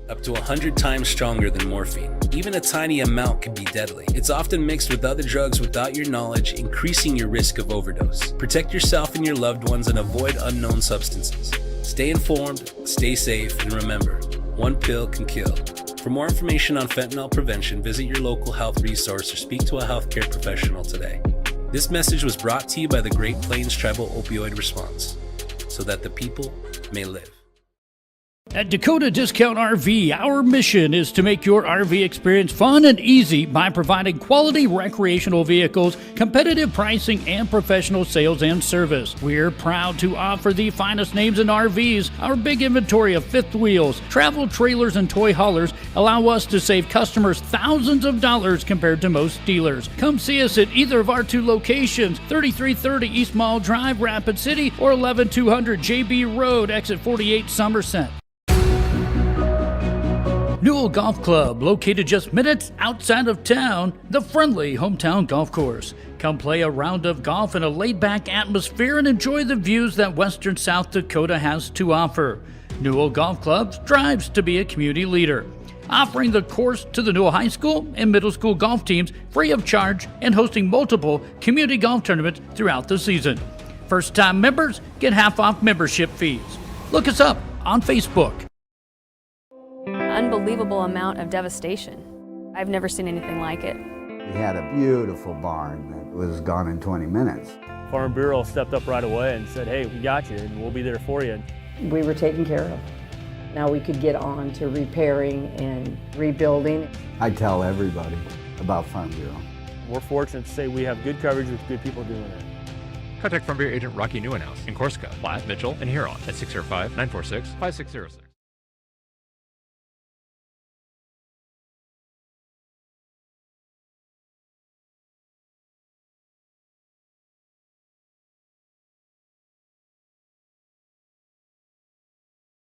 up to 100 times stronger than morphine. Even a tiny amount can be deadly. It's often mixed with other drugs without your knowledge, increasing your risk of overdose. Protect yourself and your loved ones and avoid unknown substances. Stay informed, stay safe, and remember, one pill can kill. For more information on fentanyl prevention, visit your local health resource or speak to a healthcare professional today. This message was brought to you by the Great Plains Tribal Opioid Response, so that the people may live. At Dakota Discount RV, our mission is to make your RV experience fun and easy by providing quality recreational vehicles, competitive pricing, and professional sales and service. We're proud to offer the finest names in RVs. Our big inventory of fifth wheels, travel trailers, and toy haulers allow us to save customers thousands of dollars compared to most dealers. Come see us at either of our two locations, 3330 East Mall Drive, Rapid City, or 11200 JB Road, exit 48, Somerset. Newell Golf Club, located just minutes outside of town, the friendly hometown golf course. Come play a round of golf in a laid-back atmosphere and enjoy the views that western South Dakota has to offer. Newell Golf Club strives to be a community leader, offering the course to the Newell High School and middle school golf teams free of charge and hosting multiple community golf tournaments throughout the season. First-time members get half off membership fees. Look us up on Facebook. Unbelievable amount of devastation. I've never seen anything like it. We had a beautiful barn that was gone in 20 minutes. Farm Bureau stepped up right away and said, hey, we got you and we'll be there for you. We were taken care of. Now we could get on to repairing and rebuilding. I tell everybody about Farm Bureau. We're fortunate to say we have good coverage with good people doing it. Contact Farm Bureau agent Rocky Newenhouse in Corsica, Platte, Mitchell, and Huron at 605-946-5606.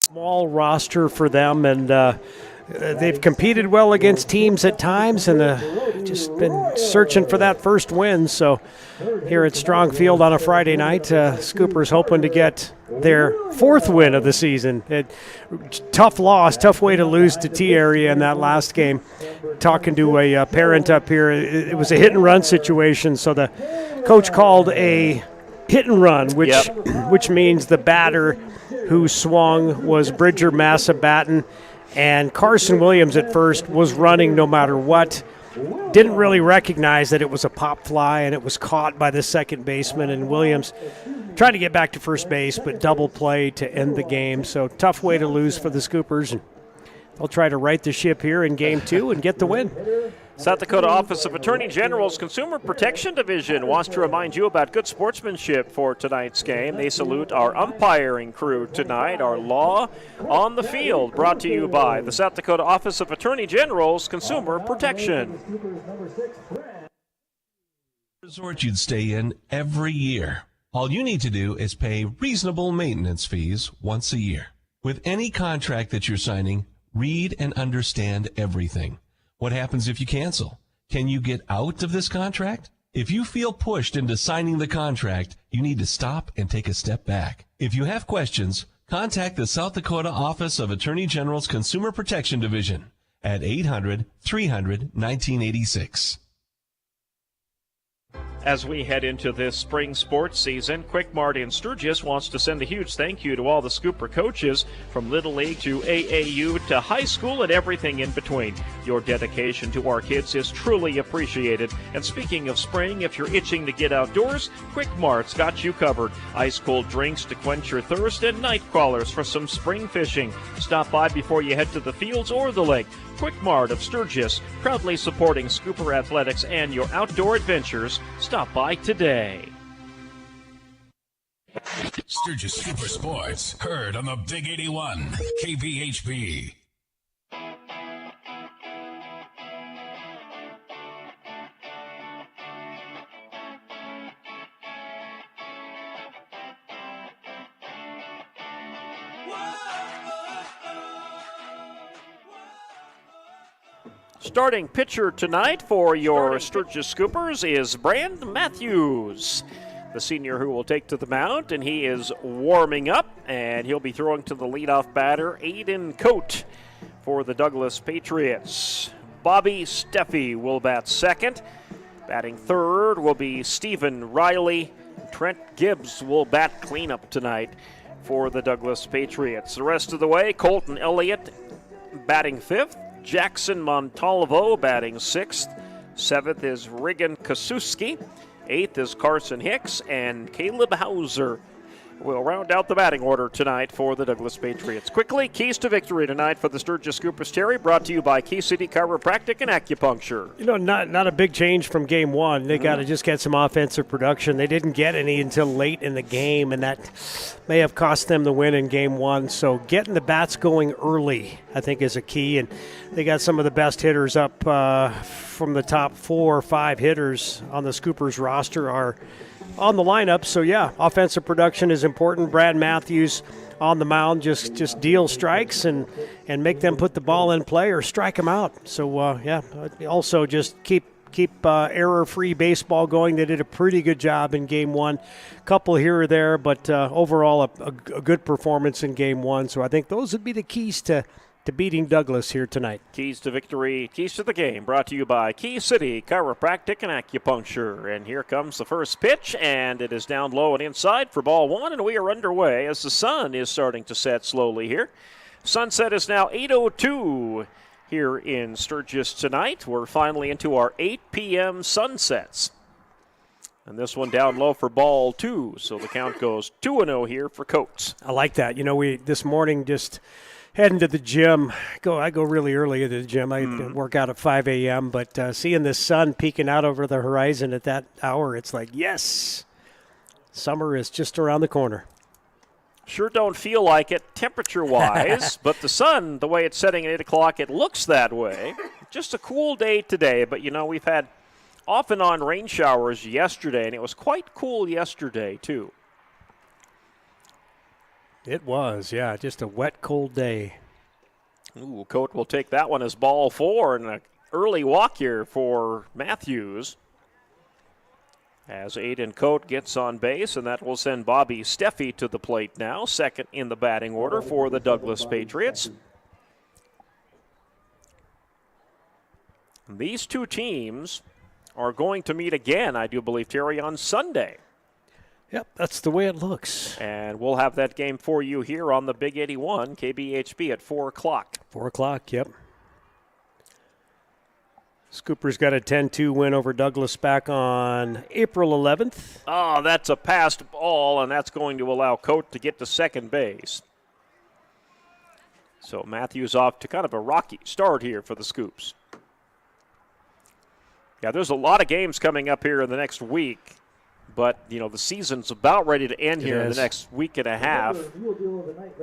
Small roster for them, and they've competed well against teams at times and just been searching for that first win. So here at Strong Field on a Friday night, Scoopers hoping to get their fourth win of the season. Tough loss, tough way to lose to T-Area in that last game. Talking to a parent up here, it was a hit-and-run situation, so the coach called a hit-and-run, which means the batter who swung was Bridger Massabatten, and Carson Williams at first was running no matter what. Didn't really recognize that it was a pop fly, and it was caught by the second baseman, and Williams tried to get back to first base, but double play to end the game. So tough way to lose for the Scoopers, and they'll try to right the ship here in Game 2 and get the win. South Dakota Office of Attorney General's Consumer Protection Division wants to remind you about good sportsmanship for tonight's game. They salute our umpiring crew tonight, our law on the field, brought to you by the South Dakota Office of Attorney General's Consumer Protection. Resort you'd stay in every year. All you need to do is pay reasonable maintenance fees once a year. With any contract that you're signing, read and understand everything. What happens if you cancel? Can you get out of this contract? If you feel pushed into signing the contract, you need to stop and take a step back. If you have questions, contact the South Dakota Office of Attorney General's Consumer Protection Division at 800-300-1986. As we head into this spring sports season, Quick Mart in Sturgis wants to send a huge thank you to all the Scooper coaches, from Little League to AAU to high school and everything in between. Your dedication to our kids is truly appreciated. And speaking of spring, if you're itching to get outdoors, Quick Mart's got you covered. Ice-cold drinks to quench your thirst and night crawlers for some spring fishing. Stop by before you head to the fields or the lake. Quick Mart of Sturgis, proudly supporting Scooper athletics and your outdoor adventures. Stop by today. Sturgis Super Sports, heard on the Big 81, KBHB. Starting pitcher tonight for your Sturgis Scoopers is Brand Matthews, the senior who will take to the mound, and he is warming up, and he'll be throwing to the leadoff batter, Aiden Coate. for the Douglas Patriots. Bobby Steffi will bat second. Batting third will be Stephen Riley. Trent Gibbs will bat cleanup tonight for the Douglas Patriots. The rest of the way, Colton Elliott batting fifth. Jackson Montalvo batting sixth. Seventh is Regan Kasuski. Eighth is Carson Hicks. And Caleb Hauser will round out the batting order tonight for the Douglas Patriots. Quickly, keys to victory tonight for the Sturgis Scoopers. Terry, brought to you by Key City Chiropractic and Acupuncture. You know, not a big change from game one. They got to just get some offensive production. They didn't get any until late in the game, and that may have cost them the win in game one. So getting the bats going early, I think, is a key. And they got some of the best hitters up from the top 4 or 5 hitters on the Scoopers roster are on the lineup. So, yeah, offensive production is important. Brad Matthews on the mound, just deal strikes and make them put the ball in play or strike them out. So, yeah, also just keep error-free baseball going. They did a pretty good job in game one. Couple here or there, but overall a good performance in game one. So I think those would be the keys to beating Douglas here tonight. Keys to victory, keys to the game, brought to you by Key City Chiropractic and Acupuncture. And here comes the first pitch, and it is down low and inside for ball one, and we are underway as the sun is starting to set slowly here. Sunset is now 8:02 here in Sturgis tonight. We're finally into our 8 p.m. sunsets. And this one down low for ball two, so the count goes 2-0 here for Coates. I like that. You know, we this morning just heading to the gym. I go really early to the gym. I work out at 5 a.m., but seeing the sun peeking out over the horizon at that hour, it's like, yes, summer is just around the corner. Sure don't feel like it temperature-wise, but the sun, the way it's setting at 8 o'clock, it looks that way. Just a cool day today, but, you know, we've had off and on rain showers yesterday, and it was quite cool yesterday, too. It was, yeah, just a wet, cold day. Ooh, Coate will take that one as ball four, and an early walk here for Matthews. As Aiden Coate gets on base, and that will send Bobby Steffi to the plate now, second in the batting order for the Douglas Patriots. These two teams are going to meet again, I do believe, Terry, on Sunday. Yep, that's the way it looks. And we'll have that game for you here on the Big 81, KBHB at 4 o'clock. 4 o'clock, yep. Scoopers got a 10-2 win over Douglas back on April 11th. Oh, that's a passed ball, and that's going to allow Coate to get to second base. So Matthews off to kind of a rocky start here for the Scoops. Yeah, there's a lot of games coming up here in the next week. But, you know, the season's about ready to end here in the next week and a half.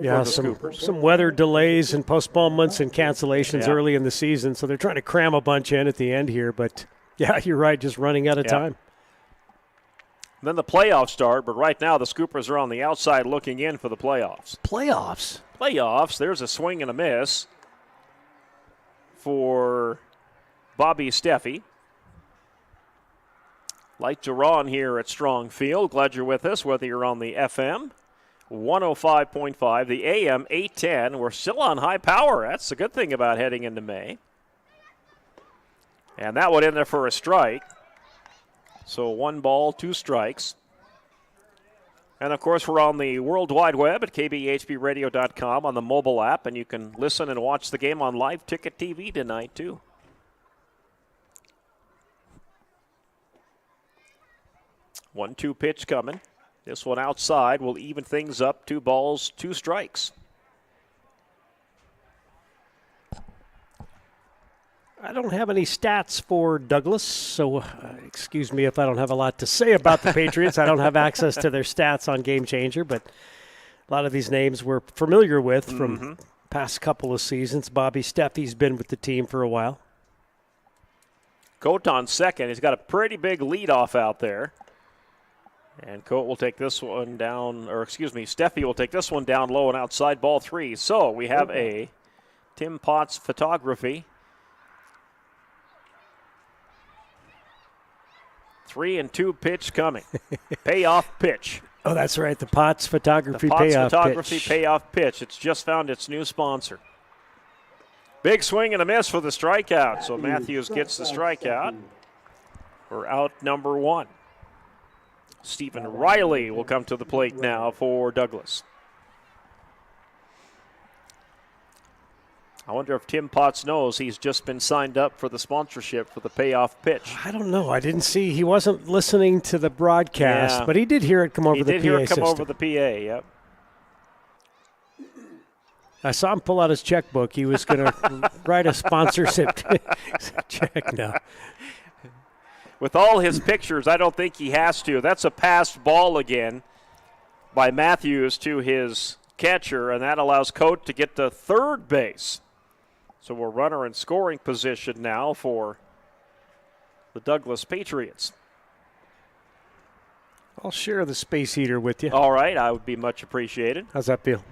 Yeah, some weather delays and postponements and cancellations early in the season, so they're trying to cram a bunch in at the end here. But, yeah, you're right, just running out of time. Then the playoffs start, but right now the Scoopers are on the outside looking in for the playoffs. Playoffs? There's a swing and a miss for Bobby Steffi. Light to Ron here at Strong Field. Glad you're with us, whether you're on the FM 105.5, the AM 810. We're still on high power. That's the good thing about heading into May. And that one in there for a strike. So 1 ball, 2 strikes. And, of course, we're on the World Wide Web at kbhbradio.com on the mobile app, and you can listen and watch the game on Live Ticket TV tonight, too. 1-2 pitch coming. This one outside will even things up. 2 balls, 2 strikes. I don't have any stats for Douglas, so excuse me if I don't have a lot to say about the Patriots. I don't have access to their stats on Game Changer, but a lot of these names we're familiar with from past couple of seasons. Bobby Steffi's been with the team for a while. Coate on second. He's got a pretty big leadoff out there. And Coate will take this one down, or excuse me, Steffi will take this one down low and outside, ball 3. So we have a Tim Potts photography. 3-2 pitch coming. Payoff pitch. Oh, that's right, the Potts photography payoff payoff photography pitch. Payoff pitch. It's just found its new sponsor. Big swing and a miss for the strikeout. So Matthews gets the strikeout. We're out number 1. Stephen Riley will come to the plate now for Douglas. I wonder if Tim Potts knows he's just been signed up for the sponsorship for the payoff pitch. I don't know. I didn't see. He wasn't listening to the broadcast, but he did hear it come over the PA system. He did hear it come over the PA, yep. I saw him pull out his checkbook. He was going to write a sponsorship check now. With all his pictures, I don't think he has to. That's a passed ball again by Matthews to his catcher, and that allows Coate to get to third base. So we're runner in scoring position now for the Douglas Patriots. I'll share the space heater with you. All right, I would be much appreciated. How's that feel?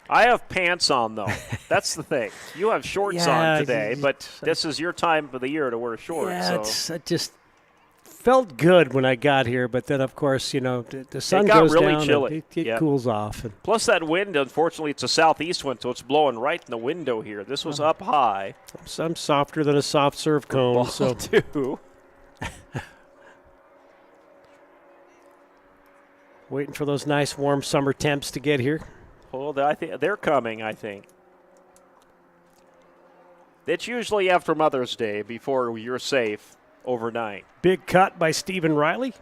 I have pants on, though. That's the thing. You have shorts on today, but this is your time of the year to wear shorts. Yeah, it just felt good when I got here, but then, of course, the sun goes really down chilly. And it cools off. Plus that wind, unfortunately, it's a southeast wind, so it's blowing right in the window here. This was up high. I'm softer than a soft serve cone. So too. Waiting for those nice warm summer temps to get here. Well, I think they're coming, I think. It's usually after Mother's Day before you're safe overnight. Big cut by Stephen Riley.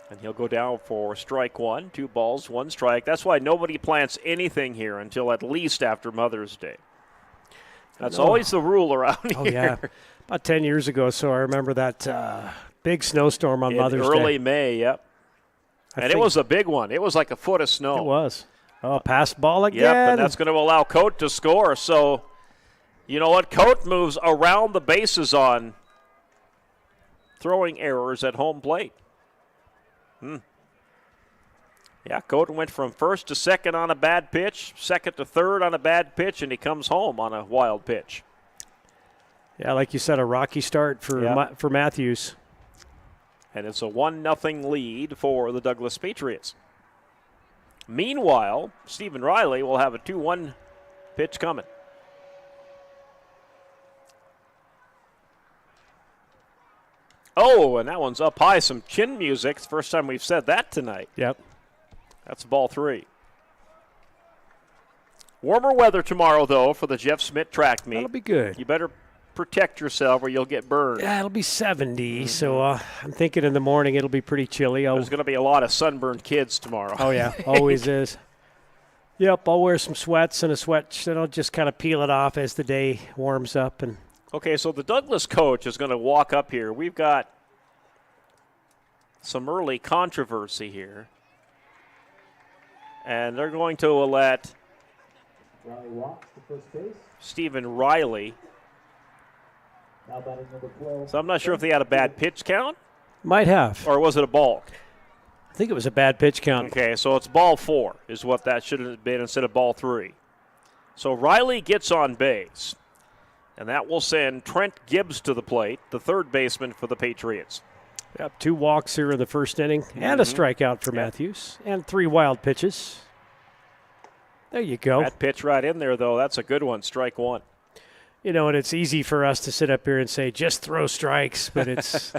And he'll go down for strike 1, 2 balls, 1 strike. That's why nobody plants anything here until at least after Mother's Day. That's always the rule around here. Oh, yeah. About 10 years ago, so I remember that big snowstorm on Mother's Day. Early May, yep. And it was a big one. It was like a foot of snow. It was. Oh, pass ball again. Yep, and that's going to allow Coate to score. So, you know what? Coate moves around the bases on throwing errors at home plate. Yeah, Coate went from first to second on a bad pitch, second to third on a bad pitch, and he comes home on a wild pitch. Yeah, like you said, a rocky start for Matthews. And it's a 1-0 lead for the Douglas Patriots. Meanwhile, Stephen Riley will have a 2-1 pitch coming. Oh, and that one's up high. Some chin music. It's the first time we've said that tonight. Yep. That's ball 3. Warmer weather tomorrow, though, for the Jeff Smith track meet. That'll be good. You better protect yourself or you'll get burned. Yeah, it'll be 70, so I'm thinking in the morning it'll be pretty chilly. There's going to be a lot of sunburned kids tomorrow. Oh, yeah, always is. Yep, I'll wear some sweats and a sweat, and I'll just kind of peel it off as the day warms up. Okay, so the Douglas coach is going to walk up here. We've got some early controversy here. And they're going to let Stephen Riley. So I'm not sure if they had a bad pitch count. Might have. Or was it a balk? I think it was a bad pitch count. Okay, so it's ball 4 is what that should have been instead of ball 3. So Riley gets on base, and that will send Trent Gibbs to the plate, the third baseman for the Patriots. Yep, 2 walks here in the first inning, and a strikeout for Matthews, and 3 wild pitches. There you go. That pitch right in there, though, that's a good one, strike 1. You know, and it's easy for us to sit up here and say, just throw strikes, but it's...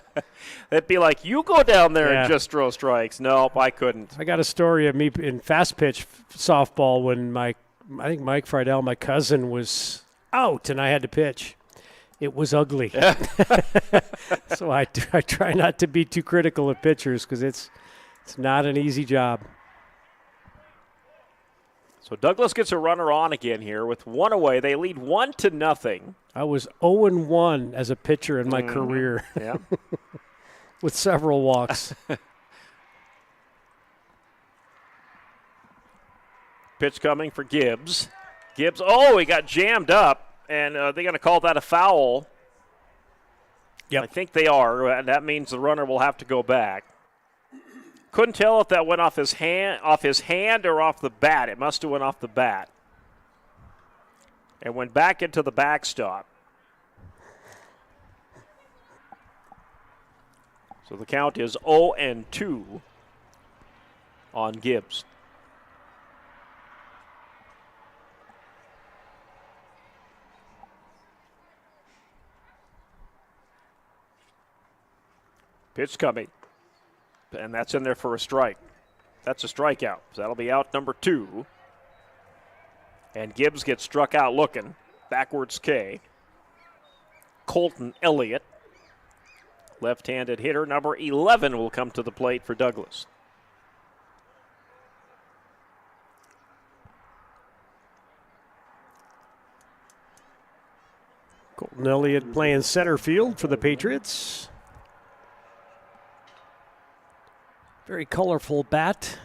It'd be like, you go down there and just throw strikes. Nope, I couldn't. I got a story of me in fast pitch softball when I think Mike Friedel, my cousin, was out and I had to pitch. It was ugly. So I try not to be too critical of pitchers because it's not an easy job. So Douglas gets a runner on again here with 1 away. They lead 1-0. I was 0-1 as a pitcher in my career. Yeah. With several walks. Pitch coming for Gibbs. Gibbs, he got jammed up, and they're going to call that a foul. Yep. I think they are, and that means the runner will have to go back. Couldn't tell if that went off his hand or off the bat. It must have went off the bat. And went back into the backstop. So the count is 0-2 on Gibbs. Pitch coming. And that's in there for a strike. That's a strikeout. So that'll be out number 2. And Gibbs gets struck out looking. Backwards K. Colton Elliott, left-handed hitter, number 11, will come to the plate for Douglas. Colton Elliott playing center field for the Patriots. Very colorful bat.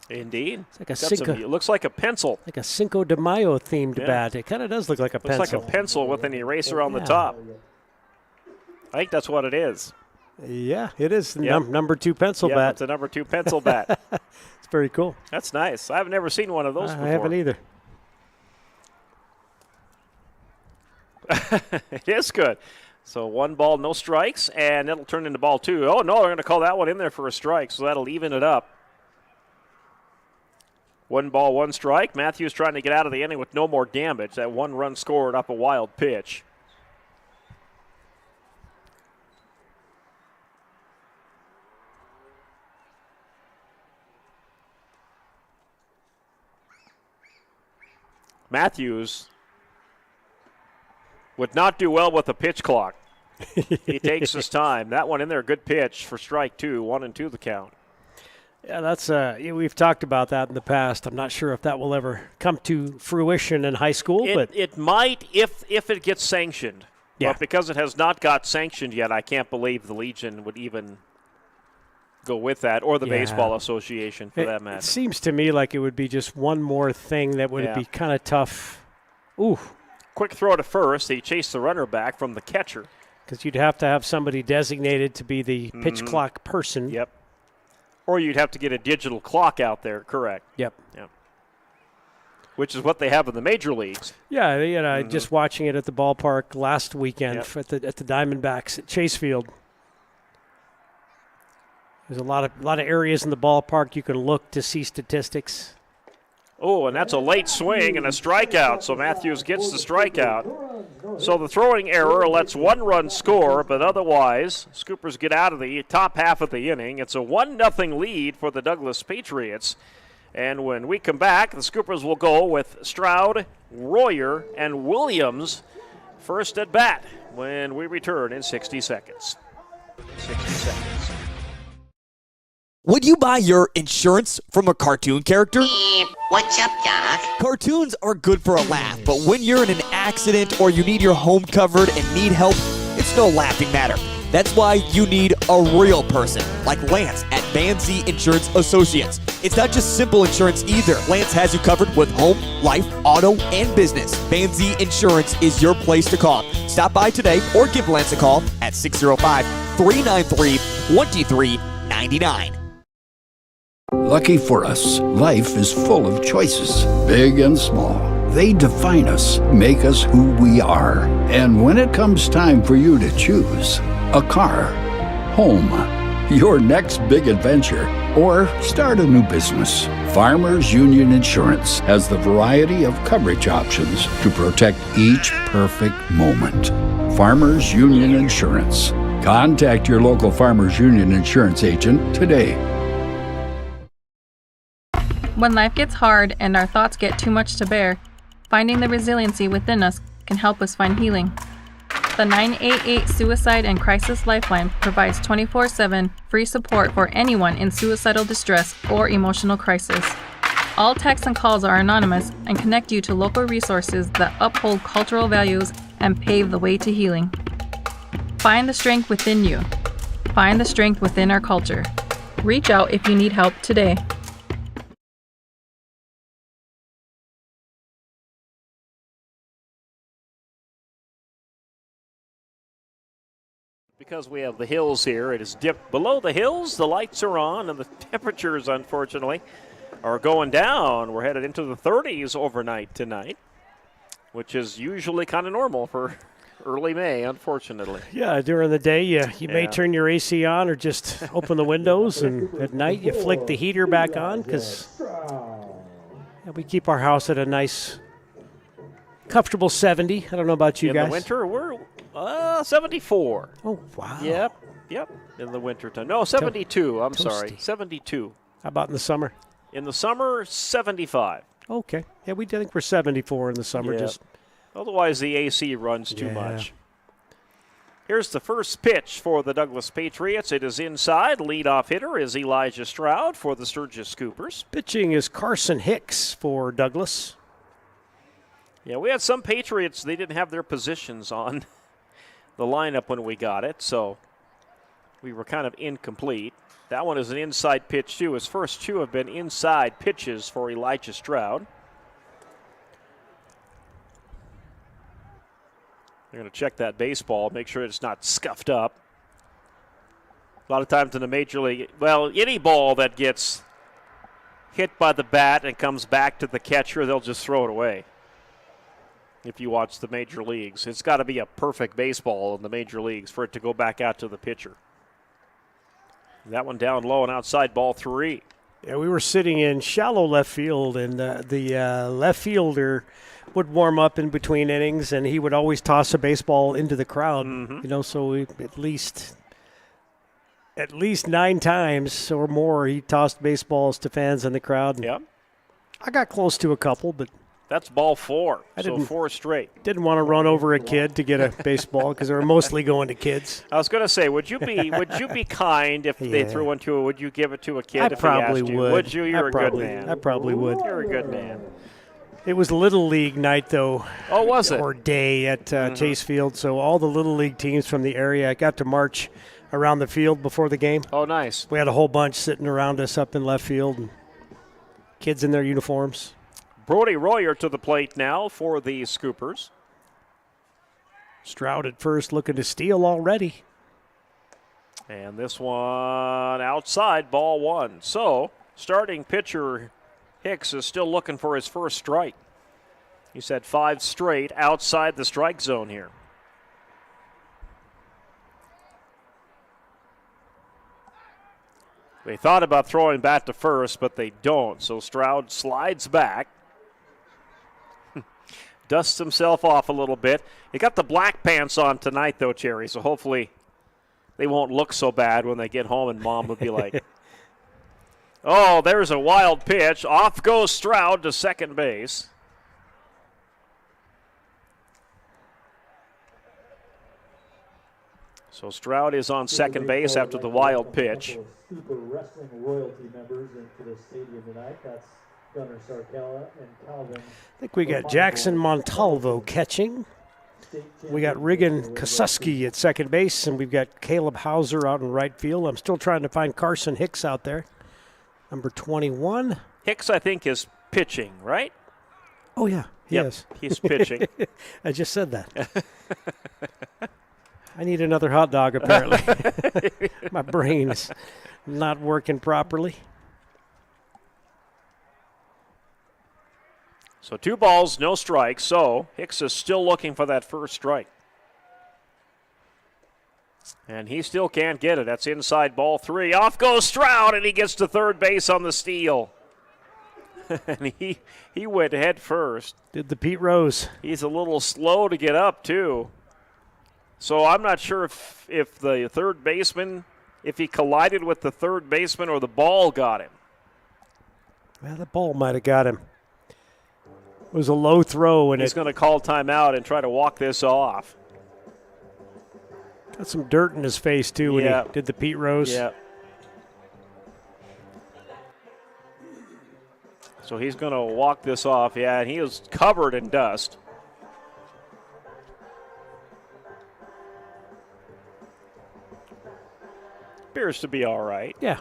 Indeed. It's like it looks like a pencil. Like a Cinco de Mayo themed bat. It kind of does look like a pencil. Looks like a pencil with an eraser on the top. I think that's what it is. Yeah, it is. Number 2 pencil bat. It's a number 2 pencil bat. It's very cool. That's nice. I've never seen one of those before. I haven't either. It is good. So 1 ball, no strikes, and it'll turn into ball 2. Oh, no, they're going to call that one in there for a strike, so that'll even it up. 1 ball, 1 strike. Matthews trying to get out of the inning with no more damage. That 1 run scored up a wild pitch. Matthews would not do well with the pitch clock. He takes his time. That one in there, good pitch for strike 2, 1-2 the count. Yeah, that's we've talked about that in the past. I'm not sure if that will ever come to fruition in high school, but it might if it gets sanctioned. Yeah. But because it has not got sanctioned yet, I can't believe the Legion would even go with that, or the Baseball Association for that matter. It seems to me like it would be just one more thing that would be kind of tough. Ooh. Quick throw to first. He chased the runner back from the catcher. Because you'd have to have somebody designated to be the pitch clock person. Yep. Or you'd have to get a digital clock out there, correct. Yep. Which is what they have in the major leagues. Yeah, just watching it at the ballpark last weekend at the Diamondbacks at Chase Field. There's a lot of areas in the ballpark you can look to see statistics. Oh, and that's a late swing and a strikeout, so Matthews gets the strikeout. So the throwing error lets 1 run score, but otherwise, Scoopers get out of the top half of the inning. It's a 1-0 lead for the Douglas Patriots. And when we come back, the Scoopers will go with Stroud, Royer, and Williams first at bat when we return in 60 seconds. 60 seconds. Would you buy your insurance from a cartoon character? What's up, Doc? Cartoons are good for a laugh, but when you're in an accident or you need your home covered and need help, it's no laughing matter. That's why you need a real person, like Lance at Van Z Insurance Associates. It's not just simple insurance either. Lance has you covered with home, life, auto, and business. Van Z Insurance is your place to call. Stop by today or give Lance a call at 605-393-2399. Lucky for us, life is full of choices, big and small. They define us, make us who we are. And when it comes time for you to choose, a car, home, your next big adventure, or start a new business, Farmers Union Insurance has the variety of coverage options to protect each perfect moment. Farmers Union Insurance. Contact your local Farmers Union Insurance agent today. When life gets hard and our thoughts get too much to bear, finding the resiliency within us can help us find healing. The 988 Suicide and Crisis Lifeline provides 24/7 free support for anyone in suicidal distress or emotional crisis. All texts and calls are anonymous and connect you to local resources that uphold cultural values and pave the way to healing. Find the strength within you. Find the strength within our culture. Reach out if you need help today. Because we have the hills here, it is dipped below the hills. The lights are on, and the temperatures, unfortunately, are going down. We're headed into the 30s overnight tonight, which is usually kind of normal for early May, unfortunately. Yeah, during the day, you may turn your AC on or just open the windows, and at night you flick the heater back on because we keep our house at a nice, comfortable 70. I don't know about you guys. In the winter, we're 74. Oh, wow. Yep. Yep, in the wintertime. No, 72. I'm Toasty. sorry, 72. How about in the summer? In the summer, 75. Okay. Yeah, I think we're 74 in the summer. Yeah. Just Otherwise, the AC runs too much. Here's the first pitch for the Douglas Patriots. It is inside. Leadoff hitter is Elijah Stroud for the Sturgis Scoopers. Pitching is Carson Hicks for Douglas. Yeah, we had some Patriots, they didn't have their positions on the lineup when we got it, so we were kind of incomplete. That one is an inside pitch, too. His first two have been inside pitches for Elijah Stroud. They're going to check that baseball, make sure it's not scuffed up. A lot of times in the major league, well, any ball that gets hit by the bat and comes back to the catcher, they'll just throw it away. If you watch the major leagues, it's got to be a perfect baseball in the major leagues for it to go back out to the pitcher. That one down low and outside, ball 3. Yeah, we were sitting in shallow left field, and the left fielder would warm up in between innings, and he would always toss a baseball into the crowd. You know, so we, at least 9 times or more, he tossed baseballs to fans in the crowd. Yep. I got close to a couple, but that's ball 4. So 4 straight. Didn't want to run over a kid to get a baseball because they were mostly going to kids. I was going to say, would you be kind if they threw one to it? Would you give it to a kid if probably he asked you? would. Would you? You're a good man. I probably would. You're a good man. It was Little League night, though. Oh, was it? Or day at Chase Field. So all the Little League teams from the area got to march around the field before the game. Oh, nice. We had a whole bunch sitting around us up in left field, and kids in their uniforms. Brody Royer to the plate now for the Scoopers. Stroud at first looking to steal already. And this one outside, ball 1. So starting pitcher Hicks is still looking for his first strike. He's had 5 straight outside the strike zone here. They thought about throwing bat to first, but they don't. So Stroud slides back. Dusts himself off a little bit. He got the black pants on tonight, though, Cherry, so hopefully they won't look so bad when they get home and Mom will be like, oh, there's a wild pitch. Off goes Stroud to second base. So Stroud is on second base after the wild pitch. Super Wrestling royalty members into the stadium tonight. That's Gunnar Sarkella and Calvin. I think we got Jackson Montalvo catching. We got Regan Kosuski at second base, and we've got Caleb Hauser out in right field. I'm still trying to find Carson Hicks out there, number 21. Hicks, I think, is pitching, right? Oh, yeah, yes. He's pitching. I just said that. I need another hot dog, apparently. My brain is not working properly. So 2 balls, no strikes. So Hicks is still looking for that first strike. And he still can't get it. That's inside, ball 3. Off goes Stroud, and he gets to third base on the steal. And he went head first. Did the Pete Rose. He's a little slow to get up, too. So I'm not sure if the third baseman, if he collided with the third baseman or the ball got him. Well, the ball might have got him. It was a low throw. And he's going to call timeout and try to walk this off. Got some dirt in his face, too, when he did the Pete Rose. Yeah. So he's going to walk this off, and he is covered in dust. Appears to be all right. Yeah.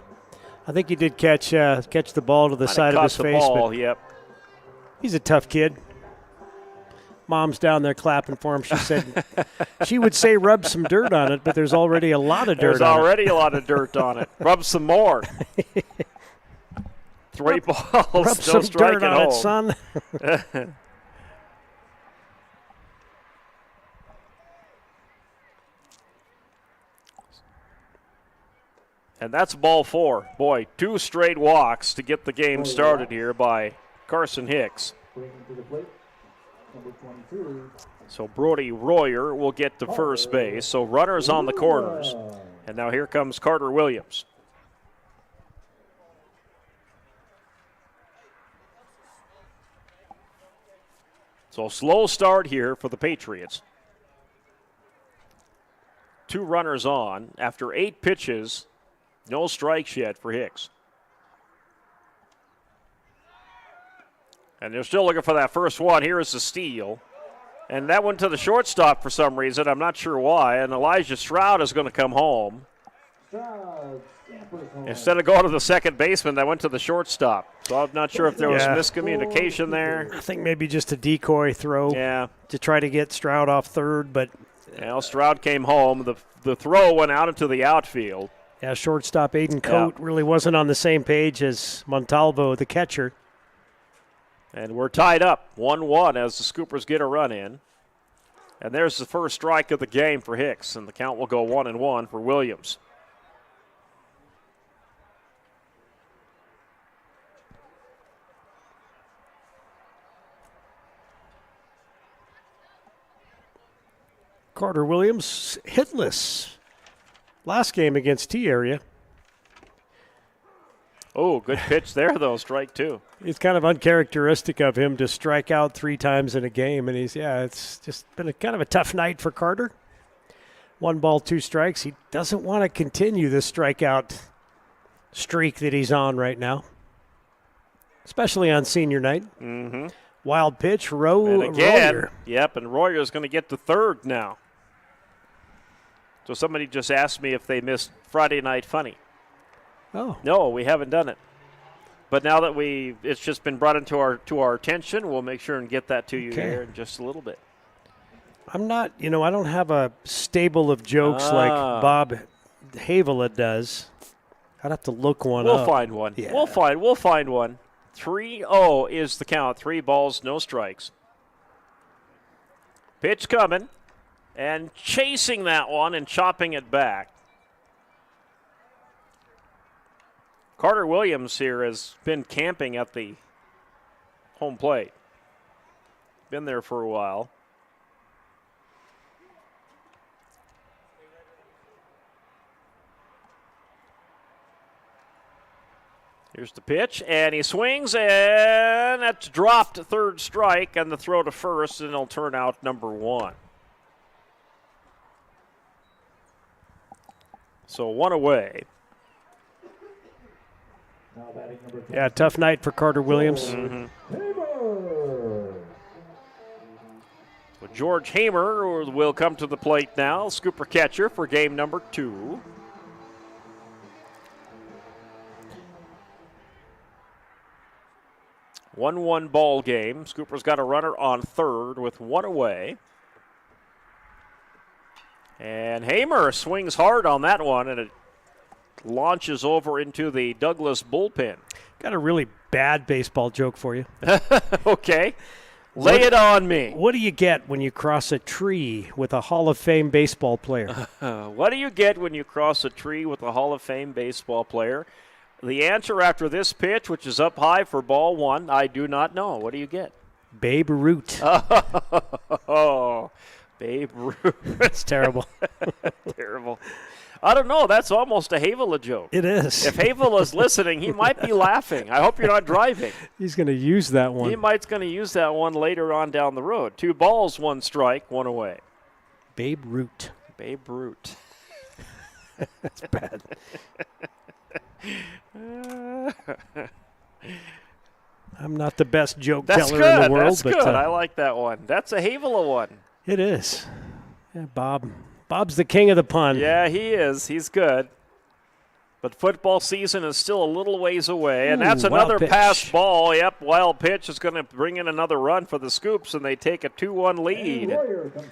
I think he did catch the ball to the side of his face. Ball, yep. He's a tough kid. Mom's down there clapping for him. She said she would say rub some dirt on it, but there's already a lot of dirt on it. There's already a lot of dirt on it. Rub some more. 3 balls, rub no some strike dirt at on home. it, son. And that's ball 4. Boy, 2 straight walks to get the game started here by Carson Hicks. So Brody Royer will get to first base. So runners on the corners. And now here comes Carter Williams. So slow start here for the Patriots. 2 runners on after 8 pitches. No strikes yet for Hicks. And they're still looking for that first one. Here is the steal. And that went to the shortstop for some reason. I'm not sure why. And Elijah Stroud is going to come home. Instead of going to the second baseman, that went to the shortstop. So I'm not sure if there was miscommunication there. I think maybe just a decoy throw to try to get Stroud off third. But Stroud came home. The throw went out into the outfield. Yeah, shortstop Aiden Coate really wasn't on the same page as Montalvo, the catcher. And we're tied up 1-1 as the Scoopers get a run in. And there's the first strike of the game for Hicks, and the count will go 1-1 for Williams. Carter Williams hitless last game against T-Area. Oh, good pitch there, though. Strike 2. It's kind of uncharacteristic of him to strike out 3 times in a game. And it's just been kind of a tough night for Carter. 1 ball, 2 strikes. He doesn't want to continue this strikeout streak that he's on right now, especially on senior night. Mm-hmm. Wild pitch, And again, Royer. Yep, and Royer's going to get to third now. So somebody just asked me if they missed Friday Night Funny. Oh. No, we haven't done it. But now that it's just been brought into our attention, we'll make sure and get that to you here in just a little bit. I'm not, I don't have a stable of jokes like Bob Havela does. I'd have to look one up. We'll find one. Yeah. We'll find one. 3-0 is the count. 3 balls, no strikes. Pitch coming. And chasing that one and chopping it back. Carter Williams here has been camping at the home plate. Been there for a while. Here's the pitch, and he swings, and that's dropped. Third strike, and the throw to first, and it'll turn out number 1. So 1 away. Yeah, tough night for Carter Williams. Mm-hmm. So George Hamer will come to the plate now, Scooper catcher for game number 2. A 1-1 ball game. Scooper's got a runner on third with 1 away. And Hamer swings hard on that one, and it launches over into the Douglas bullpen. Got a really bad baseball joke for you. Okay. Lay it on me. What do you get when you cross a tree with a Hall of Fame baseball player? What do you get when you cross a tree with a Hall of Fame baseball player? The answer after this pitch, which is up high for ball 1, I do not know. What do you get? Babe Ruth. Oh, Babe Ruth. That's terrible. Terrible. I don't know. That's almost a Havela joke. It is. If Havela's listening, he might be laughing. I hope you're not driving. He's going to use that one. He might's going to use that one later on down the road. 2 balls, 1 strike, 1 away. Babe Ruth. Babe Ruth. That's bad. I'm not the best joke teller in the world. That's good. I like that one. That's a Havela one. It is. Yeah, Bob's the king of the pun. Yeah, he is. He's good. But football season is still a little ways away, and that's another pass ball. Yep, wild pitch is going to bring in another run for the Scoops, and they take a 2-1 lead.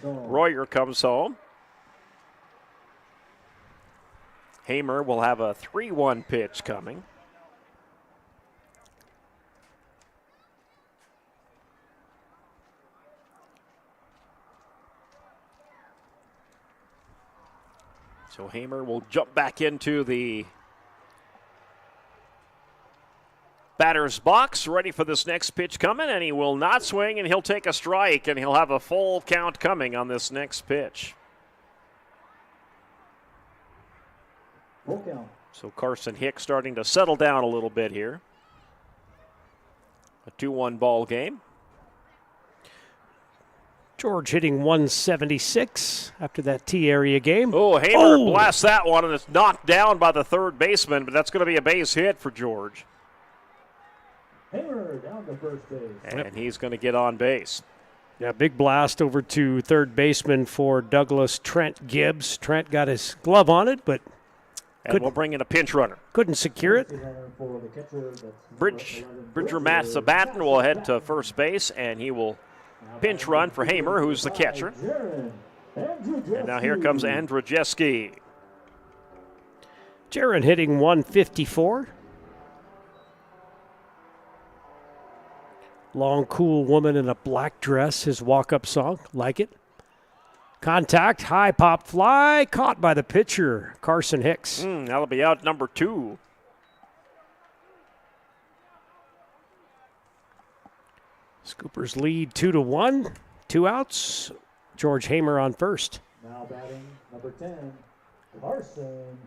Royer comes home. Hamer will have a 3-1 pitch coming. So Hamer will jump back into the batter's box, ready for this next pitch coming, and he will not swing, and he'll take a strike, and he'll have a full count coming on this next pitch. Full count. So Carson Hicks starting to settle down a little bit here. A 2-1 ball game. George hitting 176 after that T area game. Oh, Hamer blasts that one, and it's knocked down by the third baseman, but that's going to be a base hit for George. Hamer down to first base. And he's going to get on base. Yeah, big blast over to third baseman for Douglas Trent Gibbs. Trent got his glove on it, but we'll bring in a pinch runner. Couldn't secure it. Bridger Matsabatten will head to first base, and he will pinch run for Hamer, who's the catcher. And now here comes Andrzejewski. Jaron hitting 154. Long, cool woman in a black dress, his walk-up song. Like it. Contact, high pop fly, caught by the pitcher, Carson Hicks. That'll be out number 2. Scoopers lead 2-1. 2 outs. George Hamer on first. Now batting number 10, Carson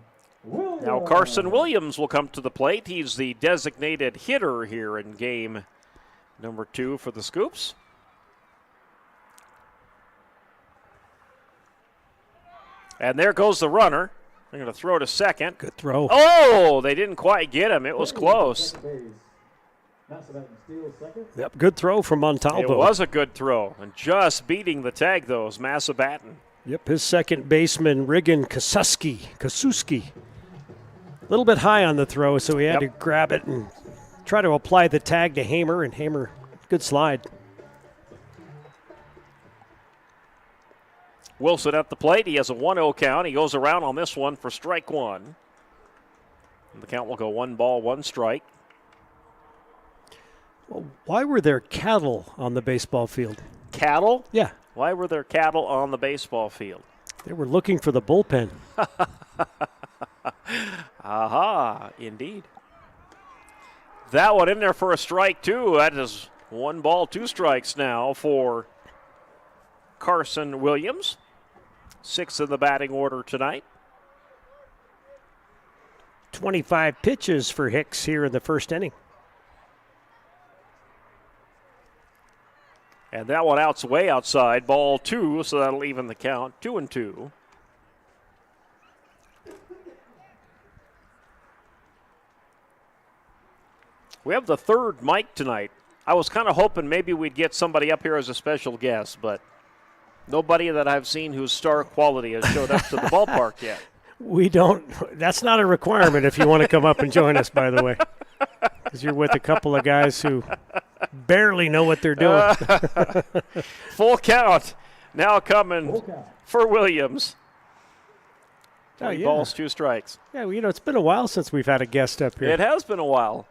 Williams. Now Carson Williams will come to the plate. He's the designated hitter here in game number 2 for the Scoops. And there goes the runner. They're going to throw to second. Good throw. Oh, they didn't quite get him. It was close. Yep, good throw from Montalvo. It was a good throw. And just beating the tag, though, is Massabatten. Yep, his second baseman, Rigan Kasuski. A little bit high on the throw, so he had to grab it and try to apply the tag to Hamer, and Hamer, good slide. Wilson at the plate. He has a 1-0 count. He goes around on this one for strike 1. And the count will go 1 ball, 1 strike. Well, why were there cattle on the baseball field? Cattle? Yeah. Why were there cattle on the baseball field? They were looking for the bullpen. Aha, indeed. That one in there for a strike, too. That is 1 ball, 2 strikes now for Carson Williams. 6th in the batting order tonight. 25 pitches for Hicks here in the first inning. And that one out's way outside. Ball 2, so that'll even the count. 2-2. We have the third mic tonight. I was kind of hoping maybe we'd get somebody up here as a special guest, but nobody that I've seen whose star quality has showed up to the ballpark yet. We don't. That's not a requirement if you want to come up and join us, by the way. Because you're with a couple of guys who barely know what they're doing. Full count now coming for Williams. 3 balls, 2 strikes. Yeah, well, it's been a while since we've had a guest up here. It has been a while.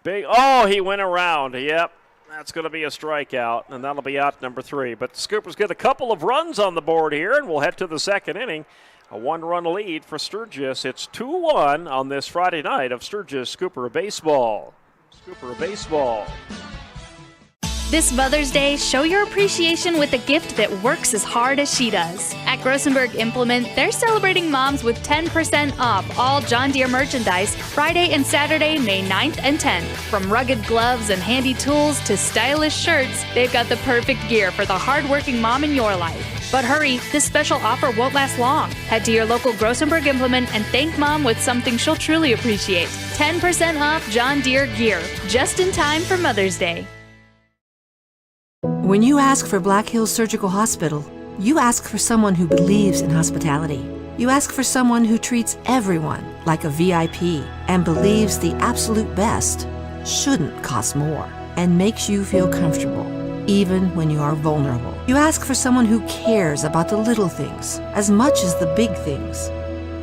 He went around. Yep, that's going to be a strikeout, and that'll be out number 3. But the Scoopers get a couple of runs on the board here, and we'll head to the second inning. A 1-run lead for Sturgis. It's 2-1 on this Friday night of Sturgis Scooper Baseball. Scooper Baseball. This Mother's Day, show your appreciation with a gift that works as hard as she does. At Grossenberg Implement, they're celebrating moms with 10% off all John Deere merchandise Friday and Saturday, May 9th and 10th. From rugged gloves and handy tools to stylish shirts, they've got the perfect gear for the hardworking mom in your life. But hurry, this special offer won't last long. Head to your local Grossenberg Implement and thank Mom with something she'll truly appreciate. 10% off John Deere gear, just in time for Mother's Day. When you ask for Black Hills Surgical Hospital, you ask for someone who believes in hospitality. You ask for someone who treats everyone like a VIP and believes the absolute best shouldn't cost more and makes you feel comfortable, even when you are vulnerable. You ask for someone who cares about the little things as much as the big things.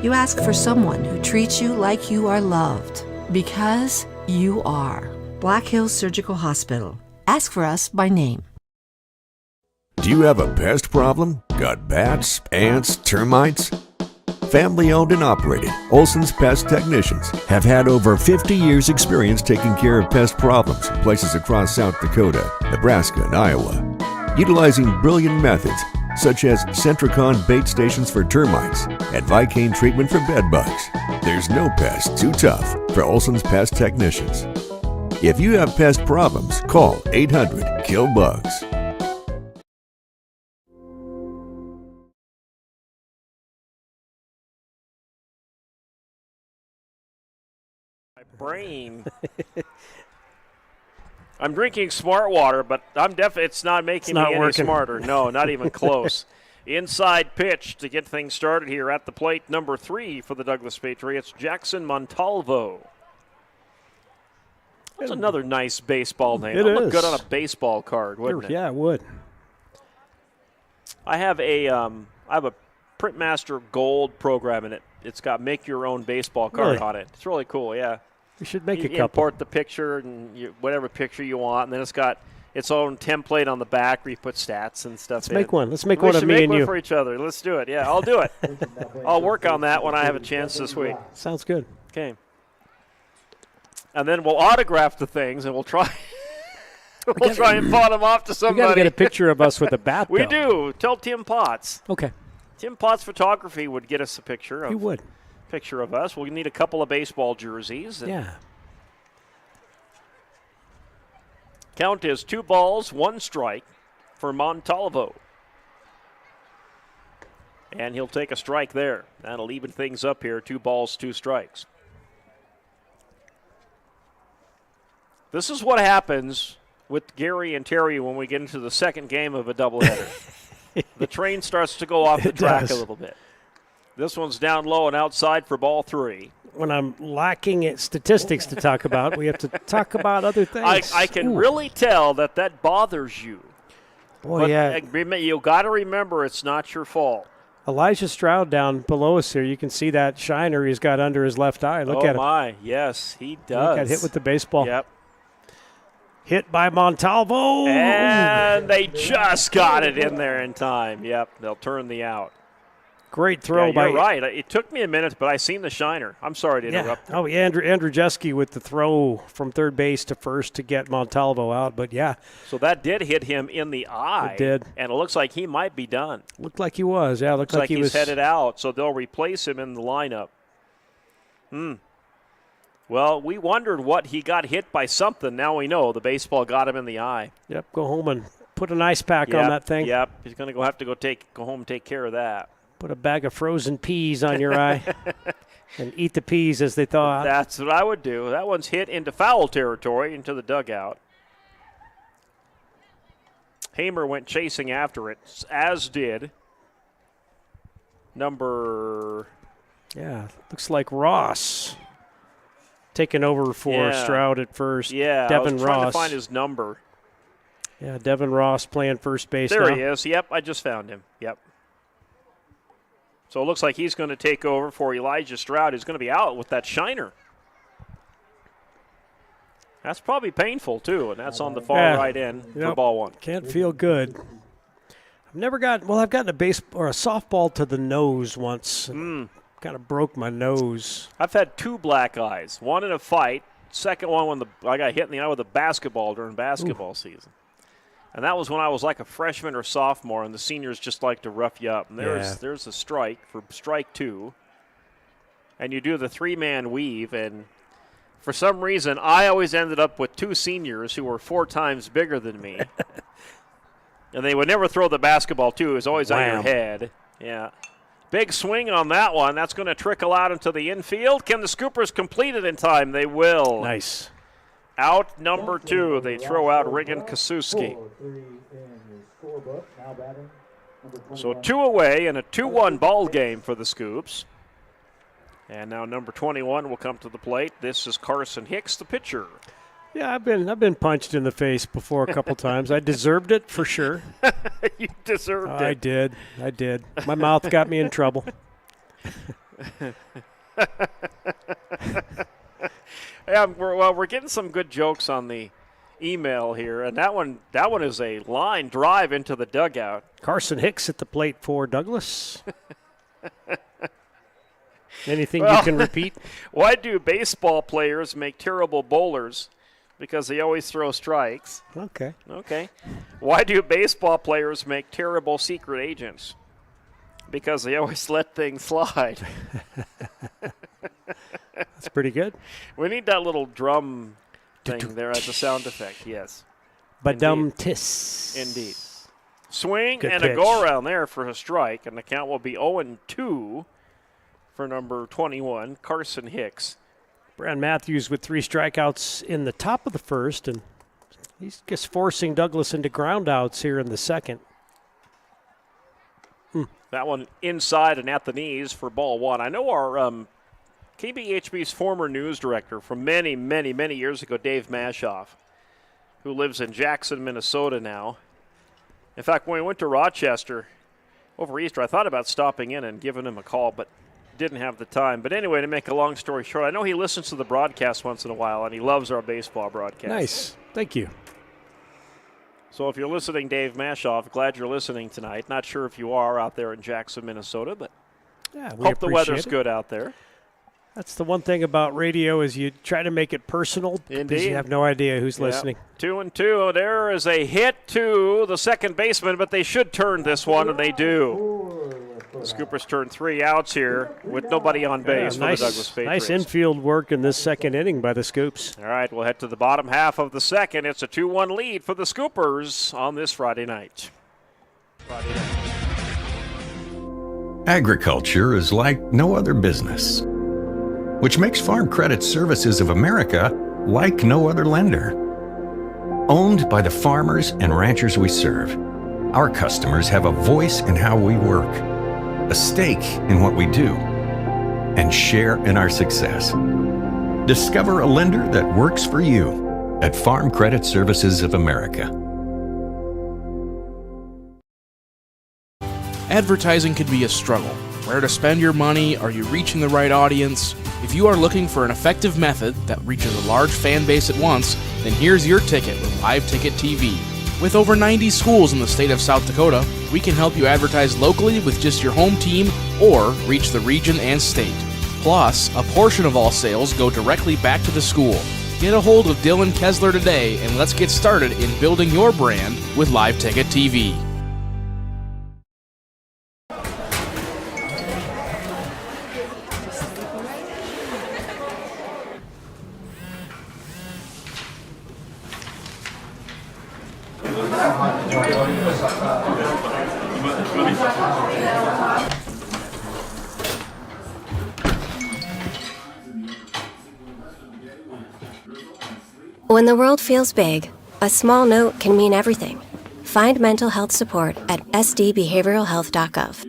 You ask for someone who treats you like you are loved, because you are. Black Hills Surgical Hospital. Ask for us by name. Do you have a pest problem? Got bats, ants, termites? Family owned and operated, Olson's Pest Technicians have had over 50 years experience taking care of pest problems in places across South Dakota, Nebraska, and Iowa. Utilizing brilliant methods, such as Centricon bait stations for termites and Vicane treatment for bed bugs. There's no pest too tough for Olson's Pest Technicians. If you have pest problems, call 800-KILL-BUGS. Brain. I'm drinking smart water, but it's not making me any smarter. No, not even close. Inside pitch to get things started here at the plate, number 3 for the Douglas Patriots, Jackson Montalvo. That's another nice baseball name. It would look good on a baseball card, wouldn't it? Yeah, it would. I have a Printmaster Gold program in it. It's got make your own baseball card on it. It's really cool, yeah. We should make a couple. Import the picture and whatever picture you want, and then it's got its own template on the back where you put stats and stuff in. Let's make one. Let's make one of me and you. We should make one for each other. Let's do it. Yeah, I'll do it. I'll work on that when I have a chance this week. Sounds good. Okay. And then we'll autograph the things, and we'll try and pawn them off to somebody. We got to get a picture of us with a bat, We do. Tell Tim Potts. Okay. Tim Potts Photography would get us a picture. He would. Picture of us. We'll need a couple of baseball jerseys. Yeah. Count is 2 balls, 1 strike for Montalvo. And he'll take a strike there. That'll even things up here. 2 balls, 2 strikes. This is what happens with Gary and Terry when we get into the second game of a doubleheader. The train starts to go off the track a little bit. This one's down low and outside for ball 3. When I'm lacking at statistics to talk about, we have to talk about other things. I can really tell that bothers you. Boy, but yeah. You got to remember it's not your fault. Elijah Stroud down below us here. You can see that shiner he's got under his left eye. Look at him. Oh, my. Yes, he does. He got hit with the baseball. Yep. Hit by Montalvo. And they just got it in there in time. Yep, they'll turn the out. Great throw by. You're right. It took me a minute, but I seen the shiner. I'm sorry to interrupt. Oh, yeah, Andrew Jeske with the throw from third base to first to get Montalvo out. But, yeah. So that did hit him in the eye. It did. And it looks like he might be done. Looked like he was. Yeah, looks like he was headed out. So they'll replace him in the lineup. Well, we wondered what he got hit by something. Now we know the baseball got him in the eye. Yep, go home and put an ice pack on that thing. Yep, he's going to have to go home and take care of that. Put a bag of frozen peas on your eye and eat the peas as they thaw out. That's what I would do. That one's hit into foul territory, into the dugout. Hamer went chasing after it, as did number... Yeah, looks like Ross. Taking over for Stroud at first. Yeah, Devin I was trying Ross. to find his number. Yeah, Devin Ross playing first base there now. He is. Yep, I just found him. Yep. So it looks like he's going to take over for Elijah Stroud, who's going to be out with that shiner. That's probably painful, too, and that's on the far right end for ball 1. Can't feel good. I've gotten a baseball or a softball to the nose once. Kind of broke my nose. I've had 2 black eyes. One in a fight. Second one when I got hit in the eye with a basketball during basketball season. And that was when I was like a freshman or sophomore, and the seniors just like to rough you up. And there's a strike for strike 2. And you do the 3-man weave, and for some reason I always ended up with 2 seniors who were 4 times bigger than me. And they would never throw the basketball, too. It was always on your head. Yeah. Big swing on that one. That's going to trickle out into the infield. Can the Scoopers complete it in time? They will. Nice. Out number 2. They throw out Regan Kasuski. So 2 away in a 2-1 ball game for the Scoops. And now number 21 will come to the plate. This is Carson Hicks, the pitcher. Yeah, I've been punched in the face before a couple times. I deserved it for sure. You deserved it. I did. My mouth got me in trouble. Yeah, we're getting some good jokes on the email here, and that one is a line drive into the dugout. Carson Hicks at the plate for Douglas. Anything you can repeat? Why do baseball players make terrible bowlers Because they always throw strikes. Okay. Okay. Why do baseball players make terrible secret agents? Because they always let things slide. That's pretty good. We need that little drum thing there as a sound effect, yes. Badum-tis. Indeed. Swing Good and pitch. a go-around there for a strike, and the count will be 0-2 for number 21, Carson Hicks. Brad Matthews with 3 strikeouts in the top of the first, and he's just forcing Douglas into groundouts here in the second. That one inside and at the knees for ball 1. I know our KBHB's former news director from many, many, many years ago, Dave Mashoff, who lives in Jackson, Minnesota now. In fact, when we went to Rochester over Easter, I thought about stopping in and giving him a call, but didn't have the time. But anyway, to make a long story short, I know he listens to the broadcast once in a while, and he loves our baseball broadcast. Nice. Thank you. So if you're listening, Dave Mashoff, glad you're listening tonight. Not sure if you are out there in Jackson, Minnesota, but Yeah, we hope the appreciate weather's it. good out there. That's the one thing about radio is you try to make it personal because Indeed. you have no idea who's listening. 2-2. There is a hit to the second baseman, but they should turn this one, and they do. The Scoopers turn 3 outs here with nobody on base for the Douglas Patriots. Nice infield work in this second inning by the Scoops. All right, we'll head to the bottom half of the second. It's a 2-1 lead for the Scoopers on this Friday night. Agriculture is like no other business, which makes Farm Credit Services of America like no other lender. Owned by the farmers and ranchers we serve, our customers have a voice in how we work, a stake in what we do, and share in our success. Discover a lender that works for you at Farm Credit Services of America. Advertising can be a struggle. Where to spend your money? Are you reaching the right audience? If you are looking for an effective method that reaches a large fan base at once, then here's your ticket with Live Ticket TV. With over 90 schools in the state of South Dakota, we can help you advertise locally with just your home team or reach the region and state. Plus, a portion of all sales go directly back to the school. Get a hold of Dylan Kessler today and let's get started in building your brand with Live Ticket TV. When the world feels big, a small note can mean everything. Find mental health support at sdbehavioralhealth.gov.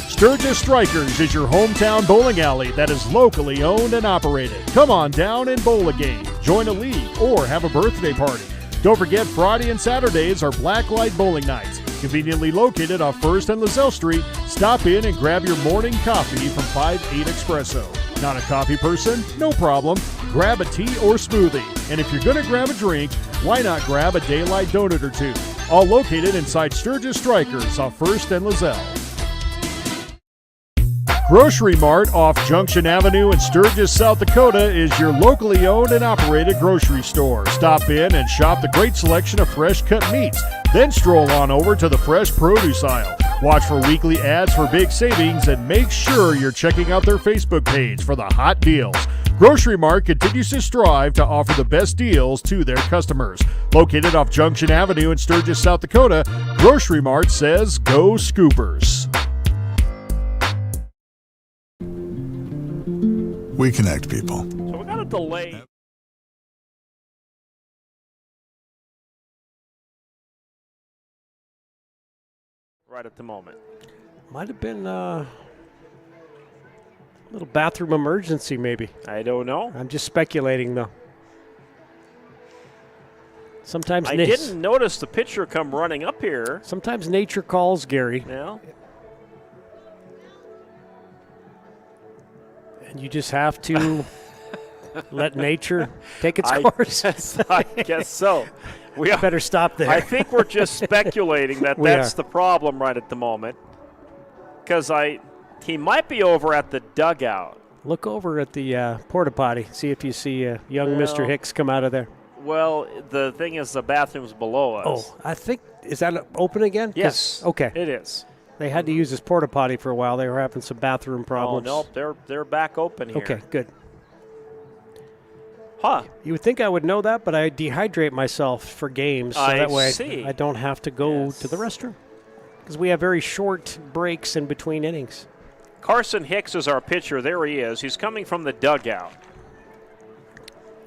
Sturgis Strikers is your hometown bowling alley that is locally owned and operated. Come on down and bowl a game, join a league, or have a birthday party. Don't forget Friday and Saturdays are Blacklight Bowling Nights. Conveniently located off 1st and Lozelle Street, stop in and grab your morning coffee from 5-8 Espresso. Not a coffee person? No problem. Grab a tea or smoothie. And if you're going to grab a drink, why not grab a Daylight Donut or two? All located inside Sturgis Strikers off 1st and Lozelle. Grocery Mart off Junction Avenue in Sturgis, South Dakota is your locally owned and operated grocery store. Stop in and shop the great selection of fresh cut meats. Then stroll on over to the fresh produce aisle. Watch for weekly ads for big savings and make sure you're checking out their Facebook page for the hot deals. Grocery Mart continues to strive to offer the best deals to their customers. Located off Junction Avenue in Sturgis, South Dakota, Grocery Mart says go Scoopers. We connect people. So we got a delay. Right at the moment. Might have been a little bathroom emergency, maybe. I don't know. I'm just speculating, though. Sometimes I didn't notice the pitcher come running up here. Sometimes nature calls, Gary. Yeah. And you just have to let nature take its course. I guess so. We better stop there. I think we're just speculating that that's the problem right at the moment. Because he might be over at the dugout. Look over at the porta potty. See if you see young Mr. Hicks come out of there. Well, the thing is the bathroom's below us. Oh, I think, is that open again? Yes. Okay. It is. They had to use this porta potty for a while. They were having some bathroom problems. Oh, no, they're back open here. Okay, good. Huh. You would think I would know that, but I dehydrate myself for games, so that way I don't have to go to the restroom. Because we have very short breaks in between innings. Carson Hicks is our pitcher. There he is. He's coming from the dugout.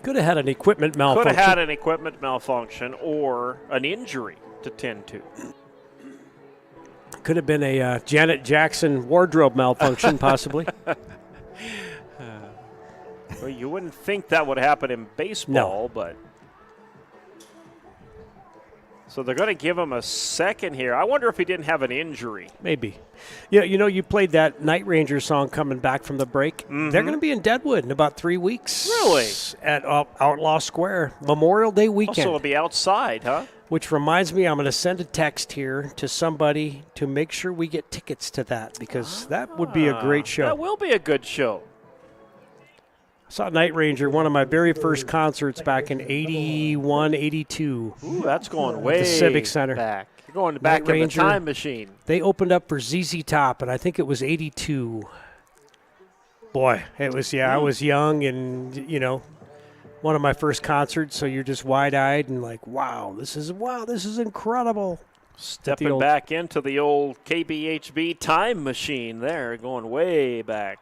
Could have had an equipment malfunction. Could have had an equipment malfunction or an injury to tend to. Could have been a Janet Jackson wardrobe malfunction, possibly. Well, you wouldn't think that would happen in baseball, but. So they're going to give him a second here. I wonder if he didn't have an injury. Maybe. Yeah, you played that Night Ranger song coming back from the break. Mm-hmm. They're going to be in Deadwood in about 3 weeks. Really? At Outlaw Square, Memorial Day weekend. Also, it'll be outside, huh? Which reminds me, I'm going to send a text here to somebody to make sure we get tickets to that, because that would be a great show. That will be a good show. I saw Night Ranger, one of my very first concerts back in 81, 82. Ooh, that's going way at the Civic Center. Back. You're going back in the time machine. They opened up for ZZ Top, and I think it was 82. Boy, it was, I was young and, one of my first concerts, so you're just wide-eyed and like, wow, this is incredible. Stepping back into the old KBHB time machine there, going way back.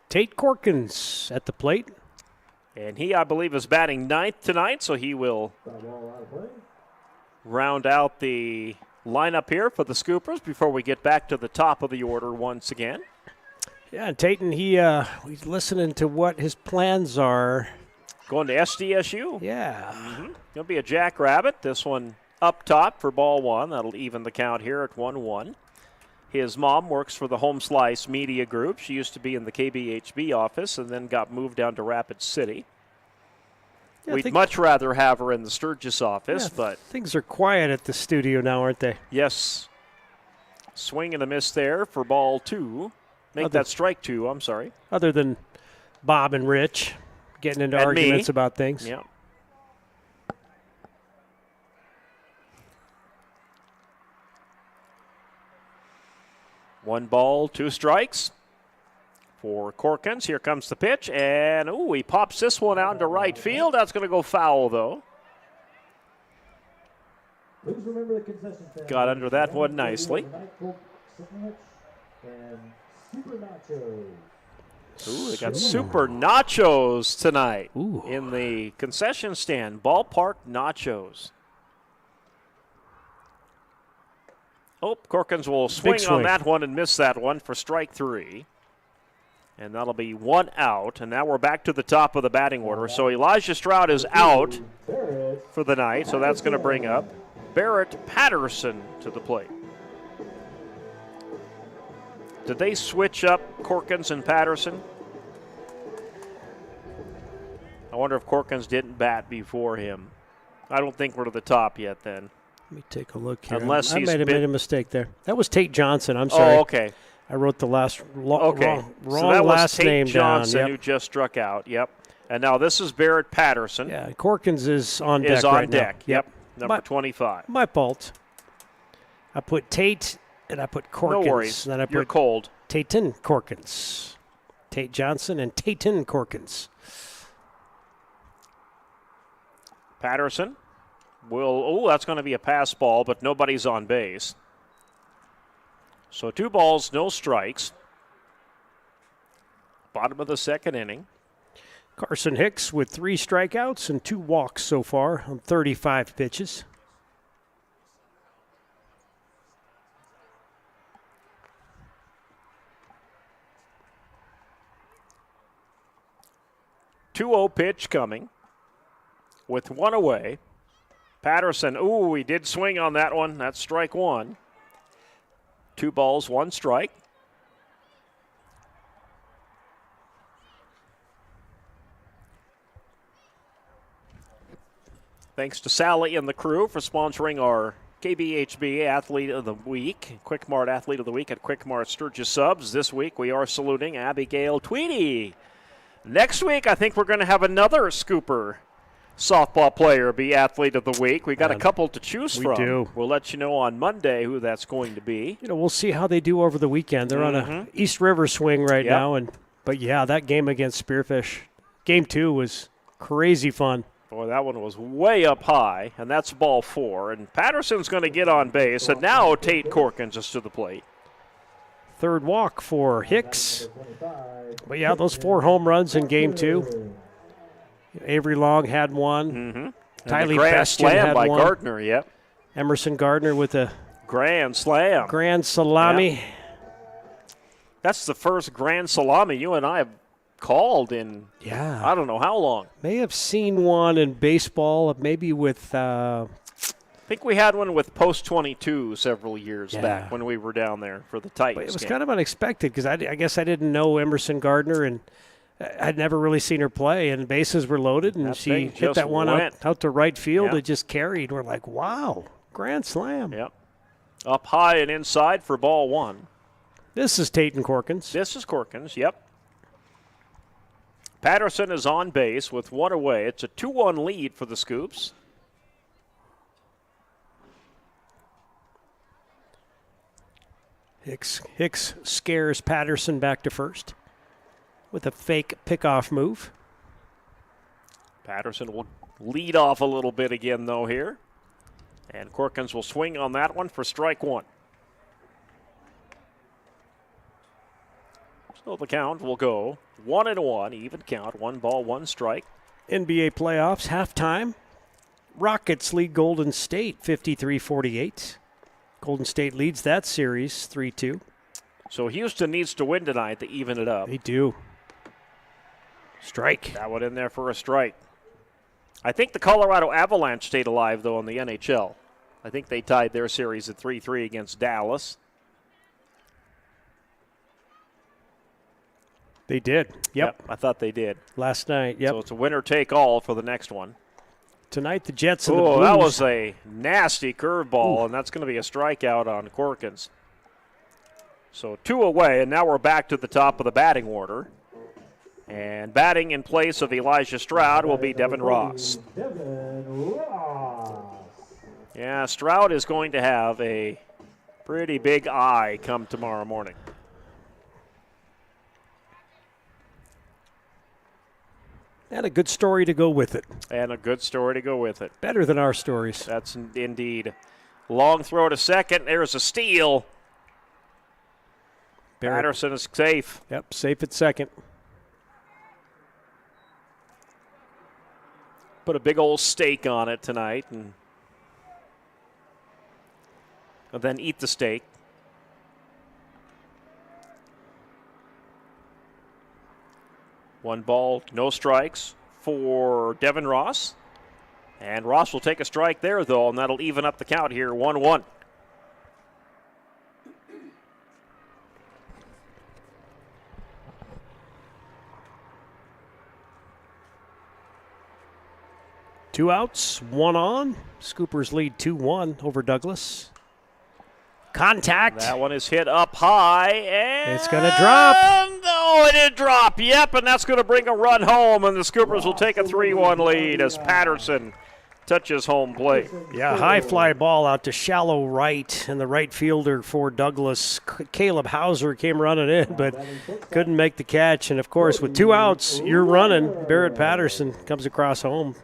Tate Corkins at the plate. And he, I believe, is batting ninth tonight, so he will round out the lineup here for the Scoopers before we get back to the top of the order once again. Yeah, and Tatum, he's listening to what his plans are. Going to SDSU. Yeah. Mm-hmm. Going to be a jackrabbit. This one up top for ball one. That'll even the count here at 1-1. His mom works for the Home Slice Media Group. She used to be in the KBHB office and then got moved down to Rapid City. Yeah, We'd much rather have her in the Sturgis office, but things are quiet at the studio now, aren't they? Yes. Swing and a miss there for ball two. Make that strike two, I'm sorry. Other than Bob and Rich getting into arguments about things. Yeah. One ball, two strikes for Corkins. Here comes the pitch, and he pops this one out into right field. That's going to go foul, though. Got under that one nicely. Ooh, they got super nachos tonight in the concession stand. Ballpark nachos. Oh, Corkins will swing on that one and miss that one for strike three. And that'll be one out. And now we're back to the top of the batting order. So Elijah Stroud is out for the night. So that's going to bring up Barrett Patterson to the plate. Did they switch up Corkins and Patterson? I wonder if Corkins didn't bat before him. I don't think we're to the top yet then. Let me take a look here. Unless I he's made a mistake there. That was Tate Johnson. I'm sorry. Oh, okay. I wrote the last wrong so that last was name Tate Johnson down. who just struck out. Yep. And now this is Barrett Patterson. Yeah, Corkins is on deck Is on right deck. now. Yep. Number 25. My fault. I put Tate and I put Corkins. No worries. Then I You're put cold. Taten Corkins. Tate Johnson and Taten Corkins. Patterson that's going to be a pass ball, but nobody's on base. So 2 balls, no strikes. Bottom of the second inning. Carson Hicks with 3 strikeouts and 2 walks so far on 35 pitches. Two-0 pitch coming with 1 away. Patterson, he did swing on that one. That's strike 1. 2 balls, 1 strike. Thanks to Sally and the crew for sponsoring our KBHB Athlete of the Week, Quick Mart Athlete of the Week at Quick Mart Sturgis Subs. This week we are saluting Abigail Tweedy. Next week I think we're going to have another Scooper softball player be Athlete of the Week. We got a couple to choose from. We do. We'll let you know on Monday who that's going to be. We'll see how they do over the weekend. They're on a East River swing right now, but yeah, that game against Spearfish, game 2 was crazy fun. Boy, that one was way up high, and that's ball 4. And Patterson's going to get on base, and now Tate Corkins is to the plate. Third walk for Hicks. But yeah, those 4 home runs in game 2. Avery Long had one. Tylee Bastian had by one. Gardner, yep. Emerson Gardner with a grand slam. Grand salami. Yep. That's the first grand salami you and I have called in I don't know how long. May have seen one in baseball, maybe with I think we had one with Post 22 several years back when we were down there for the Titans. But it was kind of unexpected because I guess I didn't know Emerson Gardner, and I'd never really seen her play, and bases were loaded, and she hit that one out to right field. It just carried. We're like, wow, grand slam. Yep. Up high and inside for ball 1. This is Tate and Corkins. This is Corkins, yep. Patterson is on base with 1 away. It's a 2-1 lead for the Scoops. Hicks scares Patterson back to first with a fake pickoff move. Patterson will lead off a little bit again, though, here. And Corkins will swing on that one for strike 1. So the count will go 1-1, even count, 1 ball, 1 strike. NBA playoffs, halftime. Rockets lead Golden State 53-48. Golden State leads that series 3-2. So Houston needs to win tonight to even it up. They do. Strike. That one in there for a strike. I think the Colorado Avalanche stayed alive, though, in the NHL. I think they tied their series at 3-3 against Dallas. They did. Yep. I thought they did. Last night, yep. So it's a winner-take-all for the next one. Tonight, the Jets and the Blues. Oh, that was a nasty curveball, and that's going to be a strikeout on Corkins. So 2 away, and now we're back to the top of the batting order. And batting in place of Elijah Stroud will be Devin Ross. Yeah, Stroud is going to have a pretty big eye come tomorrow morning. And a good story to go with it. And a good story to go with it. Better than our stories. That's indeed. Long throw to second. There's a steal. Patterson is safe. Yep, safe at second. Put a big old steak on it tonight and then eat the steak. One ball, no strikes for Devin Ross. And Ross will take a strike there, though, and that'll even up the count here, 1-1. Two outs, 1 on. Scoopers lead 2-1 over Douglas. Contact. That one is hit up high, and it's going to drop. No, it did drop. Yep, and that's going to bring a run home, and the Scoopers will take a 3-1 lead as Patterson touches home plate. Yeah, high fly ball out to shallow right, and the right fielder for Douglas, Caleb Hauser, came running in, but couldn't make the catch. And, of course, with 2 outs, you're running. Barrett Patterson comes across home.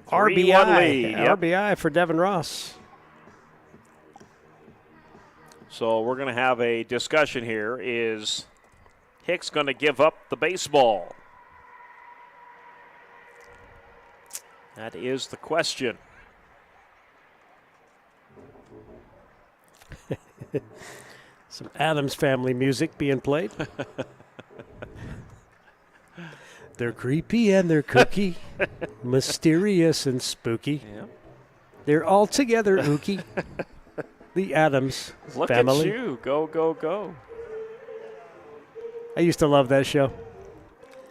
RBI. Lead. Yep. RBI for Devin Ross. So we're going to have a discussion here. Is Hicks going to give up the baseball? That is the question. Some Addams Family music being played. They're creepy and they're cookie, mysterious and spooky. Yep. They're all together ooky. The Addams Family. Look at you. Go, go, go. I used to love that show.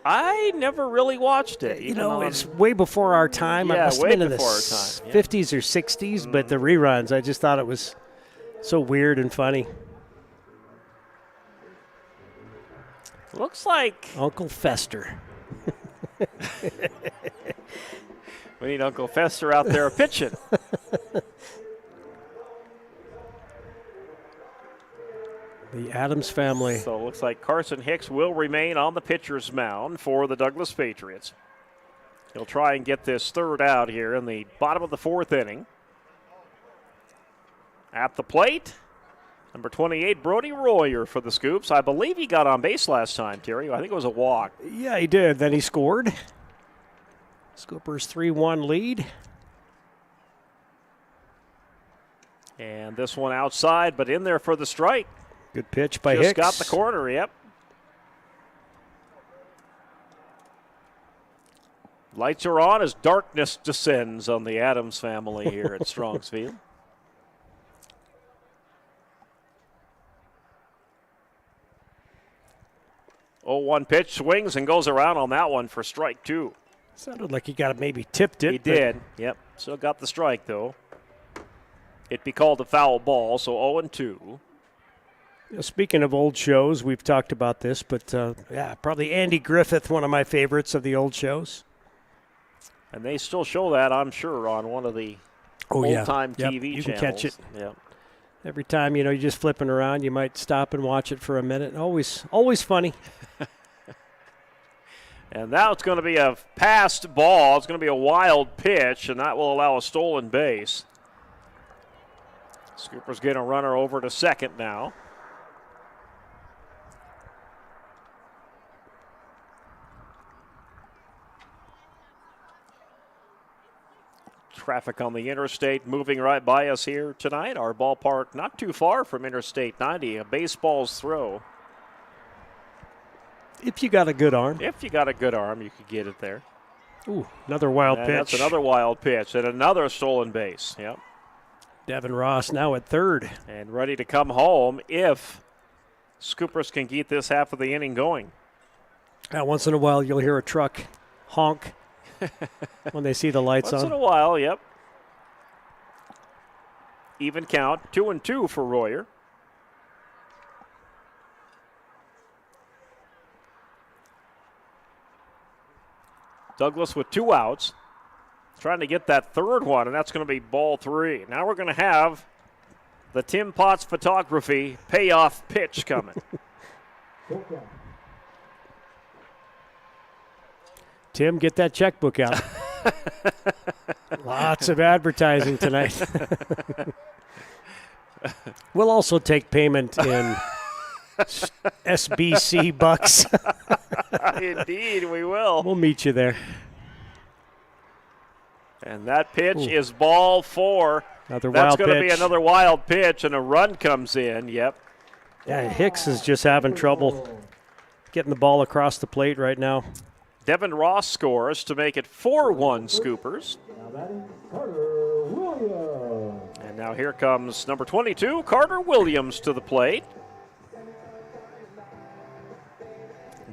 I never really watched it. You know, it's way before our time. Yeah, I must have way been in the before our time, yeah. 50s or 60s, but the reruns, I just thought it was so weird and funny. Looks like Uncle Fester. we need Uncle Fester out there pitching. The Adams family. So it looks like Carson Hicks will remain on the pitcher's mound for the Douglas Patriots. He'll try and get this third out here in the bottom of the fourth inning. At the plate, number 28, Brody Royer for the Scoops. I believe he got on base last time, Terry. I think it was a walk. Yeah, he did. Then he scored. Scoopers 3-1 lead. And this one outside, but in there for the strike. Good pitch by Just Hicks. got the corner, yep. Lights are on as darkness descends on the Adams family here at Strong's Field. 0-1 pitch, swings and goes around on that one for strike two. Sounded like he got maybe tipped it. He did, yep. Still got the strike, though. It'd be called a foul ball, so 0-2. Speaking of old shows, we've talked about this, but yeah, probably Andy Griffith, one of my favorites of the old shows. And they still show that, I'm sure, on one of the old-time TV channels. You can catch it. Yep. Every time, you're just flipping around, you might stop and watch it for a minute. Always funny. And now it's going to be a passed ball. It's going to be a wild pitch, and that will allow a stolen base. Scooper's getting a runner over to second now. Traffic on the interstate moving right by us here tonight. Our ballpark not too far from Interstate 90, a baseball's throw. If you got a good arm. If you got a good arm, you could get it there. Ooh, another wild pitch. That's another wild pitch and another stolen base. Yep. Devin Ross now at third. And ready to come home if Scoopers can get this half of the inning going. Once in a while, you'll hear a truck honk when they see the lights Once on. in a while, yep. Even count, 2-2 for Royer. Douglas with 2 outs, trying to get that third one, and that's going to be ball 3. Now we're going to have the Tim Potts photography payoff pitch coming. Tim, get that checkbook out. Lots of advertising tonight. We'll also take payment in SBC bucks. Indeed, we will. We'll meet you there. And that pitch is ball 4. Another That's wild going to be pitch. another wild pitch, and a run comes in. Yep. Yeah, Hicks is just having trouble getting the ball across the plate right now. Devin Ross scores to make it 4-1 Scoopers. And now here comes number 22, Carter Williams, to the plate.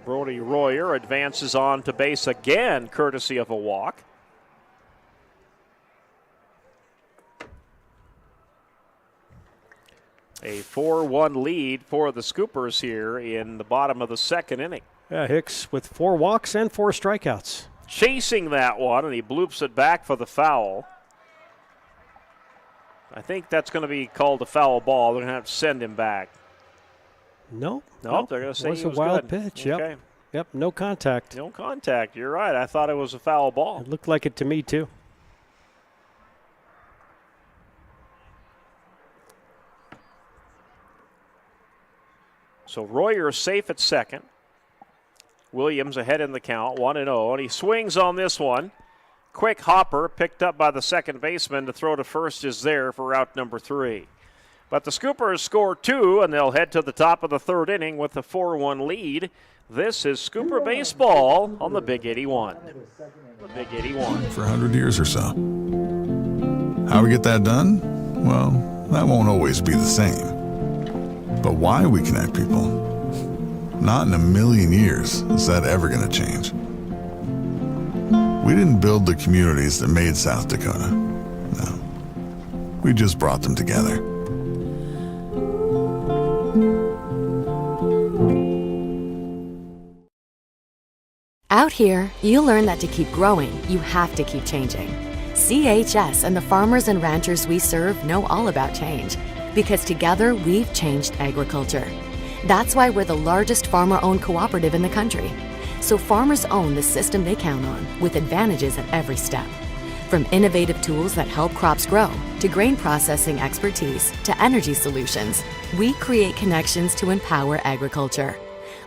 Brody Royer advances on to base again, courtesy of a walk. A 4-1 lead for the Scoopers here in the bottom of the second inning. Yeah, Hicks with 4 walks and 4 strikeouts. Chasing that one, and he bloops it back for the foul. I think that's going to be called a foul ball. They're going to have to send him back. Nope. Nope, they're going to say was he was a wild good. pitch. Okay. Yep, no contact. No contact. You're right. I thought it was a foul ball. It looked like it to me, too. So Royer is safe at second. Williams ahead in the count, 1-0, and he swings on this one. Quick hopper picked up by the second baseman to throw to first is there for out number 3. But the Scoopers score 2, and they'll head to the top of the third inning with a 4-1 lead. This is Scooper Baseball on the Big 81. The Big 81. For 100 years or so. How we get that done? Well, that won't always be the same. But why we connect people, Not in a million years is that ever going to change. We didn't build the communities that made South Dakota. No. We just brought them together. Out here, you learn that to keep growing, you have to keep changing. CHS and the farmers and ranchers we serve know all about change, because together we've changed agriculture. That's why we're the largest farmer-owned cooperative in the country. So farmers own the system they count on, with advantages at every step. From innovative tools that help crops grow, to grain processing expertise, to energy solutions, we create connections to empower agriculture.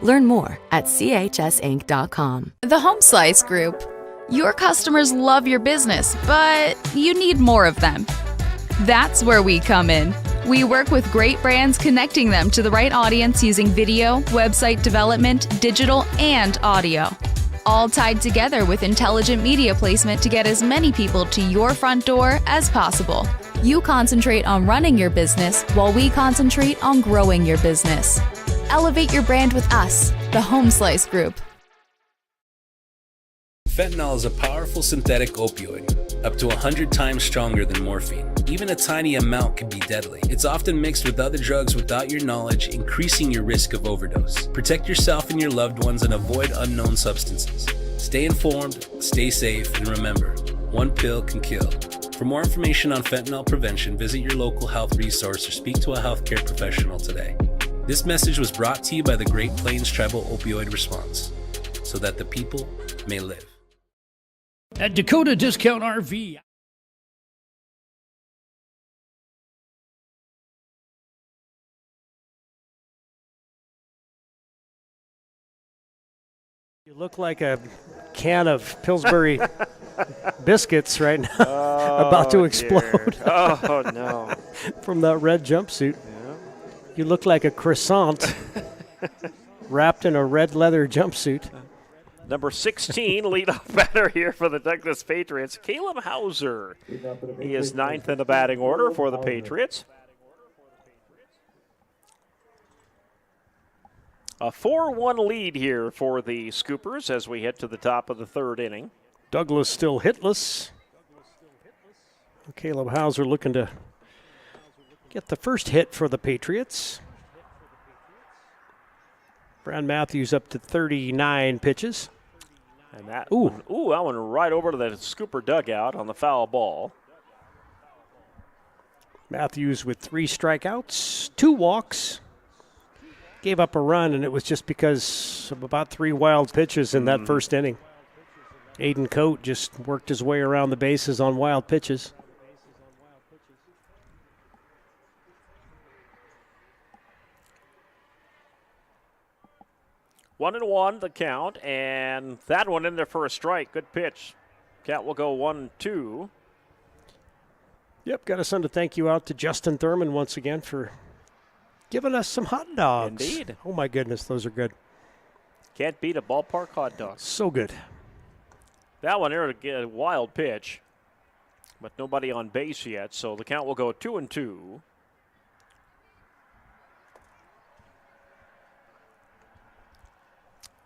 Learn more at chsinc.com. The Home Slice Group. Your customers love your business, but you need more of them. That's where we come in. We work with great brands, connecting them to the right audience using video, website development, digital, and audio. All tied together with intelligent media placement to get as many people to your front door as possible. You concentrate on running your business while we concentrate on growing your business. Elevate your brand with us, the Home Slice Group. Fentanyl is a powerful synthetic opioid, up to 100 times stronger than morphine. Even a tiny amount can be deadly. It's often mixed with other drugs without your knowledge, increasing your risk of overdose. Protect yourself and your loved ones and avoid unknown substances. Stay informed, stay safe, and remember, one pill can kill. For more information on fentanyl prevention, visit your local health resource or speak to a healthcare professional today. This message was brought to you by the Great Plains Tribal Opioid Response, so that the people may live. At Dakota Discount RV. You look like a can of Pillsbury biscuits right now, about to explode. Oh, no. From that red jumpsuit. Yeah. You look like a croissant wrapped in a red leather jumpsuit. Number 16, leadoff batter here for the Douglas Patriots, Caleb Hauser. He is ninth in the batting order for the Patriots. A 4-1 lead here for the Scoopers as we head to the top of the third inning. Douglas still hitless. Caleb Hauser looking to get the first hit for the Patriots. Brad Matthews up to 39 pitches. And that that one right over to the Scooper dugout on the foul ball. Matthews with 3 strikeouts, 2 walks. Gave up a run, and it was just because of about 3 wild pitches in that first inning. Aiden Coate just worked his way around the bases on wild pitches. One and one, the count, and that one in there for a strike. Good pitch. Count will go 1-2. Yep, got to send a thank you out to Justin Thurman once again for giving us some hot dogs. Indeed. Oh, my goodness, those are good. Can't beat a ballpark hot dog. So good. That one there, a wild pitch, but nobody on base yet, so the count will go 2-2.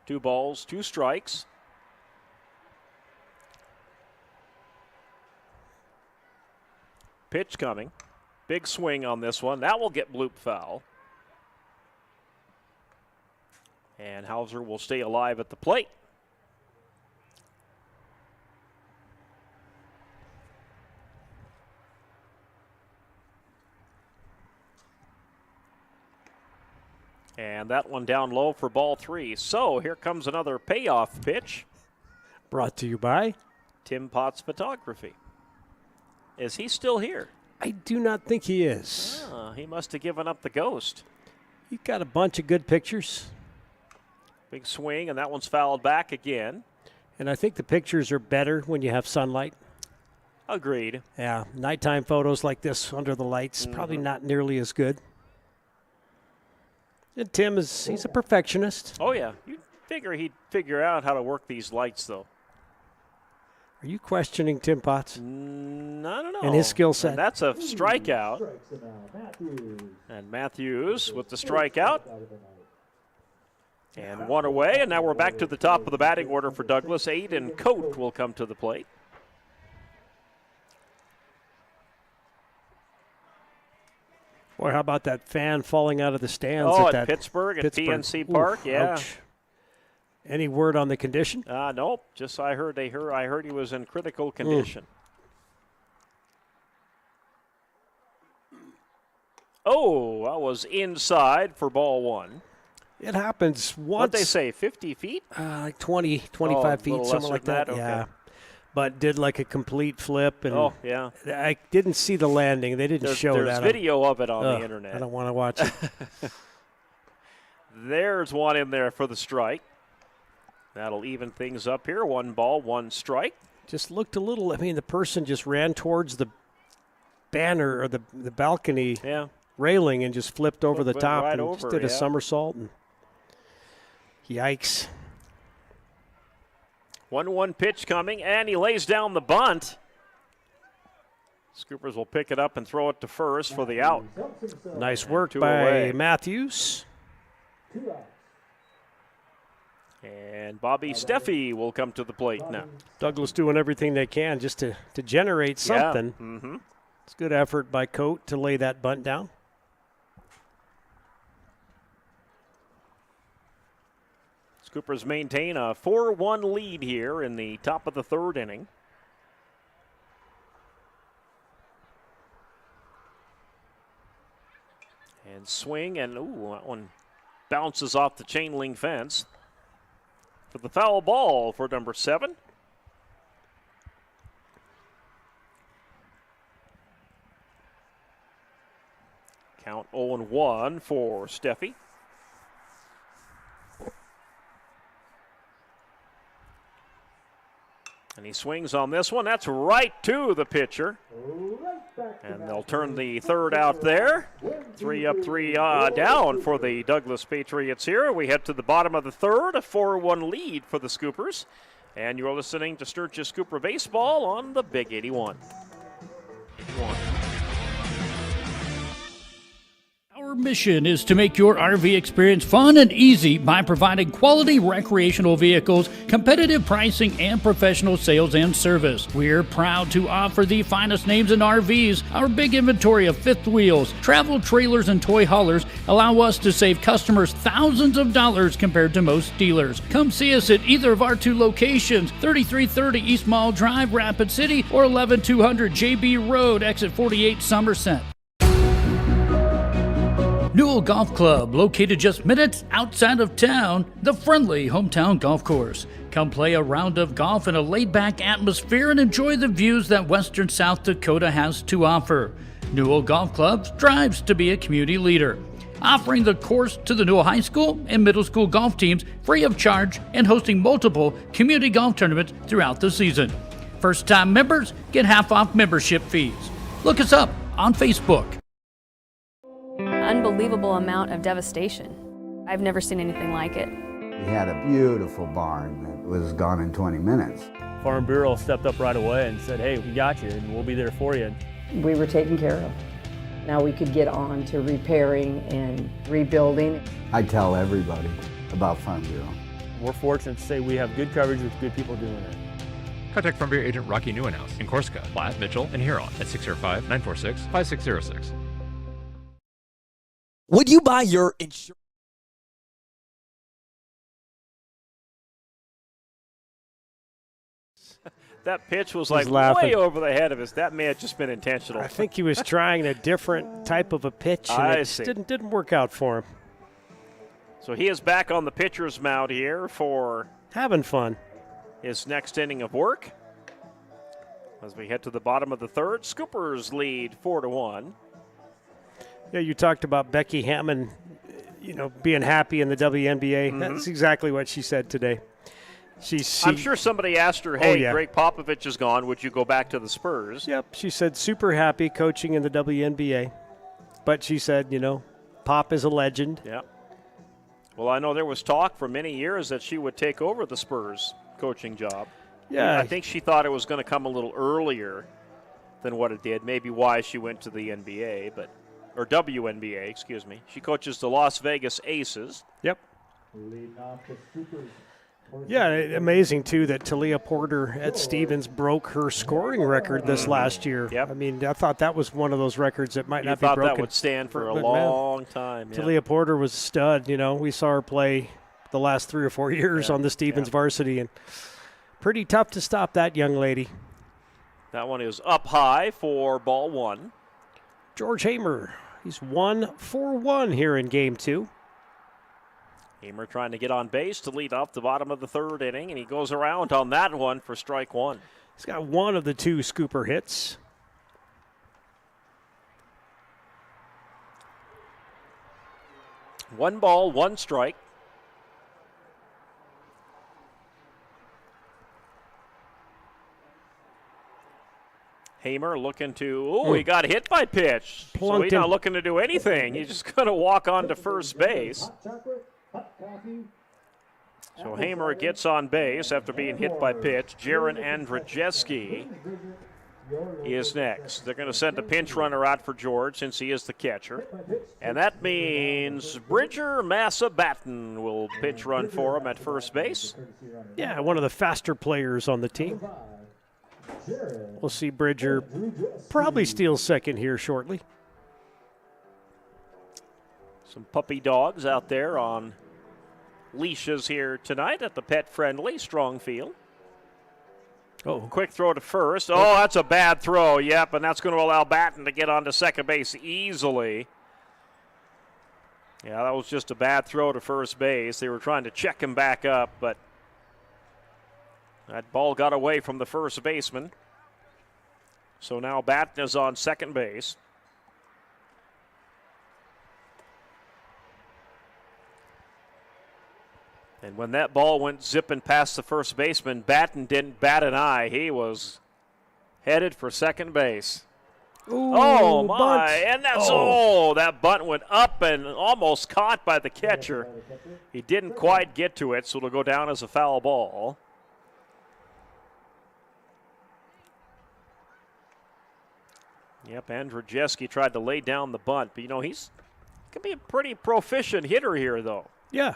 Two balls, 2 strikes. Pitch coming. Big swing on this one. That will get bloop foul. And Hauser will stay alive at the plate. And that one down low for ball 3. So here comes another payoff pitch. Brought to you by Tim Potts Photography. Is he still here? I do not think he is. He must have given up the ghost. He got a bunch of good pictures. Big swing, and that one's fouled back again. And I think the pictures are better when you have sunlight. Agreed. Yeah, nighttime photos like this under the lights, probably not nearly as good. And Tim he's a perfectionist. Oh, yeah. You'd figure he'd figure out how to work these lights, though. Are you questioning Tim Potts? I don't know. And his skill set? And that's a strikeout. And Matthews with the strikeout. And one away, and now we're back to the top of the batting order for Douglas. Aiden Coate will come to the plate. Boy, how about that fan falling out of the stands at that Pittsburgh, at PNC Park? Oof, yeah. Ouch. Any word on the condition? Nope. Just I heard he was in critical condition. Oh, that was inside for ball one. It happens once. What'd they say, 50 feet? Like 20, 25 feet, something like that. Okay. Yeah. But did like a complete flip. And yeah. I didn't see the landing. They didn't show that. There's video of it on the internet. I don't want to watch it. There's one in there for the strike. That'll even things up here. 1 ball, 1 strike. Just looked a little, the person just ran towards the banner or the balcony railing and just flipped over the top right and over, just did a somersault. And yikes. 1-1 pitch coming, and he lays down the bunt. Scoopers will pick it up and throw it to first for the out. Nice work by away. Matthews. And Bobby Steffi will come to the plate now. Douglas doing everything they can just to generate something. Yeah. Mm-hmm. It's good effort by Coate to lay that bunt down. Scoopers maintain a 4-1 lead here in the top of the 3rd inning. And swing, and that one bounces off the chain link fence for the foul ball for number 7. Count 0-1 for Steffi. And he swings on this one. That's right to the pitcher. And they'll turn the 3rd out there. 3 up, 3 down for the Douglas Patriots here. We head to the bottom of the 3rd, a 4-1 lead for the Scoopers. And you're listening to Sturgis Scooper Baseball on the Big 81. Our mission is to make your RV experience fun and easy by providing quality recreational vehicles, competitive pricing, and professional sales and service. We're proud to offer the finest names in RVs. Our big inventory of fifth wheels, travel trailers, and toy haulers allow us to save customers thousands of dollars compared to most dealers. Come see us at either of our 2 locations, 3330 East Mall Drive, Rapid City, or 11200 JB Road, exit 48, Somerset. Newell Golf Club, located just minutes outside of town, the friendly hometown golf course. Come play a round of golf in a laid-back atmosphere and enjoy the views that western South Dakota has to offer. Newell Golf Club strives to be a community leader, offering the course to the Newell High School and middle school golf teams free of charge and hosting multiple community golf tournaments throughout the season. First-time members get half off membership fees. Look us up on Facebook. Unbelievable amount of devastation. I've never seen anything like it. We had a beautiful barn that was gone in 20 minutes. Farm Bureau stepped up right away and said, hey, we got you and we'll be there for you. We were taken care of. Now we could get on to repairing and rebuilding. I tell everybody about Farm Bureau. We're fortunate to say we have good coverage with good people doing it. Contact Farm Bureau agent Rocky Newenhouse in Corsica, Platte, Mitchell, and Huron at 605-946-5606. Would you buy your insurance? That pitch was like way over the head of us. That may have just been intentional. I think he was trying a different type of a pitch, and it didn't work out for him. So he is back on the pitcher's mound here for having fun. His next inning of work. As we head to the bottom of the 3rd, Scoopers lead 4-1. Yeah, you talked about Becky Hammond, being happy in the WNBA. Mm-hmm. That's exactly what she said today. I'm sure somebody asked her, hey, Greg Popovich is gone. Would you go back to the Spurs? Yep, she said super happy coaching in the WNBA. But she said, Pop is a legend. Yeah. Well, I know there was talk for many years that she would take over the Spurs coaching job. Yeah. I think she thought it was going to come a little earlier than what it did, maybe why she went to the NBA, or WNBA, excuse me. She coaches the Las Vegas Aces. Yep. Yeah, amazing, too, that Talia Porter at Stevens broke her scoring record this last year. Yep. I mean, I thought that was one of those records that might You not be thought broken. that would stand for a but, long time. Yeah. Talia Porter was a stud. You know, we saw her play the last 3 or 4 years on the Stevens varsity, and pretty tough to stop that young lady. That one is up high for ball one. George Hamer, he's 1 for 1 here in game 2. Hamer trying to get on base to lead off the bottom of the third inning, and he goes around on that one for strike one. He's got one of the 2 scooper hits. One ball, one strike. Hamer looking to, he got hit by pitch. So he's not looking to do anything. He's just going to walk on to first base. So Hamer gets on base after being hit by pitch. Jaron Andrzejewski is next. They're going to send a pinch runner out for George since he is the catcher. And that means Bridger Massa-Batten will pinch run for him at first base. Yeah, one of the faster players on the team. We'll see Bridger probably steal second here shortly. Some puppy dogs out there on leashes here tonight at the pet-friendly Strong Field. Oh, quick throw to first. Oh, that's a bad throw. Yep, and that's going to allow Batten to get onto second base easily. Yeah, that was just a bad throw to first base. They were trying to check him back up, but that ball got away from the first baseman. So now Batten is on second base. And when that ball went zipping past the first baseman, Batten didn't bat an eye. He was headed for second base. Ooh, oh, my. Bunt. And that's, that bunt went up and almost caught by the catcher. He didn't quite get to it, so it'll go down as a foul ball. Yep, Andrzejewski tried to lay down the bunt, but, he's can be a pretty proficient hitter here, though. Yeah.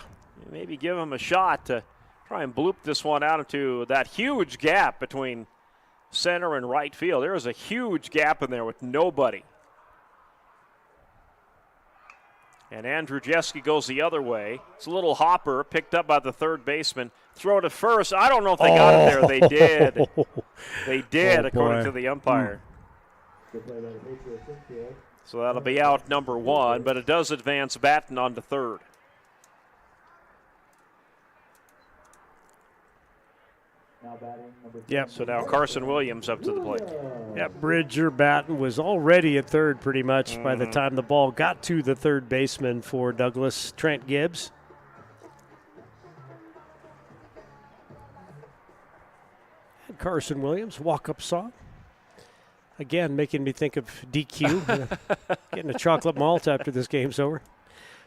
Maybe give him a shot to try and bloop this one out into that huge gap between center and right field. There is a huge gap in there with nobody. And Andrzejewski goes the other way. It's a little hopper picked up by the third baseman. Throw to first. I don't know if they got it there. They did. They did, according to the umpire. So that'll be out number one, but it does advance Batten on to third. Yep. So now Carson Williams up to the plate. Yep, Bridger Batten was already at third pretty much by the time the ball got to the third baseman for Douglas. Trent Gibbs. And Carson Williams, walk-up song. Again, making me think of DQ. Getting a chocolate malt after this game's over.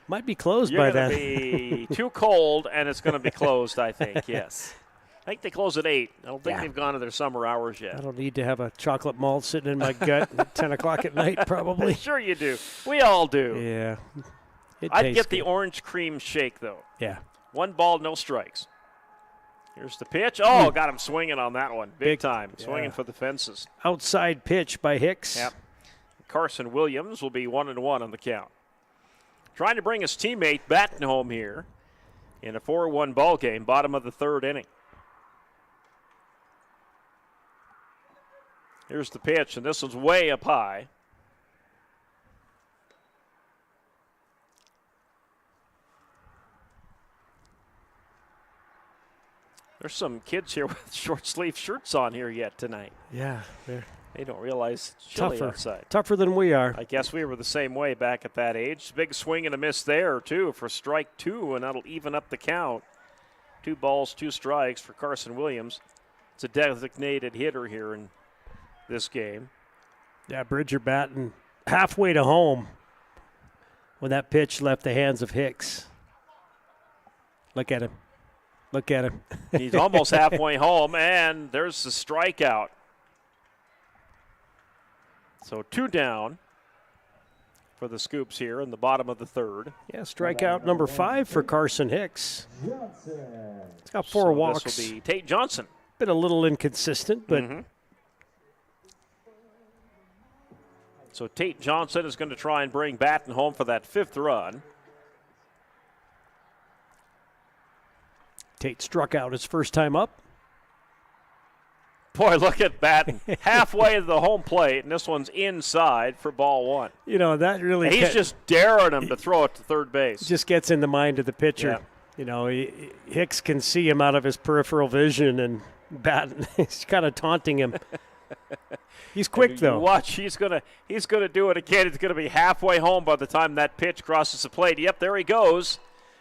Might be closed by then. You're going to be too cold, and it's going to be closed, I think, yes. I think they close at 8. I don't think they've gone to their summer hours yet. I don't need to have a chocolate malt sitting in my gut at 10 o'clock at night, probably. Sure you do. We all do. Yeah. I'd get the orange cream shake, though. Yeah. 1 ball, no strikes. Here's the pitch. Oh, got him swinging on that one. Big time. Swinging for the fences. Outside pitch by Hicks. Yep. Carson Williams will be 1-1 on the count. Trying to bring his teammate Batten home here in a 4-1 ball game, bottom of the third inning. Here's the pitch, and this one's way up high. There's some kids here with short sleeve shirts on here yet tonight. Yeah, they don't realize it's chilly outside. Tougher than we are. I guess we were the same way back at that age. Big swing and a miss there, too, for strike 2, and that'll even up the count. 2 balls, 2 strikes for Carson Williams. It's a designated hitter here in this game. Yeah, Bridger Batten halfway to home when that pitch left the hands of Hicks. Look at him. Look at him. He's almost halfway home, and there's the strikeout. So 2 down. for the Scoops here in the bottom of the third. Yeah, strikeout number 5 for Carson Hicks. He's got 4 walks. This will be Tate Johnson. Been a little inconsistent, but So Tate Johnson is going to try and bring Batten home for that 5th run. Tate struck out his first time up. Boy, look at Batten. Halfway to the home plate, and this one's inside for ball 1. You know, that really... He's just daring him to throw it to third base. Just gets in the mind of the pitcher. Yeah. You know, Hicks can see him out of his peripheral vision, and Batten is kind of taunting him. He's quick, though. Watch, he's gonna do it again. He's gonna be halfway home by the time that pitch crosses the plate. Yep, there he goes.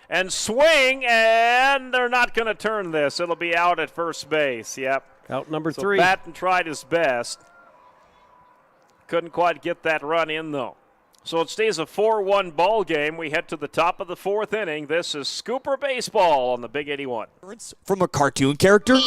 And swing, and they're not going to turn this. It'll be out at first base. Yep. Out number so 3. Batten tried his best. Couldn't quite get that run in, though. So it stays a 4-1 ball game. We head to the top of the 4th inning. This is Scooper Baseball on the Big 81. From a cartoon character?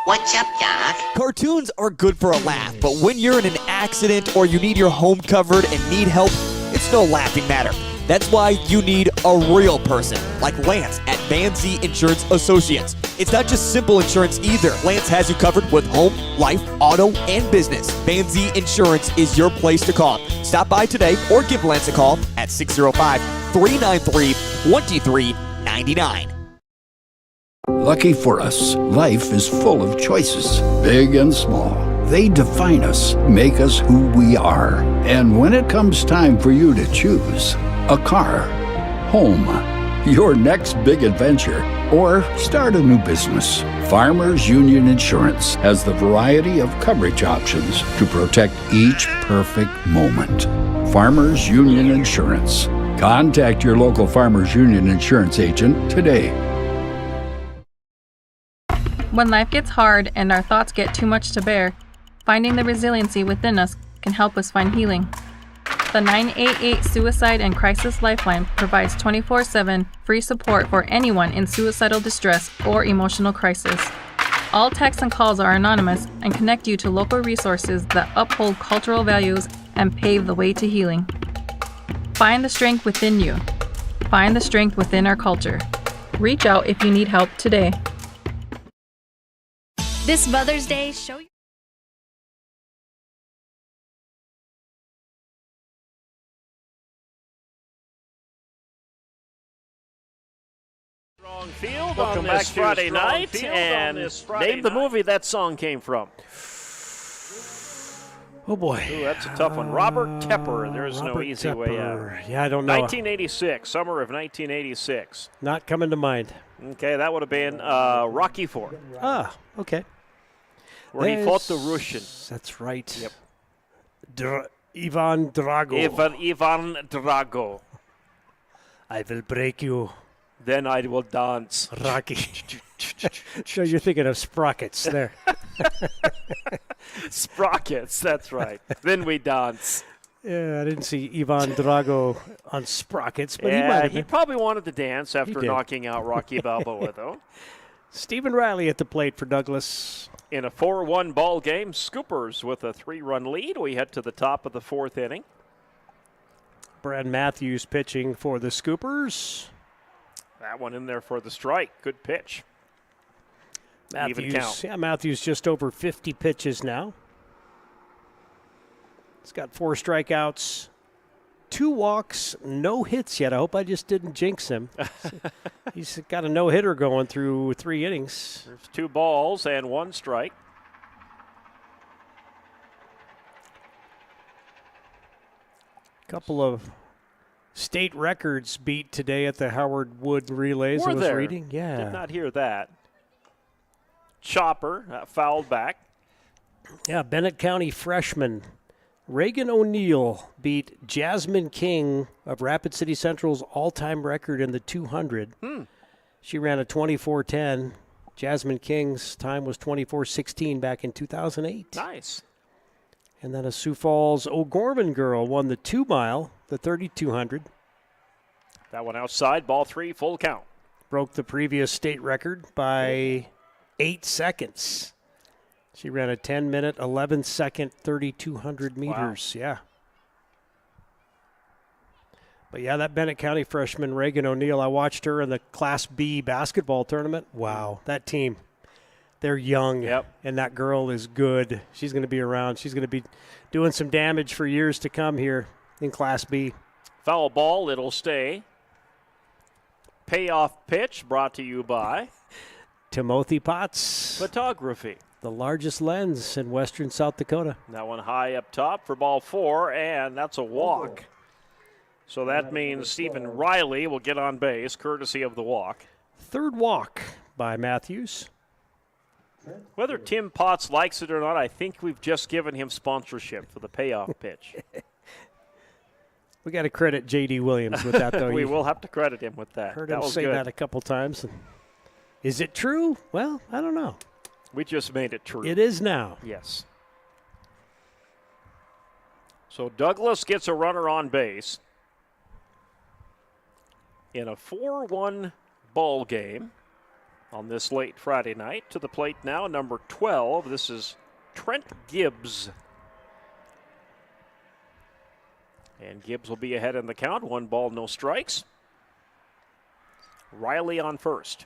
What's up, Doc? Cartoons are good for a laugh, but when you're in an accident or you need your home covered and need help, it's no laughing matter. That's why you need a real person, like Lance at Van Zee Insurance Associates. It's not just simple insurance either. Lance has you covered with home, life, auto, and business. Van Zee Insurance is your place to call. Stop by today or give Lance a call at 605-393-2399. Lucky for us, life is full of choices, big and small. They define us, make us who we are. And when it comes time for you to choose, a car, home, your next big adventure, or start a new business, Farmers Union Insurance has the variety of coverage options to protect each perfect moment. Farmers Union Insurance. Contact your local Farmers Union Insurance agent today. When life gets hard and our thoughts get too much to bear, finding the resiliency within us can help us find healing. The 988 Suicide and Crisis Lifeline provides 24/7 free support for anyone in suicidal distress or emotional crisis. All texts and calls are anonymous and connect you to local resources that uphold cultural values and pave the way to healing. Find the strength within you. Find the strength within our culture. Reach out if you need help today. This Mother's Day, show your Strong Field Welcome on back this to Friday Strong night, Field and on this Friday name the night. movie that song came from. Oh, boy. Ooh, that's a tough one. Robert Tepper. There's no Robert easy way Tepper. out. Yeah, I don't know. 1986, summer of 1986. Not coming to mind. Okay, that would have been Rocky IV, Ah, okay. where he fought the Russian. That's right. Yep. Ivan Drago. Ivan Drago. I will break you. Then I will dance. Rocky. So you're thinking of Sprockets there. Sprockets, that's right. Then we dance. Yeah, I didn't see Ivan Drago on Sprockets, but he might Yeah, have he been. probably wanted to dance after did. knocking out Rocky Balboa, though. Stephen Riley at the plate for Douglas. In a 4-1 ball game, Scoopers with a 3-run lead. We head to the top of the 4th inning. Brad Matthews pitching for the Scoopers. That one in there for the strike. Good pitch. Even count. Matthews just over 50 pitches now. He's got 4 strikeouts, 2 walks, no hits yet. I hope I just didn't jinx him. He's got a no-hitter going through 3 innings. There's 2 balls and 1 strike. Couple of state records beat today at the Howard Wood Relays. Were I was there? reading. Yeah. Did not hear that. Chopper fouled back. Yeah, Bennett County freshman Reagan O'Neill beat Jasmine King of Rapid City Central's all-time record in the 200. She ran a 24:10. Jasmine King's time was 24:16 back in 2008. Nice. And then a Sioux Falls O'Gorman girl won the 2-mile, the 3200. That one outside, ball 3, full count. Broke the previous state record by 8 seconds. She ran a 10-minute, 11-second, 3,200 meters. Yeah. But, yeah, that Bennett County freshman, Reagan O'Neill, I watched her in the Class B basketball tournament. Wow, that team, they're young, and that girl is good. She's going to be around. She's going to be doing some damage for years to come here in Class B. Foul ball, it'll stay. Payoff pitch brought to you by Timothy Potts Photography, the largest lens in western South Dakota. That one high up top for ball 4, and that's a walk. So that means Stephen Riley will get on base, courtesy of the walk. Third walk by Matthews. Whether Tim Potts likes it or not, I think we've just given him sponsorship for the payoff pitch. We got to credit J.D. Williams with that, though. We will have to credit him with that. Heard that him was say good. that a couple times. Is it true? Well, I don't know. We just made it true. It is now. Yes. So Douglas gets a runner on base in a 4-1 ball game on this late Friday night. To the plate now, number 12. This is Trent Gibbs. And Gibbs will be ahead in the count. 1 ball, no strikes. Riley on first.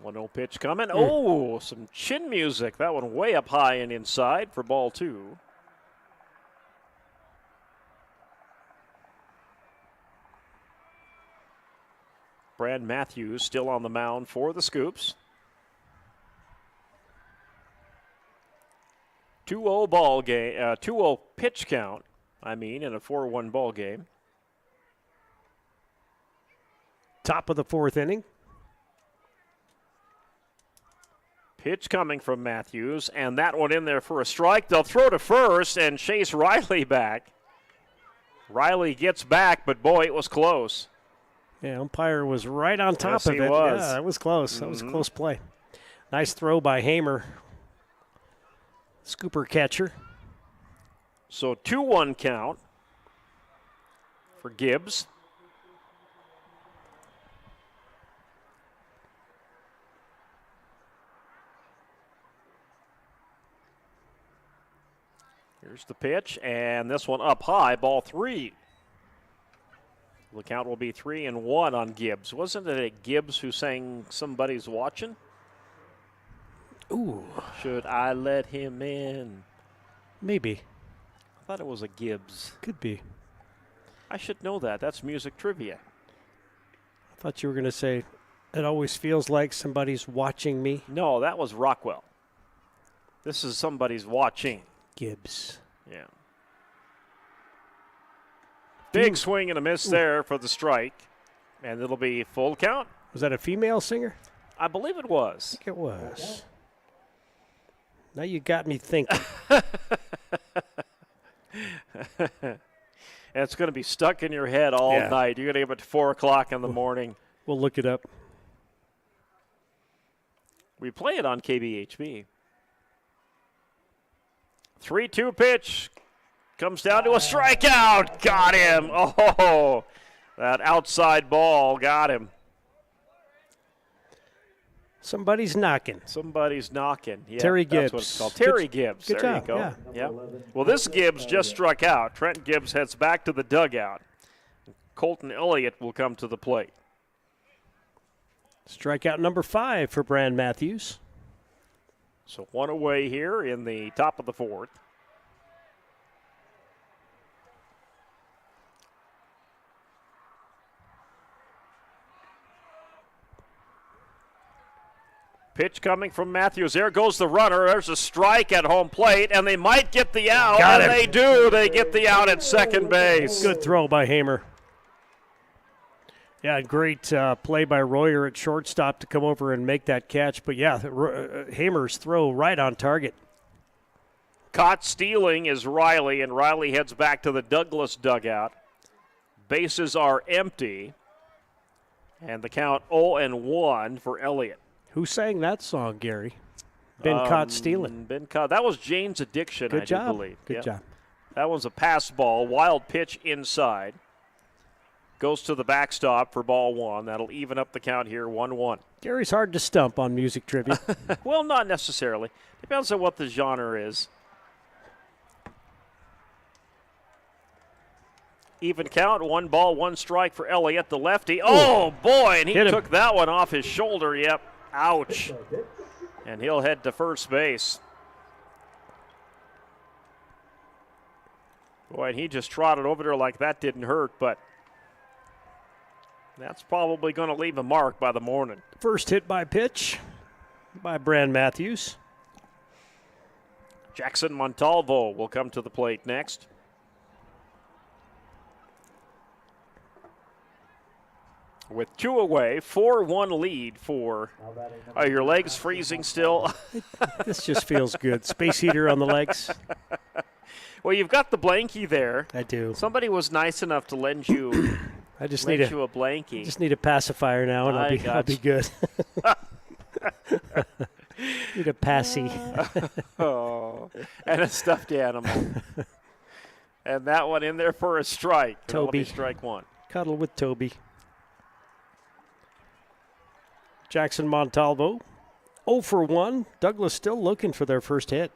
One-0 pitch coming. Oh, some chin music. That one way up high and inside for ball 2. Brad Matthews still on the mound for the Scoops. 2-0 ball game, 2-0 pitch count, in a 4-1 ball game. Top of the 4th inning. Pitch coming from Matthews, and that one in there for a strike. They'll throw to first and chase Riley back. Riley gets back, but boy, it was close. Yeah, umpire was right on top of it. He was. Yeah, that was close. That was a close play. Nice throw by Hamer. Scooper catcher. So 2-1 count for Gibbs. Here's the pitch, and this one up high, ball 3. The count will be 3-1 on Gibbs. Wasn't it Gibbs who sang Somebody's Watching? Ooh. Should I let him in? Maybe. I thought it was a Gibbs. Could be. I should know that. That's music trivia. I thought you were going to say, it always feels like somebody's watching me. No, that was Rockwell. This is Somebody's Watching. Gibbs. Yeah. Big swing and a miss there for the strike. And it'll be full count. Was that a female singer? I believe it was. I think it was. Now you got me thinking. And it's going to be stuck in your head all night. You're going to get up at 4 o'clock in the morning. We'll look it up. We play it on KBHB. 3-2 pitch. Comes down to a strikeout. Got him. Oh, that outside ball got him. Somebody's knocking. Somebody's knocking. Yeah, Terry Gibbs. That's what it's called. Terry Gibbs. Good there job. you go. Yeah. Yep. Well, this Gibbs just struck out. Trent Gibbs heads back to the dugout. Colton Elliott will come to the plate. Strikeout number 5 for Brand Matthews. So 1 away here in the top of the 4th. Pitch coming from Matthews. There goes the runner. There's a strike at home plate, and they might get the out. Got and him. They do. They get the out at second base. Good throw by Hamer. Yeah, great play by Royer at shortstop to come over and make that catch. But, yeah, Hamer's throw right on target. Caught stealing is Riley, and Riley heads back to the Douglas dugout. Bases are empty, and the count 0-1 for Elliott. Who sang that song, Gary? Been caught stealing. Been caught. That was Jane's Addiction, Good I job. do believe. Good Yep. job. That was a pass ball. Wild pitch inside. goes to the backstop for ball one. That'll even up the count here, 1-1. Gary's hard to stump on music trivia. Well, not necessarily. Depends on what the genre is. Even count, 1 ball, 1 strike for Elliott, the lefty. Oh, boy, and he took that one off his shoulder. Yep, ouch. And he'll head to first base. Boy, and he just trotted over there like that didn't hurt, but that's probably going to leave a mark by the morning. First hit by pitch by Brand Matthews. Jackson Montalvo will come to the plate next. With 2 away, 4-1 lead for. Are your legs freezing still? This just feels good. Space heater on the legs. Well, you've got the blankie there. I do. Somebody was nice enough to lend you. I just lend need you a blankie. Just need a pacifier now, and I'll be good. Need a passy. Oh, and a stuffed animal. And that one in there for a strike. Toby. Strike one. Cuddle with Toby. Jackson Montalvo, 0 for 1. Douglas still looking for their first hit.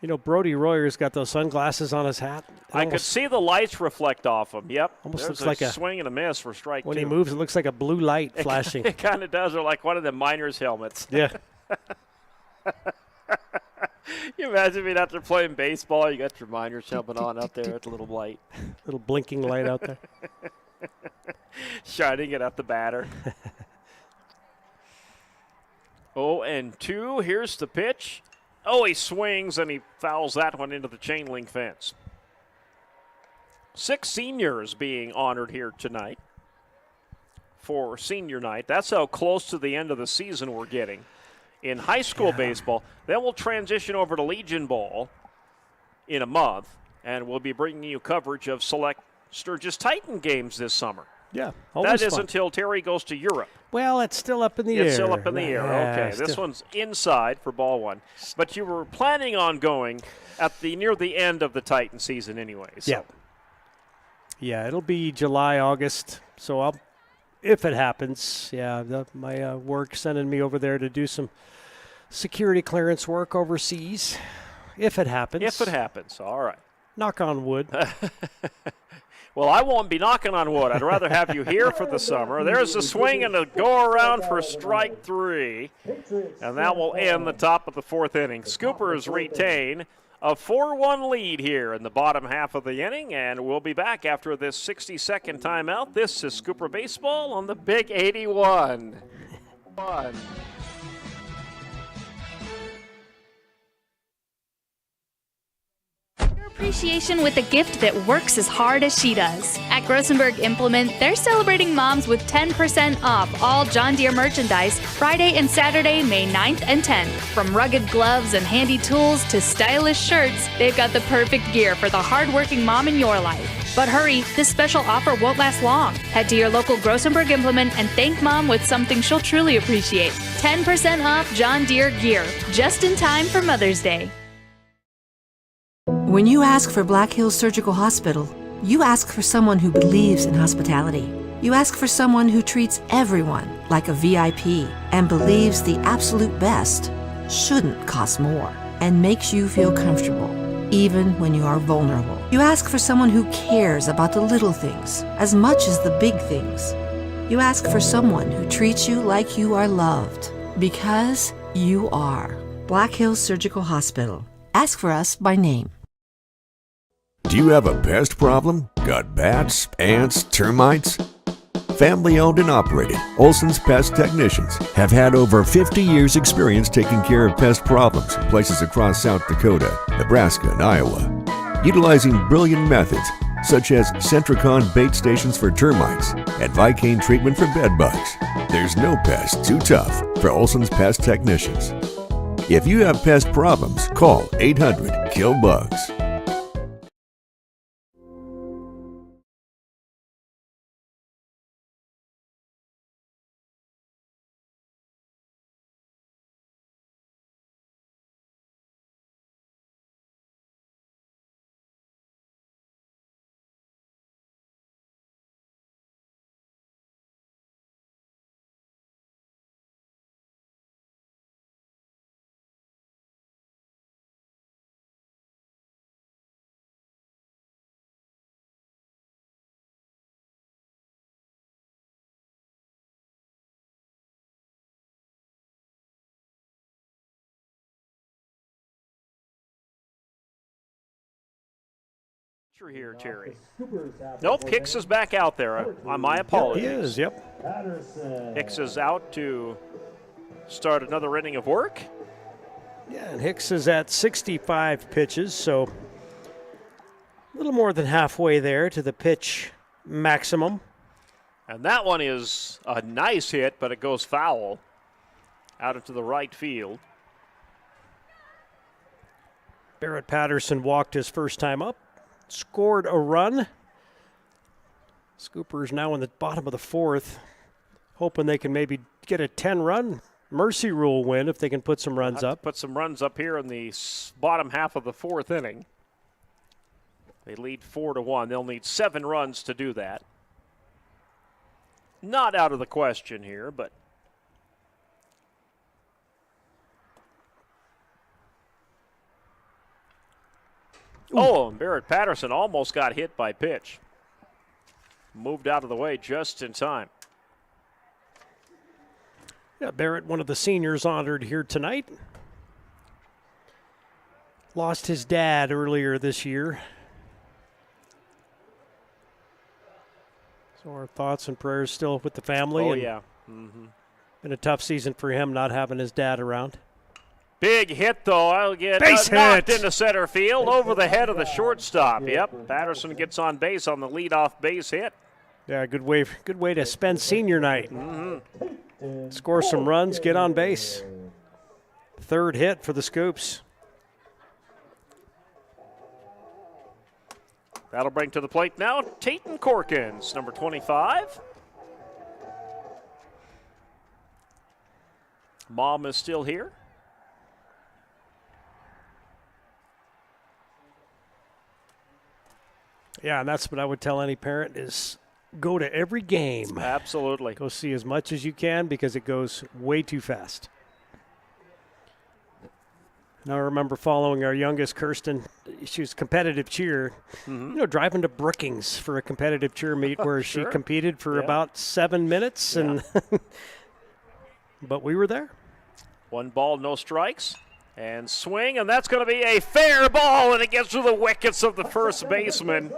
You know, Brody Royer's got those sunglasses on his hat. I could see the lights reflect off him. Yep. Almost There's looks like a swing and a miss for strike when 2. he moves, it looks like a blue light flashing. It kind of does, or like one of the miners' helmets. Yeah. You imagine being out there playing baseball, you got your miner's helmet on out there at the little light. Little blinking light out there. Shining it at the batter. 0-2. Here's the pitch. Oh, he swings and he fouls that one into the chain link fence. 6 seniors being honored here tonight for senior night. That's how close to the end of the season we're getting in high school baseball. Then we'll transition over to Legion Ball in a month, and we'll be bringing you coverage of select Sturgis Titan games this summer. Yeah, that is until Terry goes to Europe. Well, it's still up in the air. It's still up in the air. Okay, this one's inside for ball one. But you were planning on going at near the end of the Titan season anyway. So. Yeah. Yeah, it'll be July, August. So if it happens, my work sending me over there to do some security clearance work overseas. If it happens. If it happens, all right. Knock on wood. Well, I won't be knocking on wood. I'd rather have you here for the summer. There's a swing and a go around for strike 3. And that will end the top of the 4th inning. Scoopers retain a 4-1 lead here in the bottom half of the inning. And we'll be back after this 60-second timeout. This is Scooper Baseball on the Big 81. Appreciation with a gift that works as hard as she does. At Grossenberg Implement, they're celebrating moms with 10% off all John Deere merchandise Friday and Saturday, May 9th and 10th. From rugged gloves and handy tools to stylish shirts, they've got the perfect gear for the hardworking mom in your life. But hurry, this special offer won't last long. Head to your local Grossenberg Implement and thank Mom with something she'll truly appreciate. 10% off John Deere gear, just in time for Mother's Day. When you ask for Black Hills Surgical Hospital, you ask for someone who believes in hospitality. You ask for someone who treats everyone like a VIP and believes the absolute best shouldn't cost more and makes you feel comfortable, even when you are vulnerable. You ask for someone who cares about the little things as much as the big things. You ask for someone who treats you like you are loved, because you are. Black Hills Surgical Hospital. Ask for us by name. Do you have a pest problem? Got bats, ants, termites? Family owned and operated, Olson's Pest Technicians have had over 50 years experience taking care of pest problems in places across South Dakota, Nebraska, and Iowa. Utilizing brilliant methods such as Centricon bait stations for termites and Vicane treatment for bed bugs. There's no pest too tough for Olson's Pest Technicians. If you have pest problems, call 800-KILL-BUGS. Here, Terry. Nope, Hicks is back out there. My apologies. He is, yep. Hicks is out to start another inning of work. Yeah, and Hicks is at 65 pitches, so a little more than halfway there to the pitch maximum. And that one is a nice hit, but it goes foul out into the right field. Barrett Patterson walked his first time up, scored a run. Scoopers now in the bottom of the fourth, hoping they can maybe get a 10-run Mercy Rule win if they can put some runs up. Put some runs up here in the bottom half of the fourth inning. They lead 4-1. They'll need 7 runs to do that. Not out of the question here, but and Barrett Patterson almost got hit by pitch. Moved out of the way just in time. Yeah, Barrett, one of the seniors honored here tonight. Lost his dad earlier this year. So our thoughts and prayers still with the family. Oh, yeah. Mm-hmm. Been a tough season for him not having his dad around. Big hit, though. I'll get knocked into center field over the head of the shortstop. Yep, Patterson gets on base on the leadoff base hit. Yeah, good way to spend senior night. Mm-hmm. Score some runs, get on base. Third hit for the Scoops. That'll bring to the plate now Tayton Corkins, number 25. Mom is still here. Yeah, and that's what I would tell any parent is go to every game. Absolutely. Go see as much as you can because it goes way too fast. And I remember following our youngest, Kirsten. She was competitive cheer. Mm-hmm. You know, driving to Brookings for a competitive cheer meet where Sure. she competed for about 7 minutes. And but we were there. 1 ball, no strikes. And swing, and that's going to be a fair ball, and it gets through the wickets of the first baseman.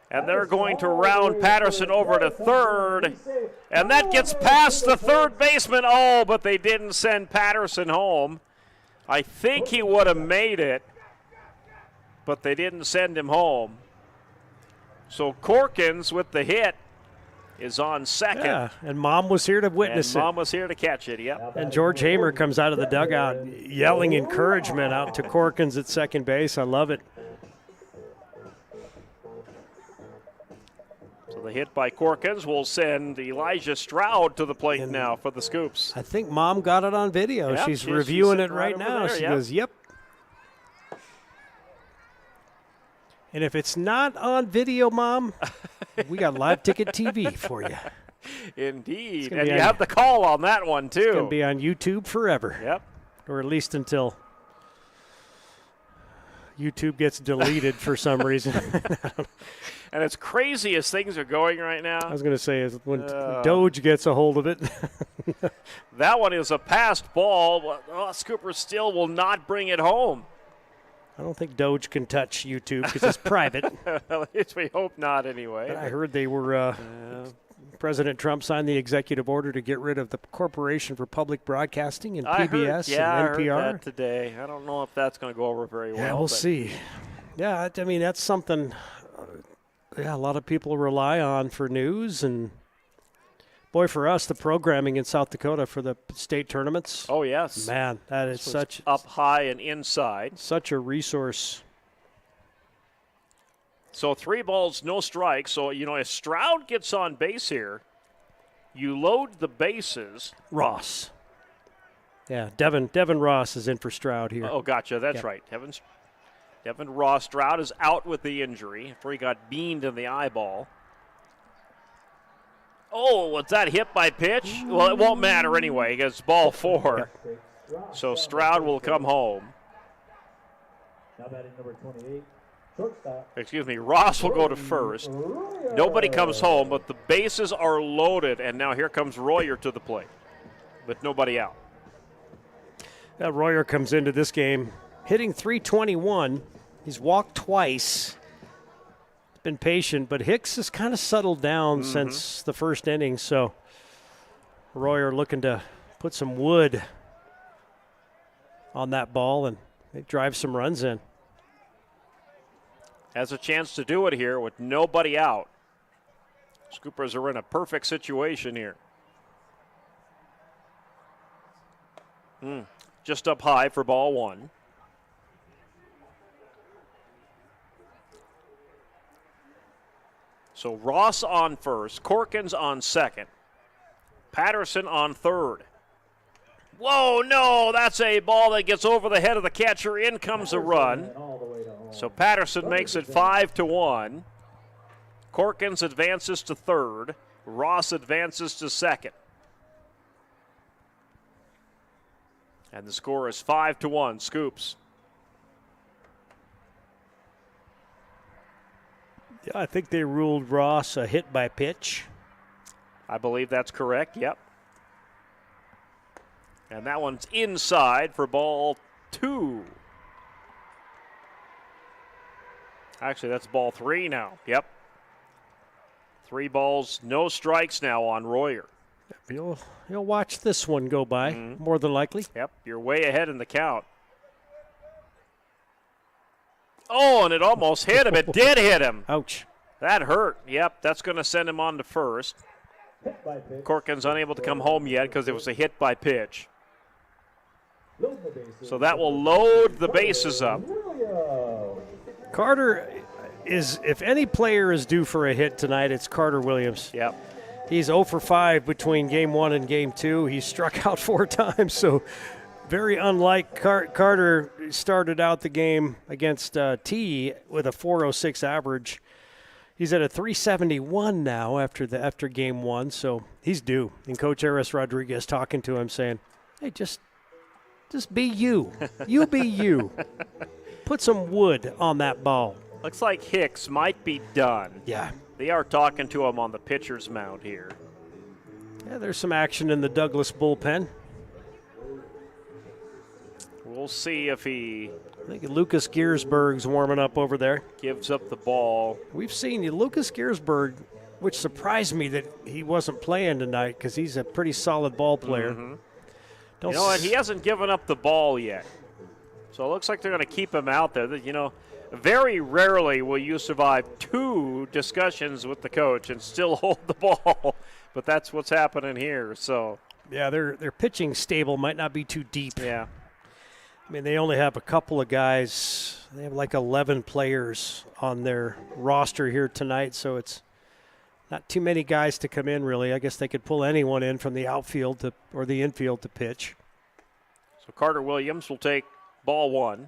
And they're going to round Patterson over to third. And that gets past the third baseman. Oh, but they didn't send Patterson home. I think he would have made it, but they didn't send him home. So Corkins with the hit is on second. Yeah, and Mom was here to witness it. Mom was here to catch it, yep. And George Hamer comes out of the dugout yelling encouragement out to Corkins at second base. I love it. So the hit by Corkins will send Elijah Stroud to the plate now for the Scoops. I think Mom got it on video. Yep, she's reviewing it right over now. there, She yep. goes, yep. And if it's not on video, Mom, we got live ticket TV for you. Indeed. And you have the call on that one, too. It's going to be on YouTube forever. Yep. Or at least until YouTube gets deleted for some reason. And as crazy as things are going right now. I was going to say, is when Doge gets a hold of it. That one is a passed ball, but Scooper still will not bring it home. I don't think Doge can touch YouTube because it's private. At least we hope not anyway. But I heard they were President Trump signed the executive order to get rid of the Corporation for Public Broadcasting and PBS and NPR. I heard that today. I don't know if that's going to go over very well. Yeah, we'll see. Yeah, I mean, that's something a lot of people rely on for news. And, boy, for us, the programming in South Dakota for the state tournaments. Oh, yes. Man, that is such up high and inside. Such a resource. So 3 balls, no strikes. So, if Stroud gets on base here, you load the bases. Ross. Yeah, Devin Ross is in for Stroud here. Oh, gotcha. That's right. Devin Ross. Stroud is out with the injury after he got beamed in the eyeball. Oh, was that hit by pitch? Well, it won't matter anyway because it's ball 4. So Stroud will come home. Now batting number 28. Excuse me, Ross will go to first. Nobody comes home, but the bases are loaded, and now here comes Royer to the plate with nobody out. Royer comes into this game hitting .321. He's walked twice, been patient, but Hicks has kind of settled down since the first inning, so Royer looking to put some wood on that ball and drive some runs in. Has a chance to do it here with nobody out. Scoopers are in a perfect situation here. Just up high for ball one. So Ross on first, Corkins on second, Patterson on third. Whoa, no, that's a ball that gets over the head of the catcher. In comes a run. So Patterson makes it 5-1. Corkins advances to third. Ross advances to second. And the score is 5-1, Scoops. Yeah, I think they ruled Ross a hit by pitch. I believe that's correct, yep. And that one's inside for ball two. Actually, that's ball three now. Yep. 3 balls, no strikes now on Royer. You'll watch this one go by, more than likely. Yep, you're way ahead in the count. Oh, and it almost hit him. It did hit him. Ouch. That hurt. Yep, that's going to send him on to first. Corkins unable to come home yet because it was a hit by pitch. So that will load the bases up. Carter is, if any player is due for a hit tonight, it's Carter Williams. Yep. He's 0 for 5 between game 1 and game 2. He struck out 4 times, so very unlike Carter. Started out the game against T with a 406 average. He's at a 371 now after game 1, so he's due. And Coach Aris Rodriguez talking to him saying, hey, just be you. You be you. Put some wood on that ball. Looks like Hicks might be done. Yeah. They are talking to him on the pitcher's mound here. Yeah, there's some action in the Douglas bullpen. We'll see if he I think Lucas Giersberg's warming up over there. Gives up the ball. We've seen Lucas Giersberg, which surprised me that he wasn't playing tonight because he's a pretty solid ball player. You know what? He hasn't given up the ball yet. So it looks like they're going to keep him out there. You know, very rarely will you survive 2 discussions with the coach and still hold the ball. But that's what's happening here. So yeah, their pitching stable might not be too deep. Yeah. I mean, they only have a couple of guys. They have like 11 players on their roster here tonight, so it's not too many guys to come in, really. I guess they could pull anyone in from the outfield or the infield to pitch. So Carter Williams will take ball 1.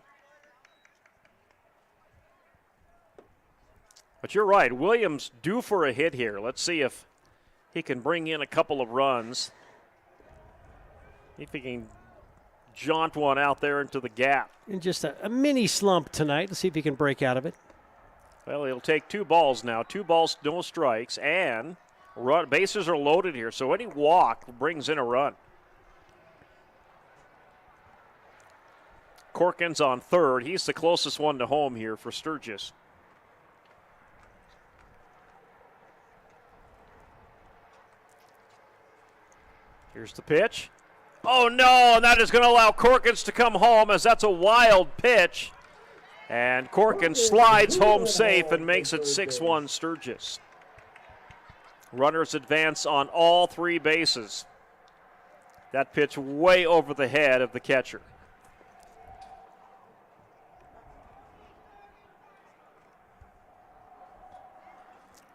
But you're right, Williams due for a hit here. Let's see if he can bring in a couple of runs. If he can jaunt one out there into the gap. And just a mini slump tonight. Let's see if he can break out of it. Well, he'll take 2 balls now. 2 balls, no strikes, and bases are loaded here, so any walk brings in a run. Corkins on third. He's the closest one to home here for Sturgis. Here's the pitch. Oh, no, and that is going to allow Corkins to come home as that's a wild pitch. And Corkins slides home safe and makes it 6-1 Sturgis. Runners advance on all 3 bases. That pitch way over the head of the catcher.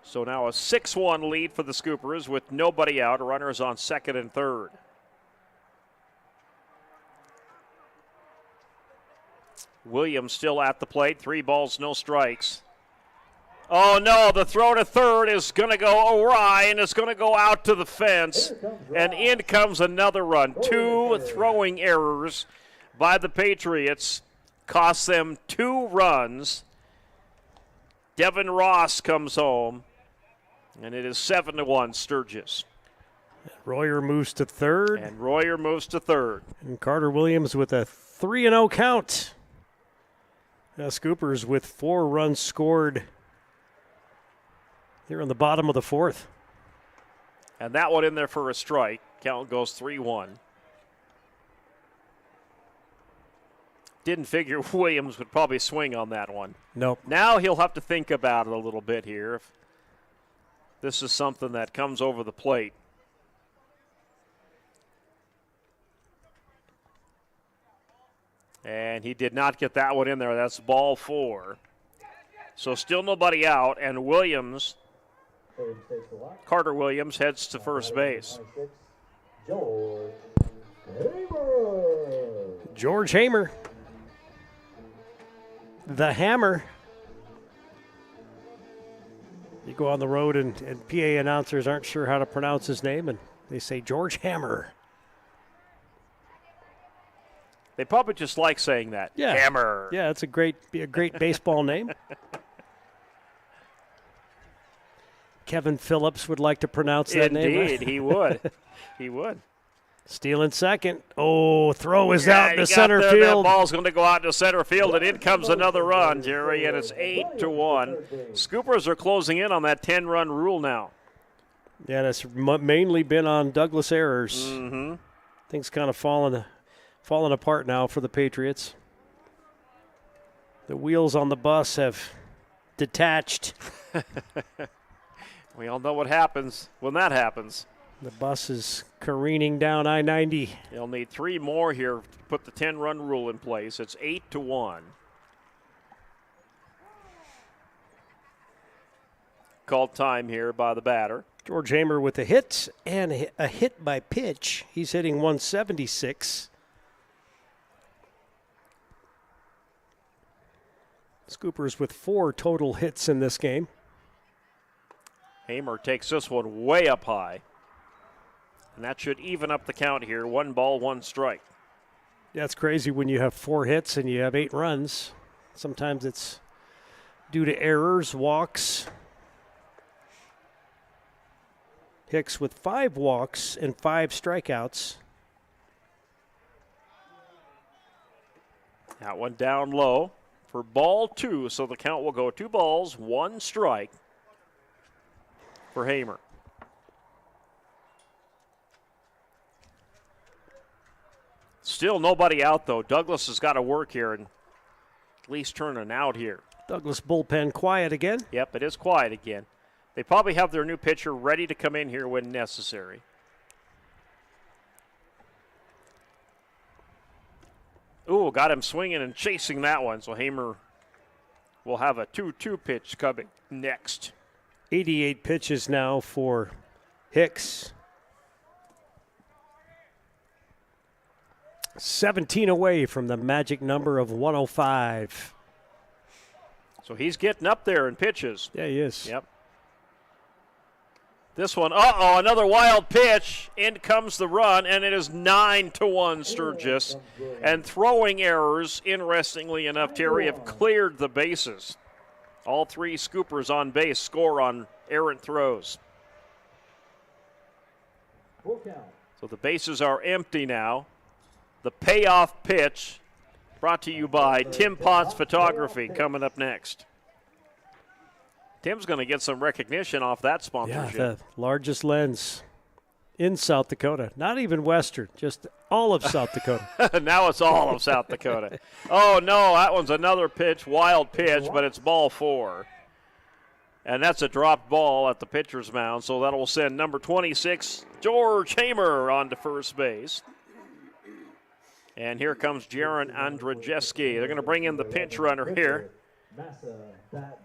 So now a 6-1 lead for the Scoopers with nobody out. Runners on second and third. Williams still at the plate. 3 balls, no strikes. Oh, no, the throw to third is going to go awry, and it's going to go out to the fence. And in comes another run. 2 throwing errors by the Patriots cost them 2 runs. Devin Ross comes home, and it is 7-1 Sturgis. Royer moves to third. And Carter Williams with a 3-0 count. Scoopers with 4 runs scored Here in the bottom of the fourth. And that one in there for a strike. Count goes 3-1. Didn't figure Williams would probably swing on that one. Nope. Now he'll have to think about it a little bit here if this is something that comes over the plate. And he did not get that one in there. That's ball 4. So still nobody out, and Williams, Carter Williams, heads to first base. George Hamer. The Hammer. You go on the road and PA announcers aren't sure how to pronounce his name, and they say George Hammer. They probably just like saying that. Yeah. Hammer. Yeah, it's a great baseball name. Kevin Phillips would like to pronounce that name. Indeed, he would. He would. Stealing second. Oh, throw is out into center field. That ball's going to go out to center field, and in comes another run, Jerry, and it's 8-1. Scoopers are closing in on that 10-run rule now. Yeah, that's mainly been on Douglas errors. Mm-hmm. Things kind of falling apart now for the Patriots. The wheels on the bus have detached. We all know what happens when that happens. The bus is careening down I-90. They'll need 3 more here to put the 10-run rule in place. It's 8-1. Called time here by the batter. George Hamer with a hit and a hit by pitch. He's hitting 176. Scoopers with 4 total hits in this game. Hamer takes this one way up high. And that should even up the count here. 1 ball, 1 strike. Yeah, it's crazy when you have 4 hits and you have 8 runs. Sometimes it's due to errors, walks. Hicks with 5 walks and 5 strikeouts. That one down low for ball 2, so the count will go 2 balls, 1 strike for Hamer. Still nobody out, though. Douglas has got to work here and at least turn an out here. Douglas bullpen quiet again. Yep, it is quiet again. They probably have their new pitcher ready to come in here when necessary. Ooh, got him swinging and chasing that one, so Hamer will have a 2-2 pitch coming next. 88 pitches now for Hicks. 17 away from the magic number of 105. So he's getting up there in pitches. Yeah, he is. Yep. This one, another wild pitch. In comes the run, and it is 9-1 Sturgis. And throwing errors, interestingly enough, Terry, have cleared the bases. All 3 scoopers on base score on errant throws. So the bases are empty now. The payoff pitch brought to you by Tim Potts Photography coming up next. Tim's going to get some recognition off that sponsorship. Yeah, the largest lens in South Dakota. Not even Western, just all of South Dakota. Now it's all of South Dakota. Oh, no, that one's another pitch, wild pitch, but it's ball 4. And that's a dropped ball at the pitcher's mound, so that will send number 26, George Hamer, on to first base. And here comes Jaron Andrajeski. They're going to bring in the pinch runner here.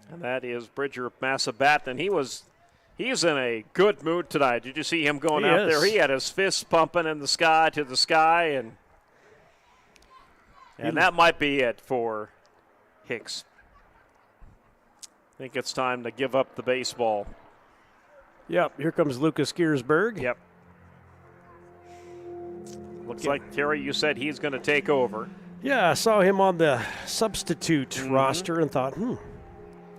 And that is Bridger Massabat. And he's in a good mood tonight. Did you see him going out there? He had his fists pumping in the sky to the sky. And that might be it for Hicks. I think it's time to give up the baseball. Yep, here comes Lucas Giersberg. Yep. Looks like, Terry, you said he's going to take over. Yeah, I saw him on the substitute roster and thought,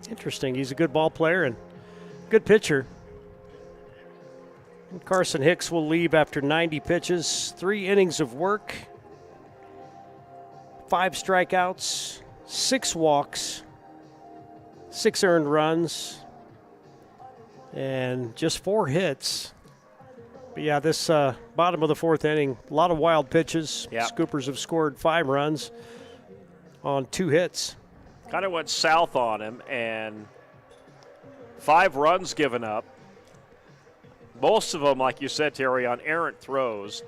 interesting. He's a good ball player and good pitcher. And Carson Hicks will leave after 90 pitches, 3 innings of work, 5 strikeouts, 6 walks, 6 earned runs. and just 4 hits. But yeah, this bottom of the 4th inning, a lot of wild pitches. Yep. Scoopers have scored 5 runs on 2 hits. Kind of went south on him, and 5 runs given up. Most of them, like you said, Terry, on errant throws.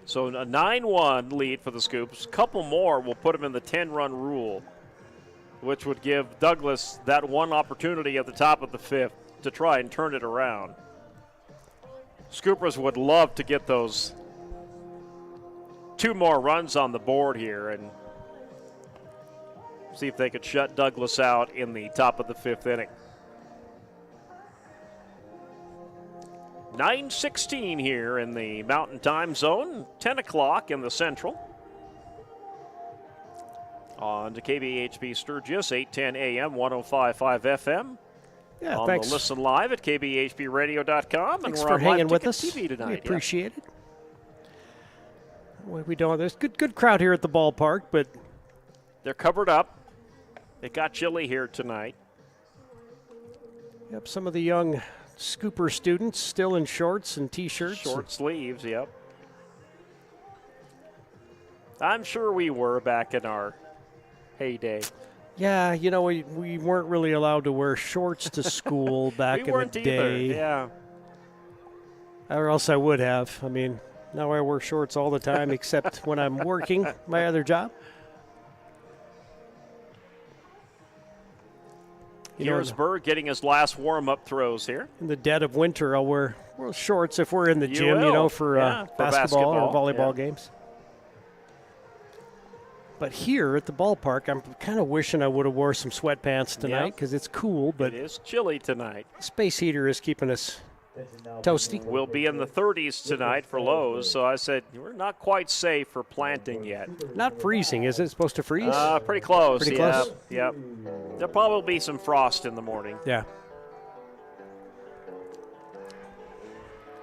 So a 9-1 lead for the Scoops. A couple more will put them in the 10-run rule, which would give Douglas that one opportunity at the top of the 5th to try and turn it around. Scoopers would love to get those 2 more runs on the board here and see if they could shut Douglas out in the top of the 5th inning. 9:16 here in the Mountain Time Zone, 10 o'clock in the Central. On to KBHB Sturgis, 810 AM, 105.5 FM. Yeah, on thanks. the Listen Live at kbhbradio.com. Thanks and for we're on hanging Live with Ticket us. TV tonight. We appreciate it. We don't. There's good crowd here at the ballpark, but they're covered up. It got chilly here tonight. Yep, some of the young Scooper students still in shorts and T-shirts. Short sleeves, yep. I'm sure we were back in our heyday. Yeah, you know, we weren't really allowed to wear shorts to school back We in weren't the either, day. yeah. Or else I would have. I mean, now I wear shorts all the time except when I'm working my other job. Gearsburg getting his last warm-up throws here. In the dead of winter, I'll wear shorts if we're in the You gym, will. for Yeah, for basketball or volleyball yeah. games. But here at the ballpark, I'm kind of wishing I would have wore some sweatpants tonight because it's cool, but it is chilly tonight. The space heater is keeping us toasty. We'll be in the 30s tonight for lows, so I said we're not quite safe for planting yet. Not freezing, is it? It's supposed to freeze? Pretty close. Pretty close? Yep. There'll probably be some frost in the morning. Yeah.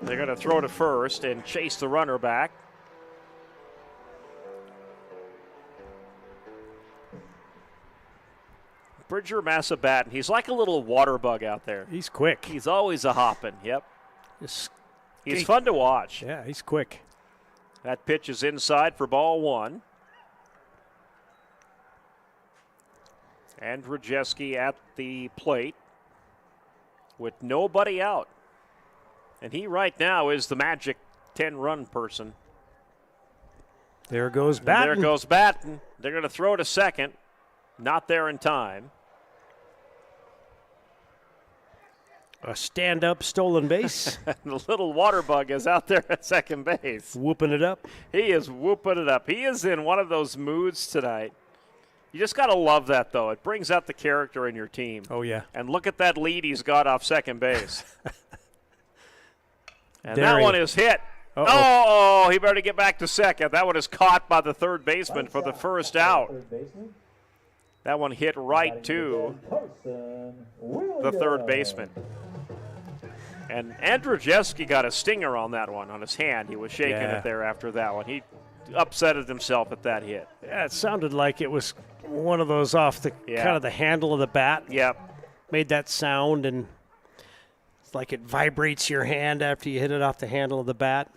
They're going to throw to first and chase the runner back. Bridger Massabatten, he's like a little water bug out there. He's quick. He's always a hopping, yep. He's fun to watch. Yeah, he's quick. That pitch is inside for ball 1. Andrzejewski at the plate with nobody out. And he right now is the magic 10-run person. There goes Batten. There goes Batten. They're going to throw to second. Not there in time. A stand-up stolen base. The little water bug is out there at second base. Whooping it up. He is whooping it up. He is in one of those moods tonight. You just got to love that, though. It brings out the character in your team. Oh, yeah. And look at that lead he's got off second base. And Daring. that one is hit. Uh-oh. Oh, he better get back to second. That one is caught by the third baseman for the first out. That one hit right to the third baseman. And Andrzejewski got a stinger on that one on his hand. He was shaking it there after that one. He upsetted himself at that hit. Yeah, it sounded like it was one of those off the kind of the handle of the bat. Yep. Made that sound, and it's like it vibrates your hand after you hit it off the handle of the bat.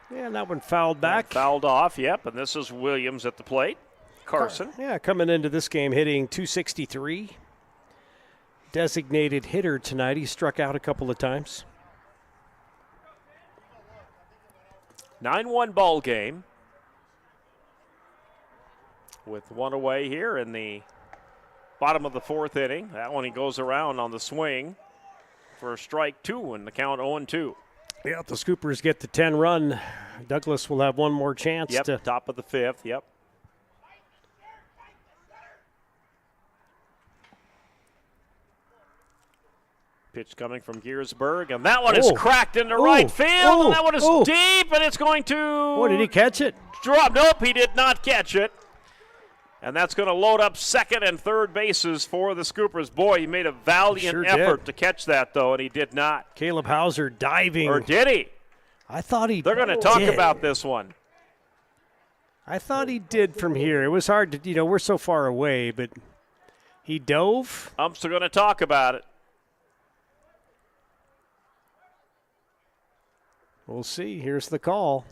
Yeah, and that one fouled back. Fouled off, yep. And this is Williams at the plate. Carson. Yeah, coming into this game hitting .263. Designated hitter tonight. He struck out a couple of times. 9-1 ball game. With one away here in the bottom of the 4th inning. That one he goes around on the swing for a strike 2 and the count 0-2. Yeah, if the Scoopers get the 10 run, Douglas will have one more chance. Yep, top of the 5th, yep. Pitch coming from Gearsburg, and that one is cracked into right field, and that one is deep, and it's going to... Oh, did he catch it? Drop. Nope, he did not catch it. And that's going to load up second and third bases for the Scoopers. Boy, he made a valiant effort to catch that, though, and he did not. Caleb Hauser diving. Or did he? I thought he They're going to talk about this one. I thought he did from here. It was hard to, we're so far away, but He dove. Umps are going to talk about it. We'll see. Here's the call.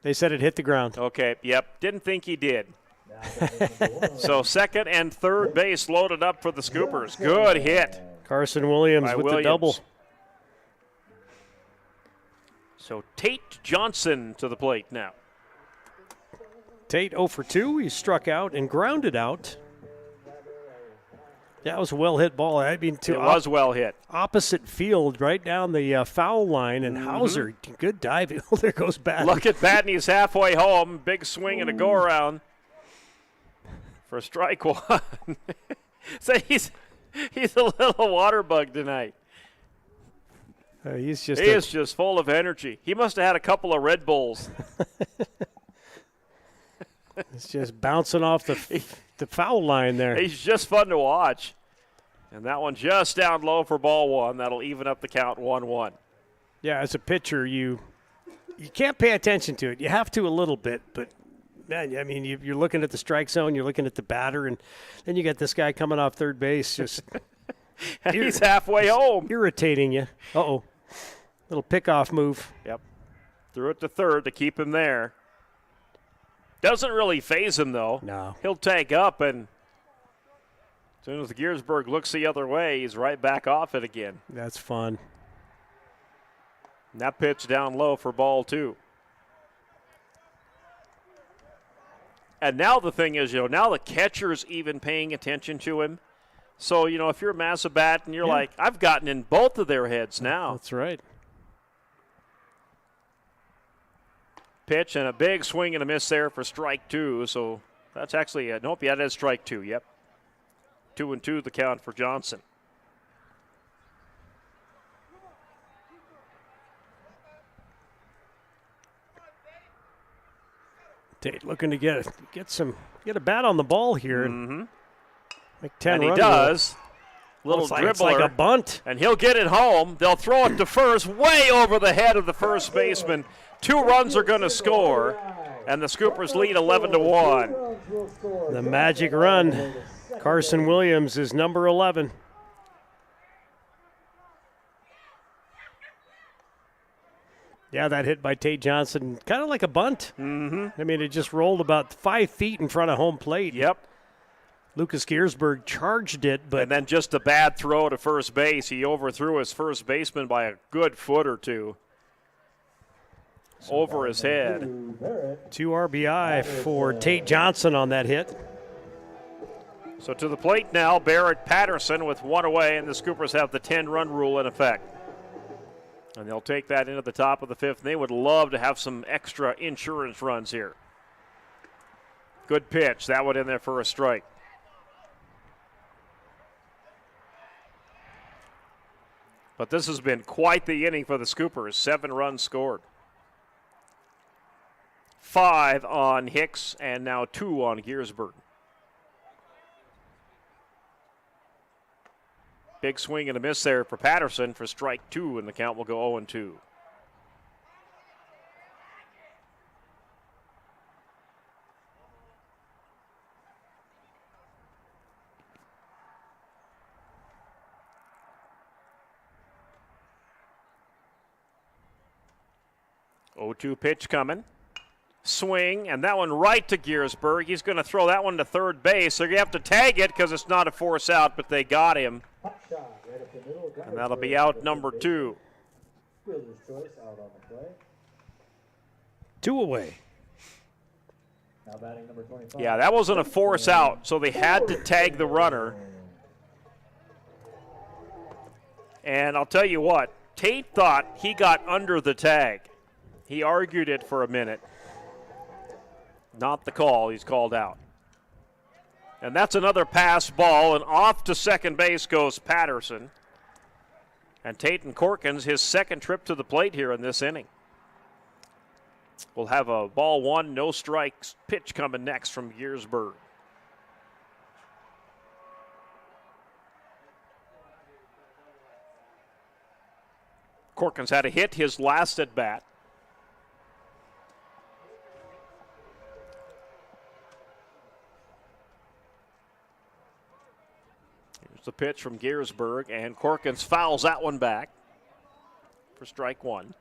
They said it hit the ground. Okay, yep. Didn't think he did. So second and third base loaded up for the Scoopers. Good hit. Carson Williams with the double. So Tate Johnson to the plate now. Tate 0 for 2. He struck out and grounded out. That was a well-hit ball. I mean, it was well hit. Opposite field, right down the foul line, and Hauser, good dive. Oh, there goes Batney. Look at Batney. He's halfway home. Big swing and a go-around for strike one. So he's a little water bug tonight. He is just full of energy. He must have had a couple of Red Bulls. It's just bouncing off the foul line there. He's just fun to watch. And that one just down low for ball one. That'll even up the count 1-1. Yeah, as a pitcher, you can't pay attention to it. You have to a little bit, but man, I mean, you're looking at the strike zone, you're looking at the batter, and then you got this guy coming off third base just and he's halfway home. Irritating you. Uh-oh. Little pickoff move. Yep. Threw it to third to keep him there. Doesn't really phase him, though. No. He'll take up, and as soon as the Gearsburg looks the other way, he's right back off it again. That's fun. And that pitch down low for ball two. And now the thing is, now the catcher's even paying attention to him. So, if you're Massabat and you're like, I've gotten in both of their heads now. That's right. Pitch and a big swing and a miss there for strike two. So that's actually nope. Yeah, that is strike two. Yep. 2-2 the count for Johnson. Tate looking to get a bat on the ball here and make 10 and he run does. Little dribbler. It's like a bunt. And he'll get it home. They'll throw it to first, way over the head of the first baseman. 2 runs are going to score, and the Scoopers lead 11-1. The magic run. Carson Williams is number 11. Yeah, that hit by Tate Johnson, kind of like a bunt. Mm-hmm. I mean, it just rolled about 5 feet in front of home plate. Yep. Lucas Gearsburg charged it, but and then just a bad throw to first base. He overthrew his first baseman by a good foot or two. Over his head. 2 RBI for Tate Johnson on that hit. So to the plate now, Barrett Patterson with 1 away, and the Scoopers have the 10-run rule in effect. And they'll take that into the top of the 5th, and they would love to have some extra insurance runs here. Good pitch. That one in there for a strike. But this has been quite the inning for the Scoopers. 7 runs scored. 5 on Hicks, and now 2 on Gearsburg. Big swing and a miss there for Patterson for strike 2, and the count will go 0-2. Oh, 2 pitch coming. Swing, and that one right to Gearsburg. He's going to throw that one to third base. They're going to have to tag it because it's not a force out, but they got him. And that'll be out number 2. 2 away. Yeah, that wasn't a force out, so they had to tag the runner. And I'll tell you what, Tate thought he got under the tag. He argued it for a minute. Not the call. He's called out. And that's another pass ball, and off to second base goes Patterson. And Tate Corkins, his second trip to the plate here in this inning. We'll have a ball 1, no strikes pitch coming next from Gearsburg. Corkins had a hit his last at bat. There's the pitch from Gearsburg, and Corkins fouls that one back for strike one.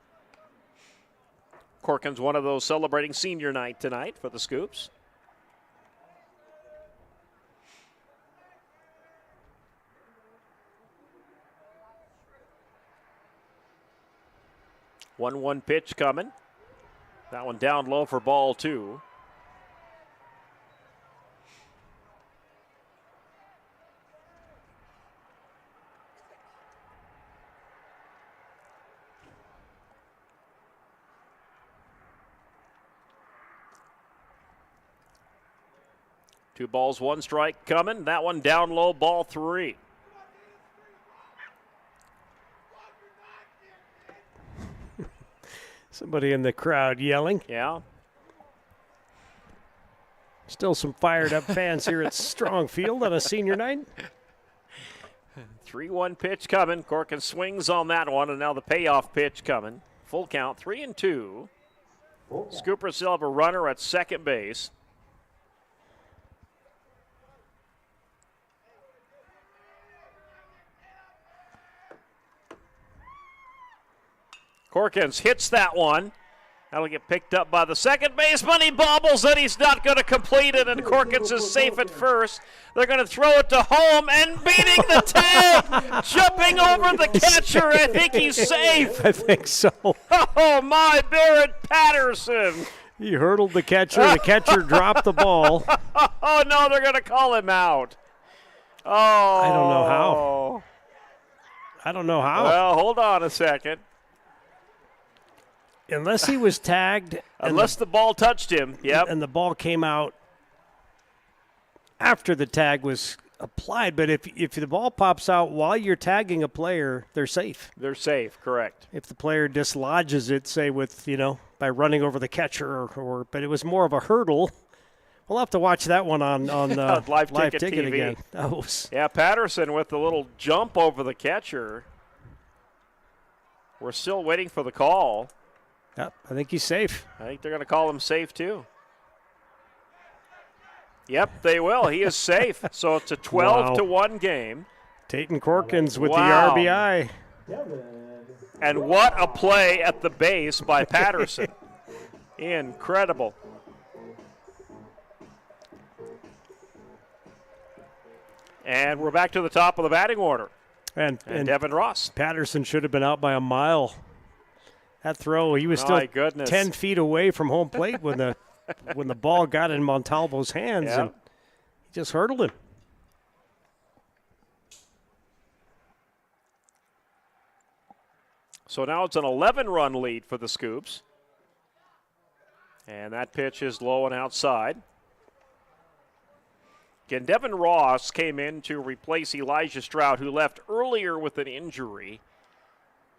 Corkins, one of those celebrating senior night tonight for the Scoops. One pitch coming. That one down low for ball two. Two balls, one strike coming. That one down low, ball three. Somebody in the crowd yelling. Yeah. Still some fired up fans here at Strong Field on a senior night. 3-1 pitch coming. Corkins swings on that one, and now the payoff pitch coming. Full count, 3-2. Scoopers still have a runner at second base. Corkins hits that one. That'll get picked up by the second baseman. He bobbles it. He's not going to complete it, and Corkins is safe at first. They're going to throw it to home and beating the tag, jumping over the catcher. I think he's safe. I think so. Oh, my, Barrett Patterson. He hurdled the catcher. The catcher dropped the ball. Oh, no, they're going to call him out. Oh. I don't know how. I don't know how. Well, hold on a second. Unless he was tagged. Unless the ball touched him, yep. And the ball came out after the tag was applied. But if the ball pops out while you're tagging a player, they're safe. They're safe, correct. If the player dislodges it, say with, by running over the catcher but it was more of a hurdle. We'll have to watch that one on live ticket TV. Again. Yeah, Patterson with the little jump over the catcher. We're still waiting for the call. Yep, I think he's safe. I think they're going to call him safe, too. Yep, they will. He is safe. So it's a 12-1 game. Tayton Corkins with wow. the RBI. And what a play at the base by Patterson. Incredible. And we're back to the top of the batting order. And Devin Ross. Patterson should have been out by a mile. That throw, he was still 10 feet away from home plate when the ball got in Montalvo's hands, yeah. and he just hurdled him. So now it's an 11-run lead for the Scoops. And that pitch is low and outside. Again, Devin Ross came in to replace Elijah Stroud, who left earlier with an injury.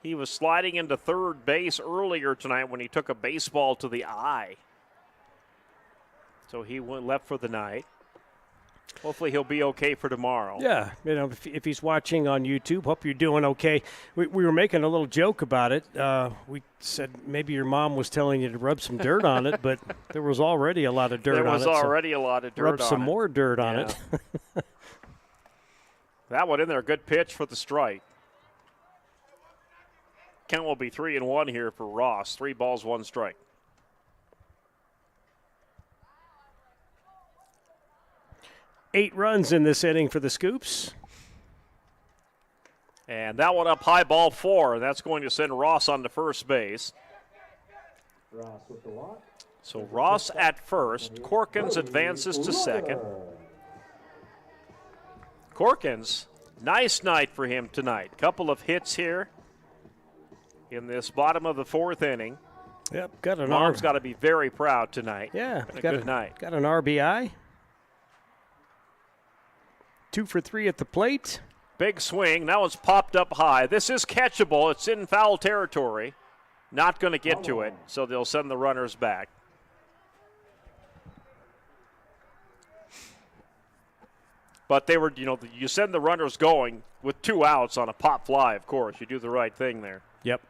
He was sliding into third base earlier tonight when he took a baseball to the eye. So he left for the night. Hopefully he'll be okay for tomorrow. Yeah, if he's watching on YouTube, hope you're doing okay. We were making a little joke about it. We said maybe your mom was telling you to rub some dirt on it, but there was already a lot of dirt on it. There was already a lot of dirt on it. Rub some more dirt on it. That one in there, good pitch for the strike. Count will be 3-1 here for Ross. 3 balls, 1 strike. Eight runs in this inning for the Scoops. And that one up high, ball 4. That's going to send Ross on to first base. So Ross at first. Corkins advances to second. Corkins, nice night for him tonight. Couple of hits here in this bottom of the 4th inning. Yep, got an Mom's got to be very proud tonight. Yeah, a good night. Got an RBI. 2 for 3 at the plate. Big swing. That one's popped up high. This is catchable. It's in foul territory. Not going to get to it, so they'll send the runners back. But they were, you send the runners going with 2 outs on a pop fly, of course. You do the right thing there. Yep.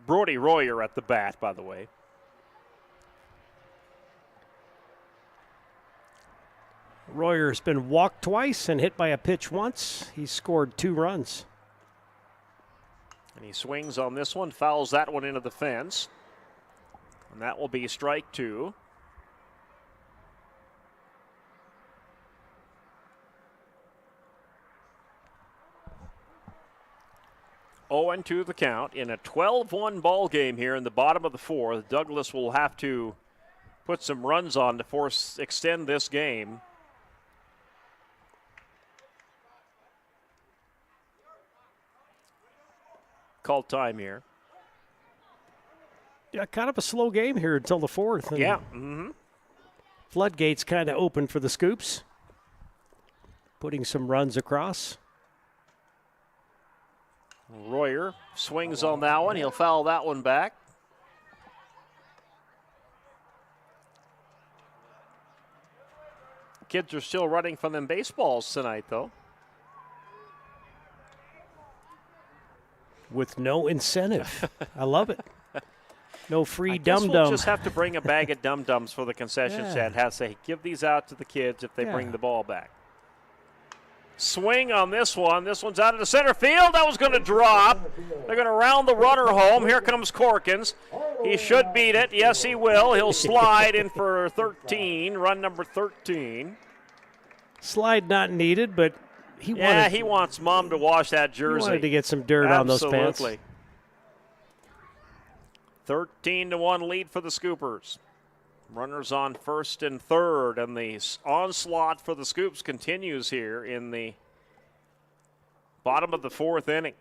Brody Royer at the bat, by the way. Royer's been walked twice and hit by a pitch once. He's scored 2 runs. And he swings on this one, fouls that one into the fence. And that will be strike 2. Oh, and 2 the count in a 12-1 ball game here in the bottom of the 4th. Douglas will have to put some runs on to extend this game. Called time here. Yeah, kind of a slow game here until the 4th. Yeah. Mm-hmm. Floodgates kind of open for the Scoops. Putting some runs across. Royer swings on that one. He'll foul that one back. Kids are still running from them baseballs tonight, though. With no incentive. I love it. No free dum-dum. dum-dum. We'll just have to bring a bag of dum-dums for the concession stand. Have to say, give these out to the kids if they bring the ball back. Swing on this one. This one's out of the center field. That was going to drop. They're going to round the runner home. Here comes Corkins. He should beat it. Yes, he will. He'll slide in for 13, run number 13. Slide not needed, but he wants Mom to wash that jersey. He wanted to get some dirt on those pants. Absolutely. 13-1 lead for the Scoopers. Runners on first and third, and the onslaught for the Scoops continues here in the bottom of the 4th inning.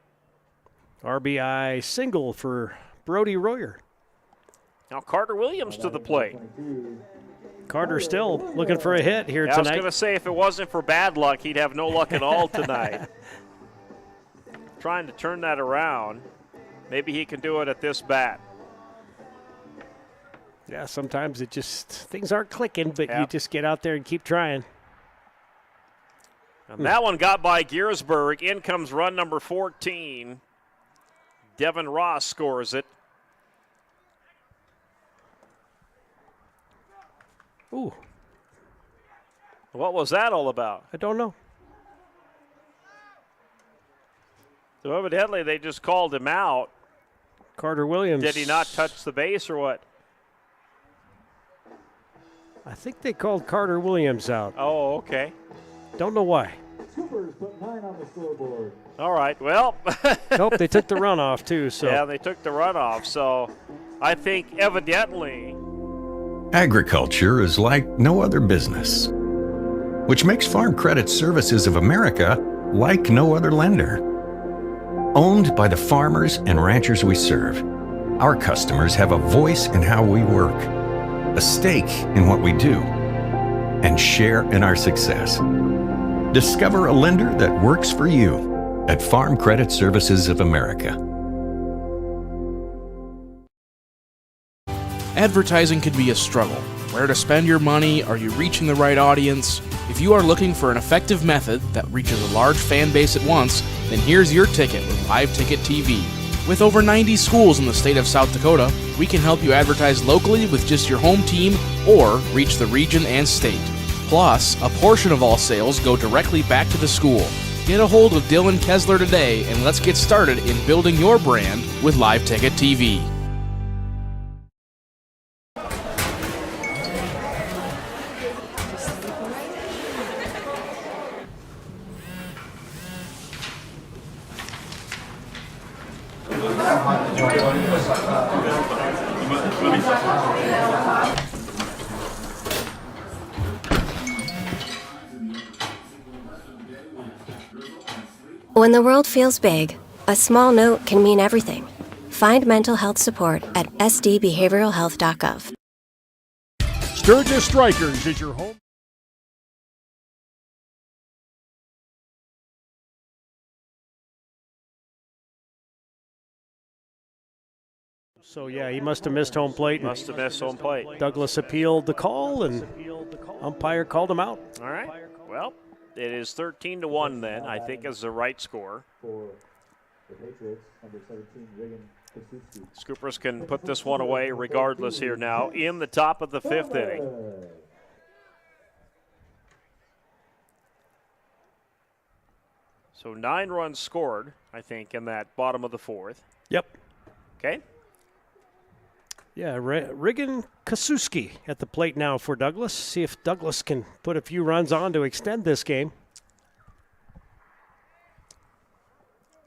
RBI single for Brody Royer. Now Carter Williams to the plate. Carter still looking for a hit here tonight. I was going to say, if it wasn't for bad luck, he'd have no luck at all tonight. Trying to turn that around. Maybe he can do it at this bat. Yeah, sometimes things aren't clicking, but you just get out there and keep trying. And that one got by Giersberg. In comes run number 14. Devin Ross scores it. Ooh. What was that all about? I don't know. So evidently they just called him out. Carter Williams. Did he not touch the base or what? I think they called Carter Williams out. Oh, okay. Don't know why. All right, well. Nope, they took the runoff too. So yeah, they took the runoff. So I think evidently. Agriculture is like no other business, which makes Farm Credit Services of America like no other lender. Owned by the farmers and ranchers we serve, our customers have a voice in how we work, a stake in what we do, and share in our success. Discover a lender that works for you at Farm Credit Services of America. Advertising can be a struggle. Where to spend your money? Are you reaching the right audience? If you are looking for an effective method that reaches a large fan base at once, then here's your ticket with Live Ticket TV. With over 90 schools in the state of South Dakota, we can help you advertise locally with just your home team or reach the region and state. Plus, a portion of all sales go directly back to the school. Get a hold of Dylan Kessler today and let's get started in building your brand with Live Ticket TV. When the world feels big, a small note can mean everything. Find mental health support at sdbehavioralhealth.gov. Sturgis Strikers is your home. So, yeah, he must have missed home plate. Must have missed home plate. Douglas appealed the call, and umpire called him out. All right. Well, it is 13-1 then, I think is the right score. For the Patriots, number 17, Reagan Kasutsky. Scoopers can put this one away regardless here now in the top of the 5th inning. So 9 runs scored, I think, in that bottom of the 4th. Yep. Okay. Yeah, Rigan Kasuski at the plate now for Douglas. See if Douglas can put a few runs on to extend this game.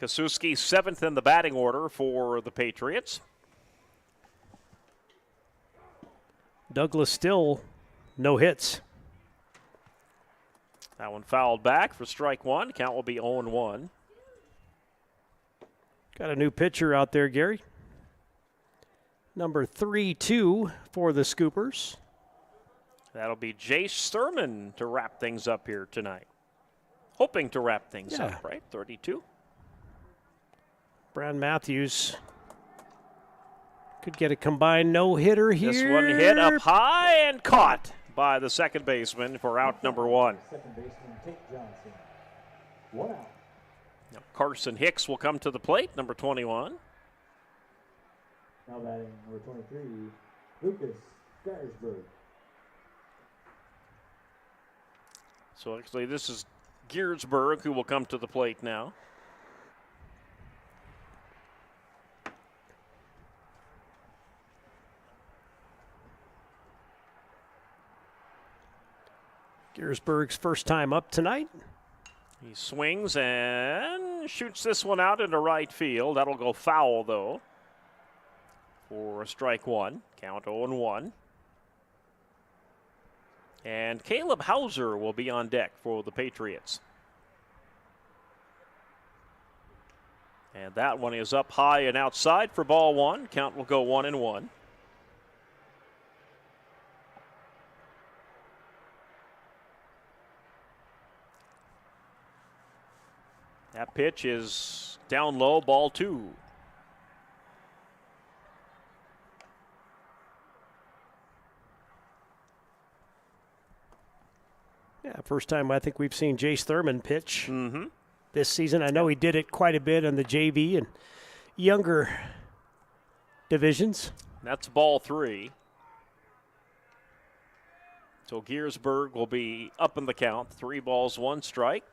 Kasuski 7th in the batting order for the Patriots. Douglas still no hits. That one fouled back for strike 1. Count will be 0-1. Got a new pitcher out there, Gary. Number 3-2 for the Scoopers. That'll be Jace Thurman to wrap things up here tonight. Hoping to wrap things up, right? 32. Brad Matthews could get a combined no-hitter here. This one hit up high and caught by the second baseman for out number 1. Second baseman Tate Johnson. 1 out. Now Carson Hicks will come to the plate, number 21. Now batting number 23, Lucas Gersberg. So actually this is Gersberg who will come to the plate now. Gersberg's first time up tonight. He swings and shoots this one out into right field. That'll go foul, though, for strike 1. Count 0-1. And Caleb Hauser will be on deck for the Patriots. And that one is up high and outside for ball 1. Count will go 1-1. That pitch is down low, ball 2. Yeah, first time I think we've seen Jace Thurman pitch this season. I know he did it quite a bit on the JV and younger divisions. That's ball 3. So Gersberg will be up in the count. 3 balls, 1 strike.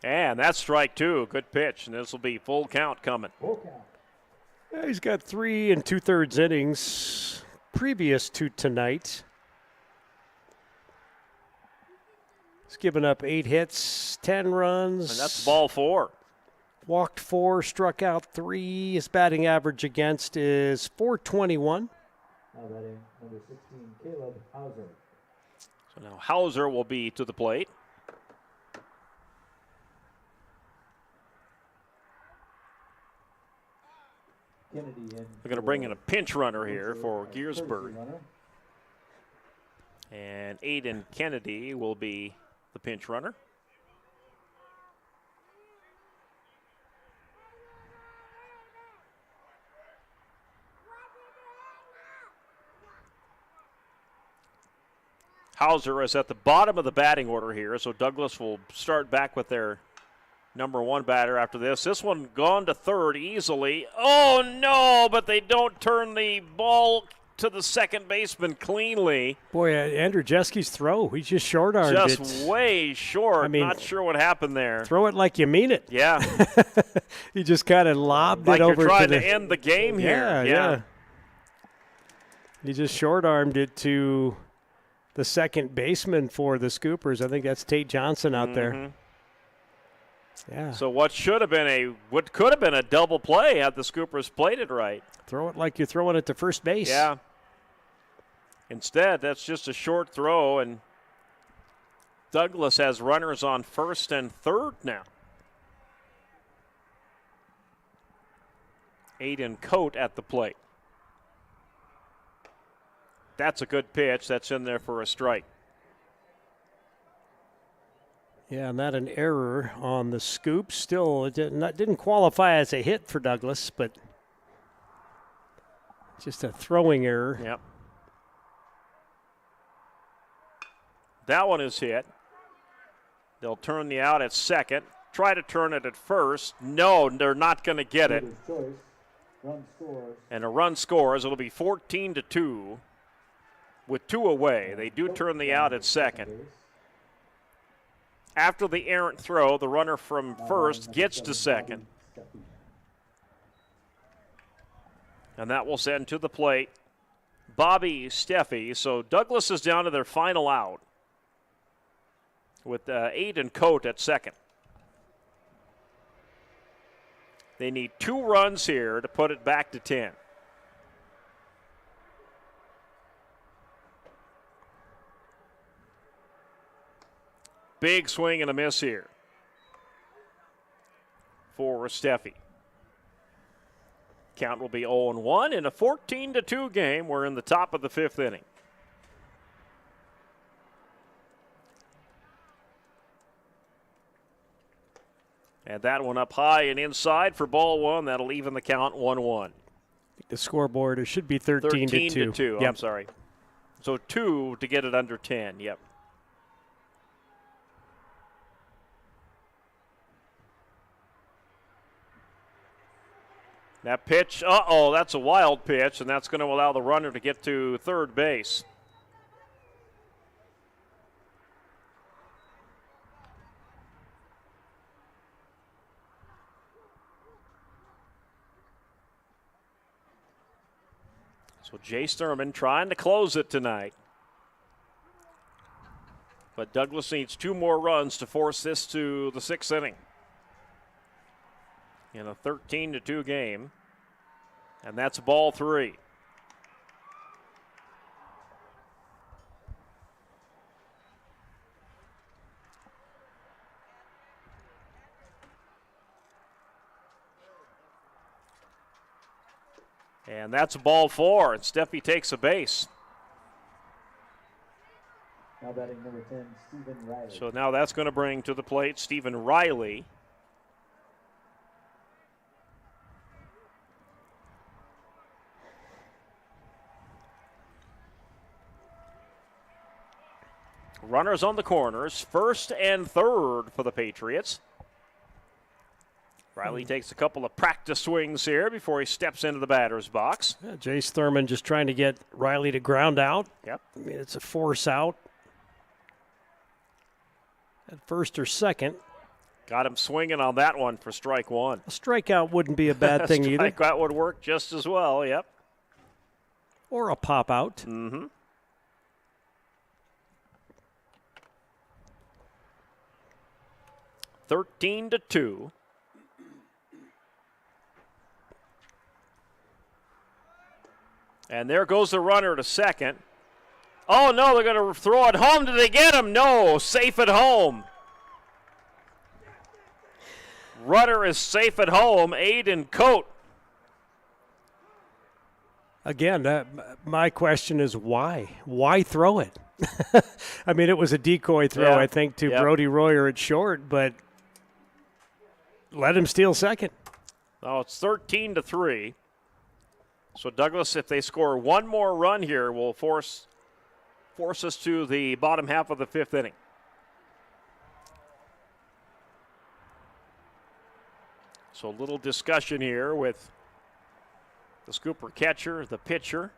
And that's strike 2. Good pitch, and this will be full count coming. Full count. Yeah, he's got 3 2/3 innings previous to tonight. He's given up 8 hits, 10 runs. And that's ball 4. Walked 4, struck out 3. His batting average against is .421. Now batting number 16, Caleb Hauser. So now Hauser will be to the plate. Kennedy in. We're going to bring in a pinch runner here for Gersberg. And Aiden Kennedy will be the pinch runner. Hauser is at the bottom of the batting order here, so Douglas will start back with their number 1 batter after this. This one gone to third easily. Oh, no, but they don't turn the ball to the second baseman cleanly. Boy, Andrew Jeski's throw, he just short-armed it. Just way short. I mean, not sure what happened there. Throw it like you mean it. Yeah. He just kind of lobbed like it over you're trying to to end the game here. Yeah. He just short-armed it to the second baseman for the Scoopers. I think that's Tate Johnson out there. Yeah. So what could have been a double play had the Scoopers played it right. Throw it like you're throwing it to first base. Yeah. Instead, that's just a short throw, and Douglas has runners on first and third now. Aiden Coate at the plate. That's a good pitch. That's in there for a strike. Yeah, and that an error on the scoop. Still, it didn't qualify as a hit for Douglas, but just a throwing error. Yep. That one is hit. They'll turn the out at second. Try to turn it at first. No, they're not going to get it. Run scores. And a run scores. It'll be 14-2. with 2 away. They do turn the out at second. After the errant throw, the runner from first gets to second. And that will send to the plate Bobby Steffi. So Douglas is down to their final out with Aiden Coate at second. They need 2 runs here to put it back to 10. Big swing and a miss here for Steffi. Count will be 0-1 in a 14-2 game. We're in the top of the 5th inning. And that one up high and inside for ball 1. That'll even the count 1-1. The scoreboard, it should be 13-2. 2. Yep. I'm sorry. So 2 to get it under 10. Yep. That pitch, that's a wild pitch, and that's going to allow the runner to get to third base. So Jay Sturman trying to close it tonight. But Douglas needs 2 more runs to force this to the 6th inning in a 13-2 game. And that's ball 3. And that's ball 4, and Steffi takes a base. Now batting number 10, Stephen Riley. So now that's going to bring to the plate Stephen Riley. Runners on the corners, 1st and 3rd for the Patriots. Riley takes a couple of practice swings here before he steps into the batter's box. Yeah, Jace Thurman just trying to get Riley to ground out. Yep. I mean, it's a force out at 1st or 2nd. Got him swinging on that one for strike 1. A strikeout wouldn't be a bad thing either. Strikeout would work just as well, yep. Or a pop out. Mm-hmm. (13-2). And there goes the runner to second. Oh, no, they're going to throw it home. Did they get him? No, safe at home. Runner is safe at home. Aiden Coate. Again, my question is why? Why throw it? I mean, it was a decoy throw, I think, to Brody Royer at short, but let him steal second. Oh, it's 13-3. So Douglas, if they score 1 more run here, will force us to the bottom half of the 5th inning. So a little discussion here with the Scooper catcher, the pitcher,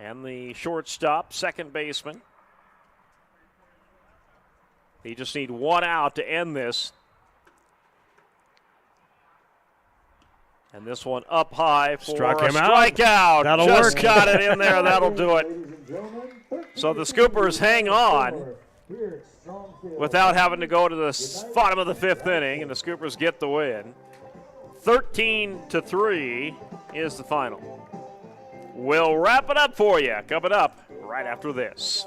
and the shortstop, second baseman. They just need 1 out to end this. And this one up high for Struck him a out. strikeout. That'll just work. got it in there. That'll do it. So the Scoopers hang on without having to go to the bottom of the 5th inning, and the Scoopers get the win. 13-3 is the final. We'll wrap it up for you. Coming up right after this.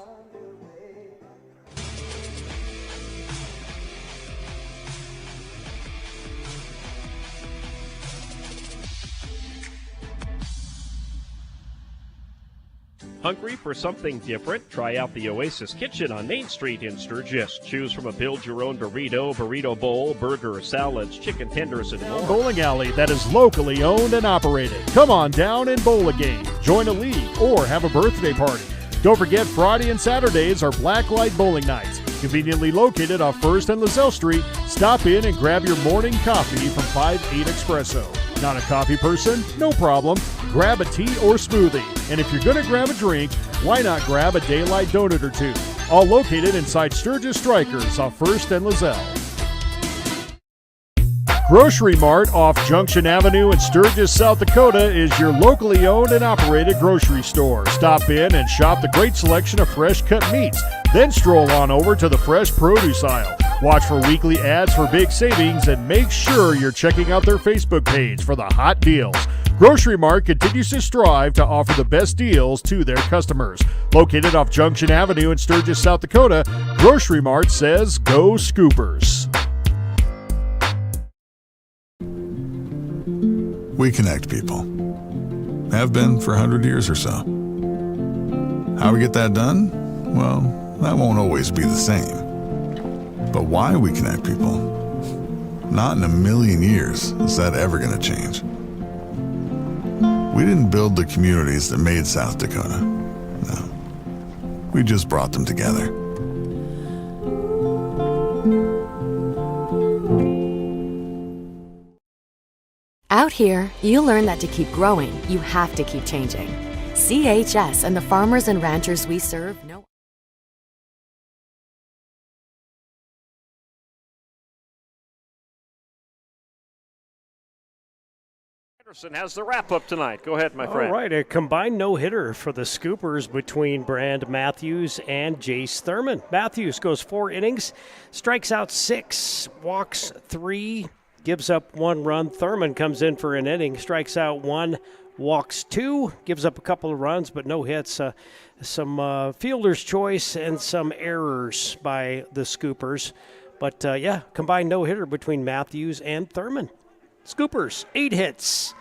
Hungry for something different? Try out the Oasis Kitchen on Main Street in Sturgis. Choose from a build-your-own burrito bowl, burger, salads, chicken tenders, and more. Bowling alley that is locally owned and operated. Come on down and bowl a game, join a league, or have a birthday party. Don't forget Friday and Saturdays are Blacklight Bowling Nights. Conveniently located off 1st and LaSalle Street, stop in and grab your morning coffee from 5-8 Espresso. Not a coffee person? No problem. Grab a tea or smoothie. And if you're going to grab a drink, why not grab a Daylight donut or two? All located inside Sturgis Strikers off 1st and Lozelle. Grocery Mart off Junction Avenue in Sturgis, South Dakota is your locally owned and operated grocery store. Stop in and shop the great selection of fresh cut meats. Then stroll on over to the fresh produce aisle. Watch for weekly ads for big savings and make sure you're checking out their Facebook page for the hot deals. Grocery Mart continues to strive to offer the best deals to their customers. Located off Junction Avenue in Sturgis, South Dakota, Grocery Mart says go Scoopers. We connect people. Have been for 100 years or so. How we get that done? Well, that won't always be the same. But why we connect people? Not in a million years is that ever going to change. We didn't build the communities that made South Dakota. No. We just brought them together. Out here, you learn that to keep growing, you have to keep changing. CHS and the farmers and ranchers we serve know. Anderson has the wrap-up tonight. Go ahead, my friend. All right, a combined no-hitter for the Scoopers between Brand Matthews and Jace Thurman. Matthews goes 4 innings, strikes out 6, walks 3, gives up 1 run. Thurman comes in for an inning, strikes out 1, walks 2, gives up a couple of runs, but no hits. Some fielder's choice and some errors by the Scoopers. But, combined no-hitter between Matthews and Thurman. Scoopers, 8 hits,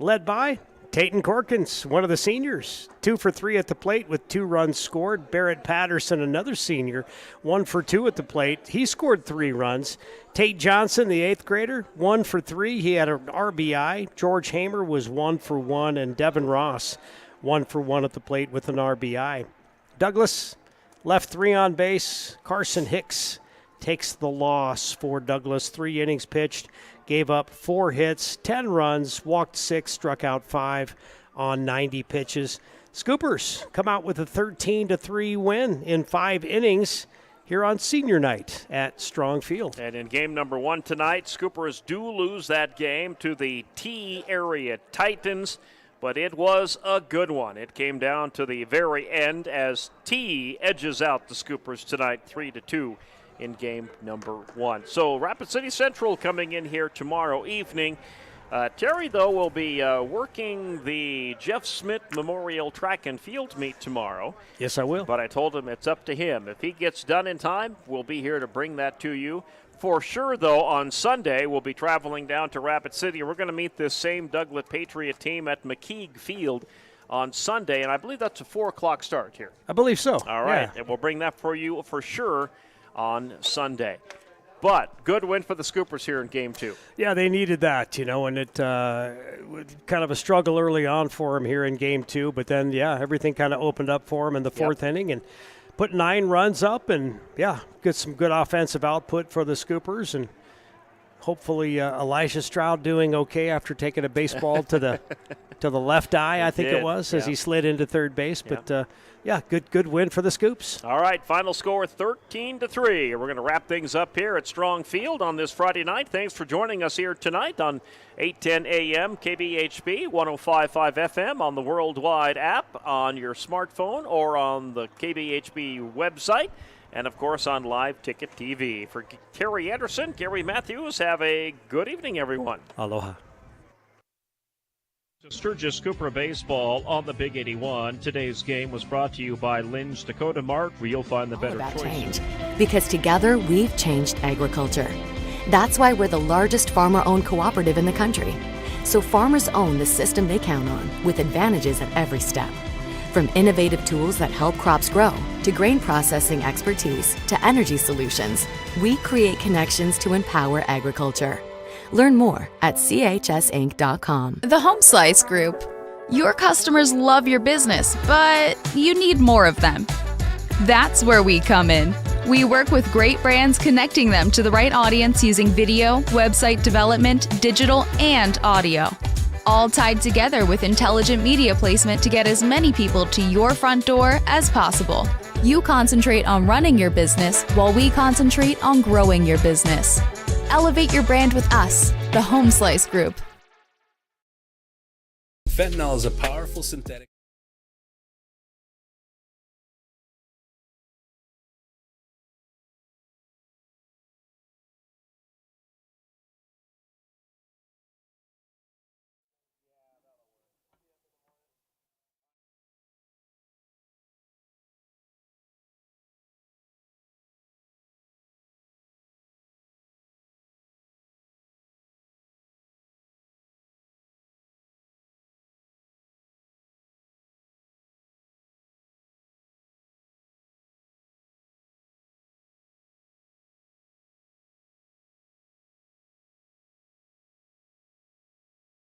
led by Tayton Corkins, one of the seniors. 2 for 3 at the plate with 2 runs scored. Barrett Patterson, another senior, 1 for 2 at the plate. He scored 3 runs. Tate Johnson, the 8th grader, 1 for 3. He had an RBI. George Hamer was 1 for 1, and Devin Ross, 1 for 1 at the plate with an RBI. Douglas left 3 on base. Carson Hicks takes the loss for Douglas. 3 innings pitched, gave up 4 hits, 10 runs, walked 6, struck out 5 on 90 pitches. Scoopers come out with a 13-3 win in 5 innings here on senior night at Strong Field. And in game number 1 tonight, Scoopers do lose that game to the T area Titans, but it was a good one. It came down to the very end as T edges out the Scoopers tonight 3-2 in game number 1. So Rapid City Central coming in here tomorrow evening. Terry, though, will be working the Jeff Smith Memorial Track and Field meet tomorrow. Yes, I will. But I told him it's up to him. If he gets done in time, we'll be here to bring that to you. For sure, though, on Sunday, we'll be traveling down to Rapid City. We're going to meet this same Douglas Patriot team at McKeague Field on Sunday, and I believe that's a 4 o'clock start here. I believe so. All right, yeah. And we'll bring that for you for sure on Sunday. But good win for the Scoopers here in Game 2. Yeah, they needed that, and it kind of a struggle early on for them here in Game 2. But then, everything kind of opened up for them in the 4th inning and put 9 runs up and, get some good offensive output for the Scoopers. And hopefully Elijah Stroud doing okay after taking a baseball to the left eye, I think it was, as he slid into third base. But, good win for the Scoops. All right, final score 13-3. We're going to wrap things up here at Strong Field on this Friday night. Thanks for joining us here tonight on 810 AM KBHB, 105.5 FM on the worldwide app, on your smartphone, or on the KBHB website, and, of course, on Live Ticket TV. For Terry Anderson, Gary Matthews, have a good evening, everyone. Aloha. Sturgis Cooper Baseball on the Big 81. Today's game was brought to you by Lynn's Dakota Mart, where you'll find the better choices. Change. Because together we've changed agriculture. That's why we're the largest farmer-owned cooperative in the country. So farmers own the system they count on, with advantages at every step. From innovative tools that help crops grow, to grain processing expertise, to energy solutions, we create connections to empower agriculture. Learn more at chsinc.com. The Home Slice Group. Your customers love your business, but you need more of them. That's where we come in. We work with great brands, connecting them to the right audience using video, website development, digital, and audio. All tied together with intelligent media placement to get as many people to your front door as possible. You concentrate on running your business while we concentrate on growing your business. Elevate your brand with us, the Home Slice Group. Fentanyl is a powerful synthetic.